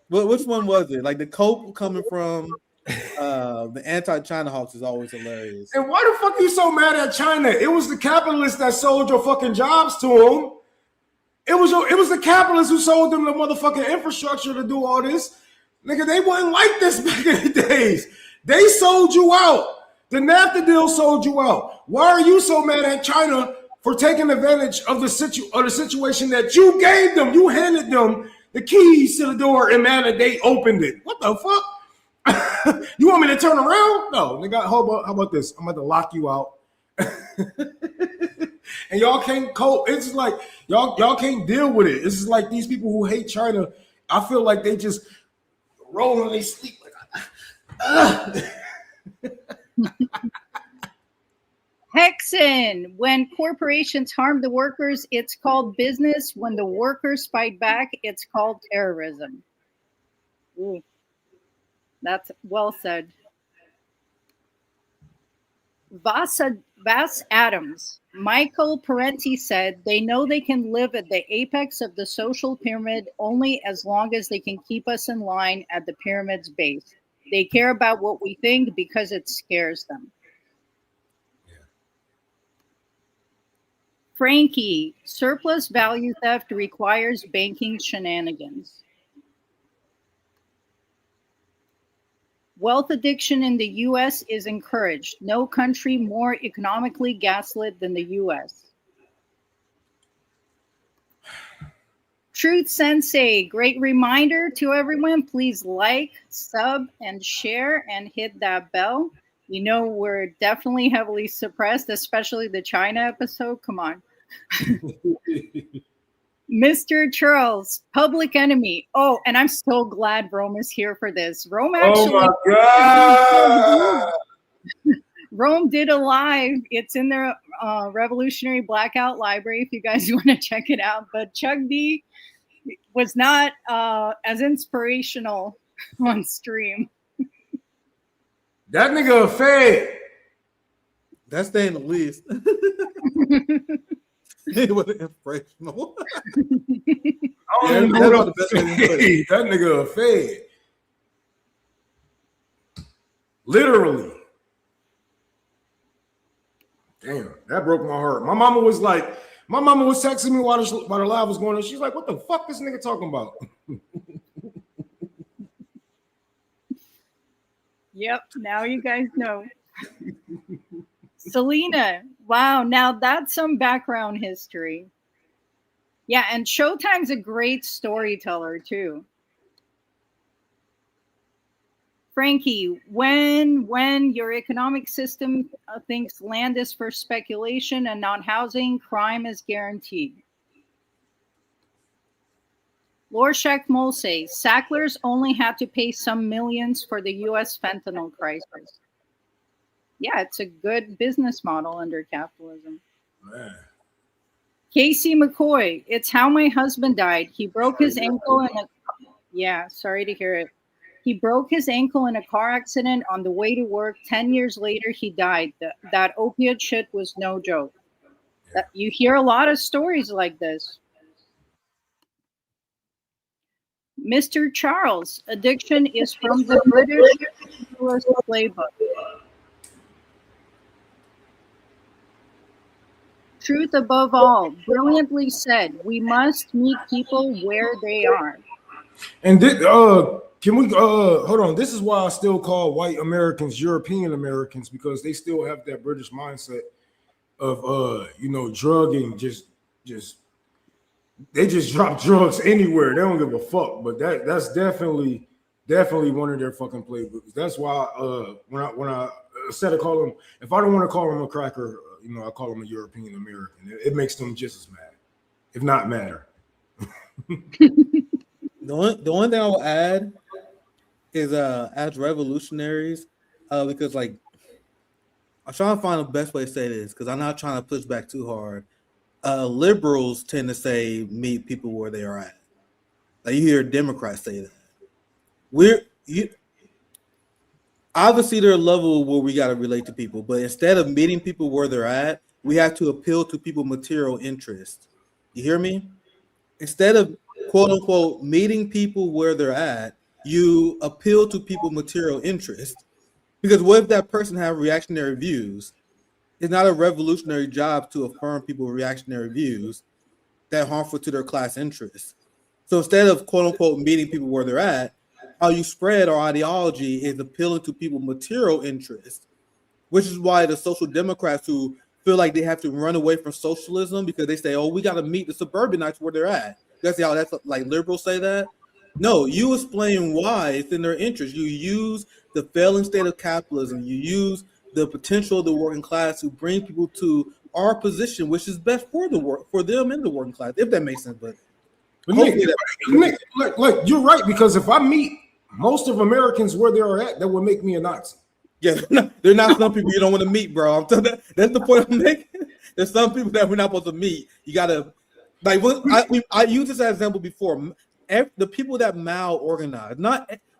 Which one was it? Like the cope coming from the anti-China hawks is always hilarious. And why the fuck are you so mad at China? It was the capitalists that sold your fucking jobs to them. It was the capitalists who sold them the motherfucking infrastructure to do all this. Nigga, they wasn't like this back in the days. They sold you out. The NAFTA deal sold you out. Why are you so mad at China for taking advantage of the situation that you gave them? You handed them the keys to the door and man, they opened it. What the fuck? You want me to turn around? No, nigga. How about this? I'm about to lock you out. And y'all can't cope. It's just like y'all can't deal with it. It's just like these people who hate China. I feel like they just roll and they sleep. Hexen, when corporations harm the workers, it's called business. When the workers fight back, it's called terrorism. Ooh, that's well said. Vass Adams, Michael Parenti said, they know they can live at the apex of the social pyramid only as long as they can keep us in line at the pyramid's base. They care about what we think because it scares them. Frankie, surplus value theft requires banking shenanigans. Wealth addiction in the U.S. is encouraged. No country more economically gaslit than the U.S. Truth Sensei, great reminder to everyone, please like, sub, and share, and hit that bell. You know we're definitely heavily suppressed, especially the China episode. Come on. Mr. Charles, Public Enemy. Oh, and I'm so glad Rome is here for this. Rome actually. Oh my God. Rome did a live. It's in their Revolutionary Blackout Library if you guys want to check it out. But Chuck D was not as inspirational on stream. That nigga a fed. That's saying the least. It wasn't inspirational. I don't even know what the best way to put it. That nigga a fed. Literally. Damn, that broke my heart. My mama was texting me while the live was going on. She's like, what the fuck this nigga talking about? Yep, now you guys know. Selena, wow, now that's some background history. Yeah, and Showtime's a great storyteller too. Frankie, when your economic system thinks land is for speculation and not housing, crime is guaranteed. Lorshak Molse, Sacklers only had to pay some millions for the U.S. fentanyl crisis. Yeah, it's a good business model under capitalism. Man. Casey McCoy, it's how my husband died. He broke his ankle in a... Yeah, sorry to hear it. He broke his ankle in a car accident on the way to work. 10 years later, he died. That opiate shit was no joke. You hear a lot of stories like this. Mr. Charles, addiction is from the British US playbook. Truth above all, brilliantly said. We must meet people where they are. And can we hold on? This is why I still call white Americans European Americans, because they still have that British mindset of drugging. They just drop drugs anywhere. They don't give a fuck. But that's definitely one of their fucking playbooks. That's why when I instead of calling them, if I don't want to call them a cracker, I call them a European American. It makes them just as mad, if not madder. The one thing I will add is as revolutionaries, because like I'm trying to find the best way to say this, because I'm not trying to push back too hard. Liberals tend to say meet people where they are at. Like you hear Democrats say that. Obviously there are levels where we got to relate to people, but instead of meeting people where they're at, we have to appeal to people's material interest. You hear me? Instead of quote unquote meeting people where they're at, you appeal to people's material interest. Because what if that person have reactionary views? It's not a revolutionary job to affirm people's reactionary views that are harmful to their class interests. So instead of quote unquote meeting people where they're at, how you spread our ideology is appealing to people's material interests, which is why the social democrats who feel like they have to run away from socialism because they say, oh, we got to meet the suburbanites where they're at. That's how that's like liberals say that. No, you explain why it's in their interest. You use the failing state of capitalism. You use the potential of the working class to bring people to our position, which is best for them in the working class, if that makes sense. But Nick, you're right, because if I meet most of Americans where they are at, that would make me a Nazi. Yeah, they're not some people you don't want to meet, bro. That's the point I'm making. There's some people that we're not supposed to meet. You gotta like. I used this as an example before. The people that mal-organized,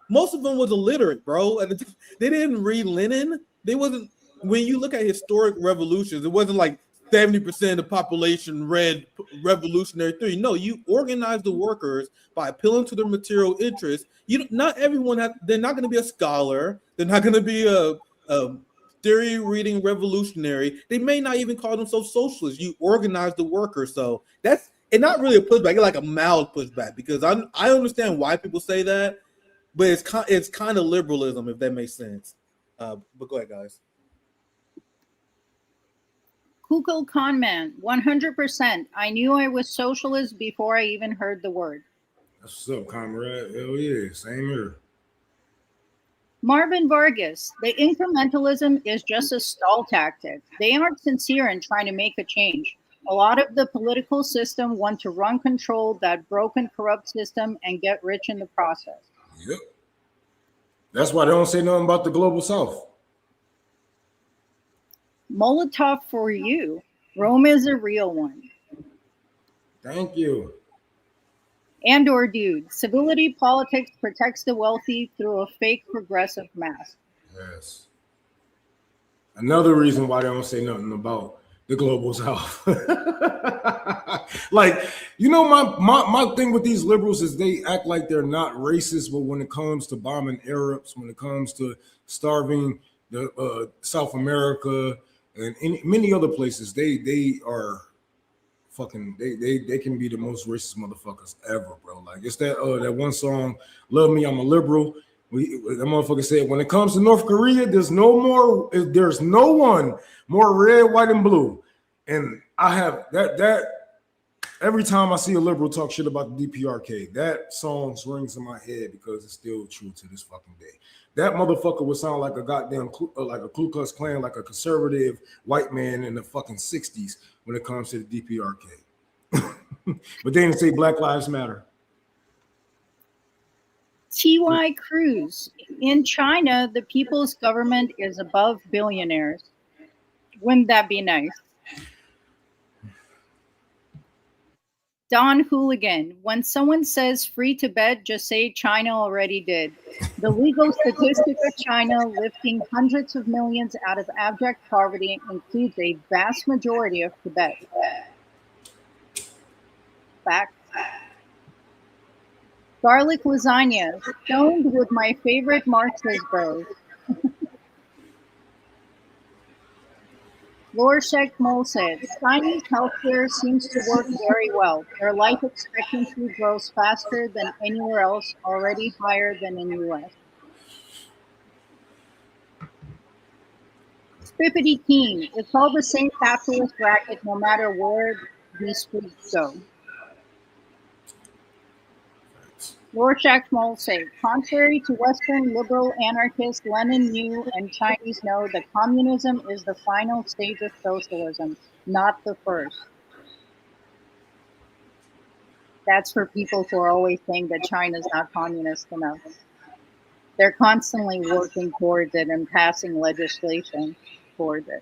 most of them was illiterate, bro. And they didn't read Lenin. They wasn't. When you look at historic revolutions, it wasn't like 70% of the population read revolutionary theory. No, you organize the workers by appealing to their material interests. Not everyone they're not going to be a scholar. They're not going to be theory reading revolutionary. They may not even call themselves socialists. You organize the workers. So that's and not really a pushback, it's like a mild pushback, because I understand why people say that, but it's kind of liberalism, if that makes sense. But go ahead, guys. Kukul Conman, 100%. I knew I was socialist before I even heard the word. What's up, comrade? Hell yeah, same here. Marvin Vargas, the incrementalism is just a stall tactic. They aren't sincere in trying to make a change. A lot of the political system want to run control that broken, corrupt system and get rich in the process. Yep. That's why they don't say nothing about the global south. Molotov for you. Rome is a real one. Thank you. Andor dude, civility politics protects the wealthy through a fake progressive mask. Yes. Another reason why they don't say nothing about the global south. Like, you know, my thing with these liberals is they act like they're not racist, but when it comes to bombing Arabs, when it comes to starving the South America and many other places, they are fucking they can be the most racist motherfuckers ever, bro. Like, it's that one song, "Love Me, I'm a Liberal." That motherfucker said, when it comes to North Korea, there's no one more red, white, and blue. And I have that every time I see a liberal talk shit about the DPRK, that song rings in my head because it's still true to this fucking day. That motherfucker would sound like a goddamn like a Ku Klux Klan, like a conservative white man in the fucking 60s when it comes to the DPRK. But they didn't say Black Lives Matter. T.Y. Cruz. In China, the people's government is above billionaires. Wouldn't that be nice? Don Hooligan. When someone says free to bet, just say China already did. The legal statistic of China lifting hundreds of millions out of abject poverty includes a vast majority of Tibet. Fact. Garlic lasagna, stoned with my favorite Marxist bros. Lorshek Mol said, Chinese healthcare seems to work very well. Their life expectancy grows faster than anywhere else, already higher than in the US. Spippity King, it's all the same capitalist racket no matter where these streets go. Rorschach Mole said, contrary to Western liberal anarchists, Lenin knew and Chinese know that communism is the final stage of socialism, not the first. That's for people who are always saying that China's not communist enough. They're constantly working towards it and passing legislation towards it.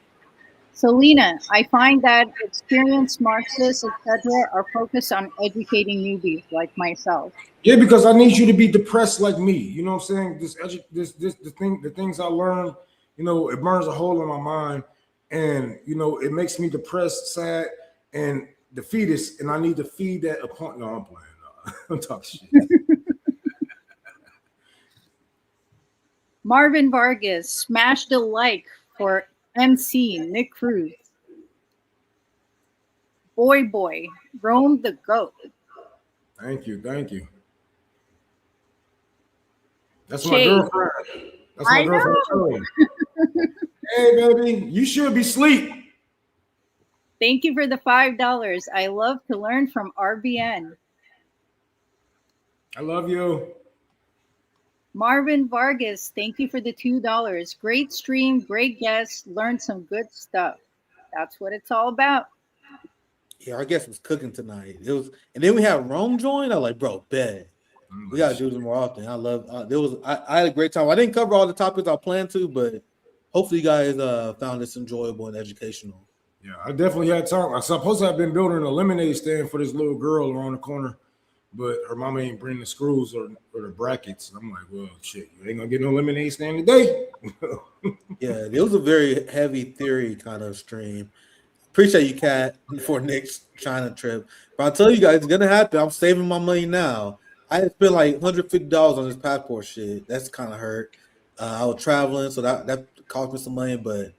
Selena, I find that experienced Marxists, etc., are focused on educating newbies like myself. Yeah, because I need you to be depressed like me. You know what I'm saying? The things I learned, you know, it burns a hole in my mind, and you know, it makes me depressed, sad, and defeatist, and I need to feed that upon. No, I'm playing. No, I'm talking shit. Marvin Vargas, smashed a like for MC Nick Cruse. Boy, Rome the GOAT. Thank you. That's Chase. My girlfriend. That's my girlfriend. Hey, baby, you should be asleep. Thank you for the $5. I love to learn from RBN. I love you. Marvin Vargas, thank you for the $2. Great stream, great guest, learned some good stuff. That's what it's all about. Yeah, our guest was cooking tonight. It was, and then we had Rome join. I was like, bro, bet. We gotta do this more often. I had a great time. I didn't cover all the topics I planned to, but hopefully you guys found this enjoyable and educational. Yeah, I definitely had time. I supposed to have been building a lemonade stand for this little girl around the corner, but her mama ain't bringing the screws or the brackets. I'm like, well, shit, you ain't gonna get no lemonade stand today. Yeah, it was a very heavy theory kind of stream. Appreciate you, Kat, for Nick's China trip. But I'll tell you guys, it's gonna happen. I'm saving my money now. I had spent like $150 on this passport shit. That's kind of hurt. I was traveling, so that cost me some money, but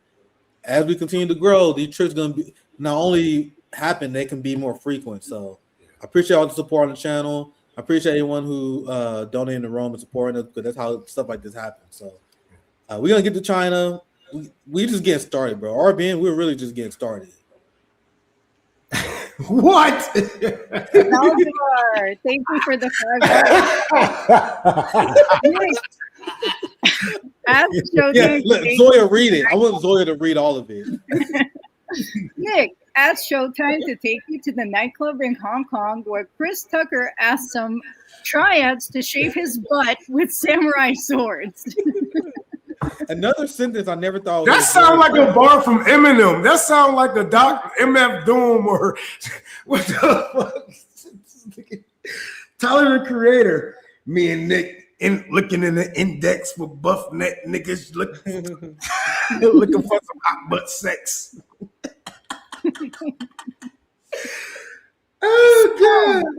as we continue to grow, these trips gonna be not only happen, they can be more frequent. So I appreciate all the support on the channel. I appreciate anyone who donated in the room and supporting us, because that's how stuff like this happens. So we're gonna get to China. We just getting started, bro. RBN, we're really just getting started. What? Salvador, thank you for the $5. Ask Showtime. Let Zoya read it. I want Zoya to read all of it. Nick, ask Showtime to take you to the nightclub in Hong Kong where Chris Tucker asked some triads to shave his butt with samurai swords. Another sentence I never thought. That sounds like a bar from Eminem. That sounds like the Doc MF Doom or what the fuck? Tyler the Creator. Me and Nick looking in the index for buff neck niggas looking for some hot butt sex. Oh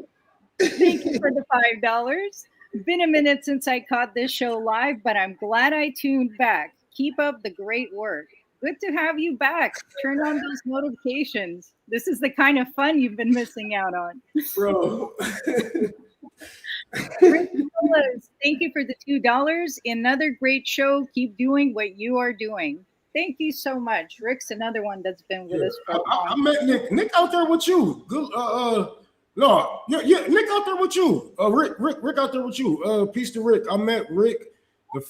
God! Thank you for the $5. Been a minute since I caught this show live, but I'm glad I tuned back. Keep up the great work. Good to have you back. Turn on those notifications. This is the kind of fun you've been missing out on. Bro. Thank you for the $2. Another great show. Keep doing what you are doing. Thank you so much. Rick's another one that's been with us for I met Nick. Nick out there with you. Good. No, yeah, Nick out there with you. Rick out there with you. Peace to Rick. I met Rick the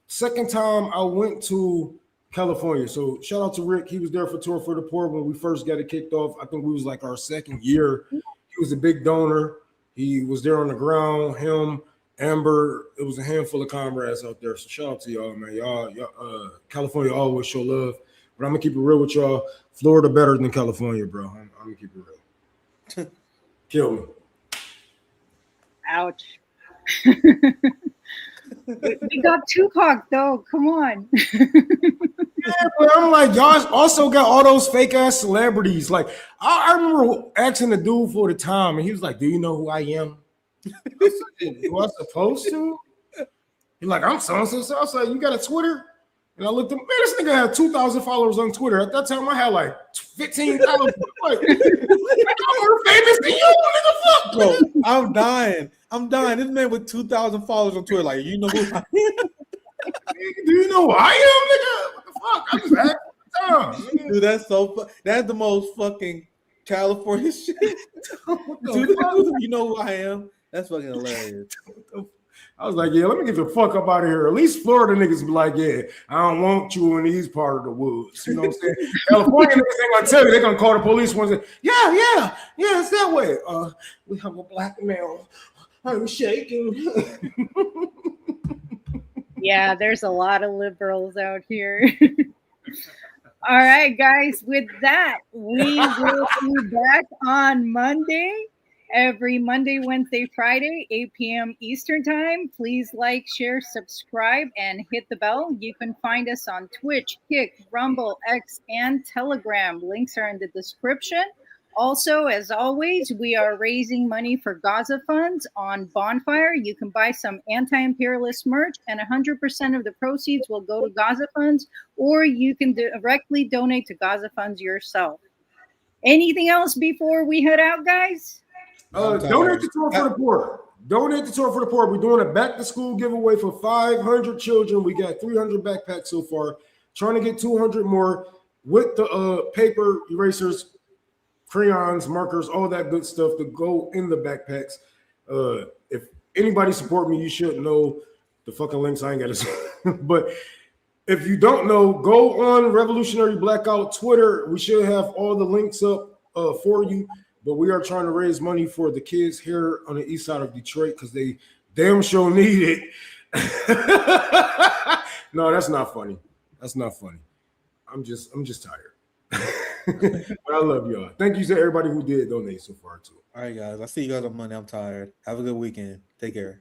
second time I went to California. So shout out to Rick. He was there for Tour for the Poor when we first got it kicked off. I think we was like our second year. He was a big donor. He was there on the ground. Him, Amber. It was a handful of comrades out there. So shout out to y'all, man. Y'all, California always show love. But I'm gonna keep it real with y'all. Florida better than California, bro. I'm gonna keep it real. Kill me. Ouch. We got Tupac though. Come on. Yeah, but I'm like, y'all also got all those fake ass celebrities. Like, I remember asking the dude for the time, and he was like, "Do you know who I am?" I said, "Do I supposed to?" He's like, "I'm so and so." I was like, "You got a Twitter?" And I looked at, man, this nigga had 2,000 followers on Twitter. At that time, I had like 15,000. Like, I'm more famous than you, nigga. Fuck, bro. I'm dying. This man with 2,000 followers on Twitter, like, you know who I am? Do you know who I am, nigga? What the fuck? I just had time. Dude, that's so fun. That's the most fucking California shit. Dude, you know who I am? That's fucking hilarious. I was like, yeah, let me get the fuck up out of here. At least Florida niggas be like, yeah, I don't want you in these part of the woods. You know what I'm saying? California niggas ain't gonna tell you. They're gonna call the police one and say, yeah, it's that way. We have a black male. I'm shaking. Yeah, there's a lot of liberals out here. All right, guys. With that, we will be back on Monday. Every Monday, Wednesday, Friday, 8 p.m. Eastern Time. Please like, share, subscribe, and hit the bell. You can find us on Twitch, Kick, Rumble, X, and Telegram. Links are in the description. Also, as always, we are raising money for Gaza funds on Bonfire. You can buy some anti-imperialist merch, and 100% of the proceeds will go to Gaza funds, or you can directly donate to Gaza funds yourself. Anything else before we head out, guys? Donate to Tour for the Poor. Donate to Tour for the Poor. We're doing a back-to-school giveaway for 500 children. We got 300 backpacks so far. Trying to get 200 more with the paper erasers, crayons, markers, all that good stuff to go in the backpacks. If anybody support me, you should know the fucking links. I ain't got to say. But if you don't know, go on Revolutionary Blackout Twitter. We should have all the links up for you. But we are trying to raise money for the kids here on the east side of Detroit because they damn sure need it. No, that's not funny. That's not funny. I'm just tired. But I love y'all. Thank you to everybody who did donate so far too. All right, guys. I'll see you guys on Monday. I'm tired. Have a good weekend. Take care.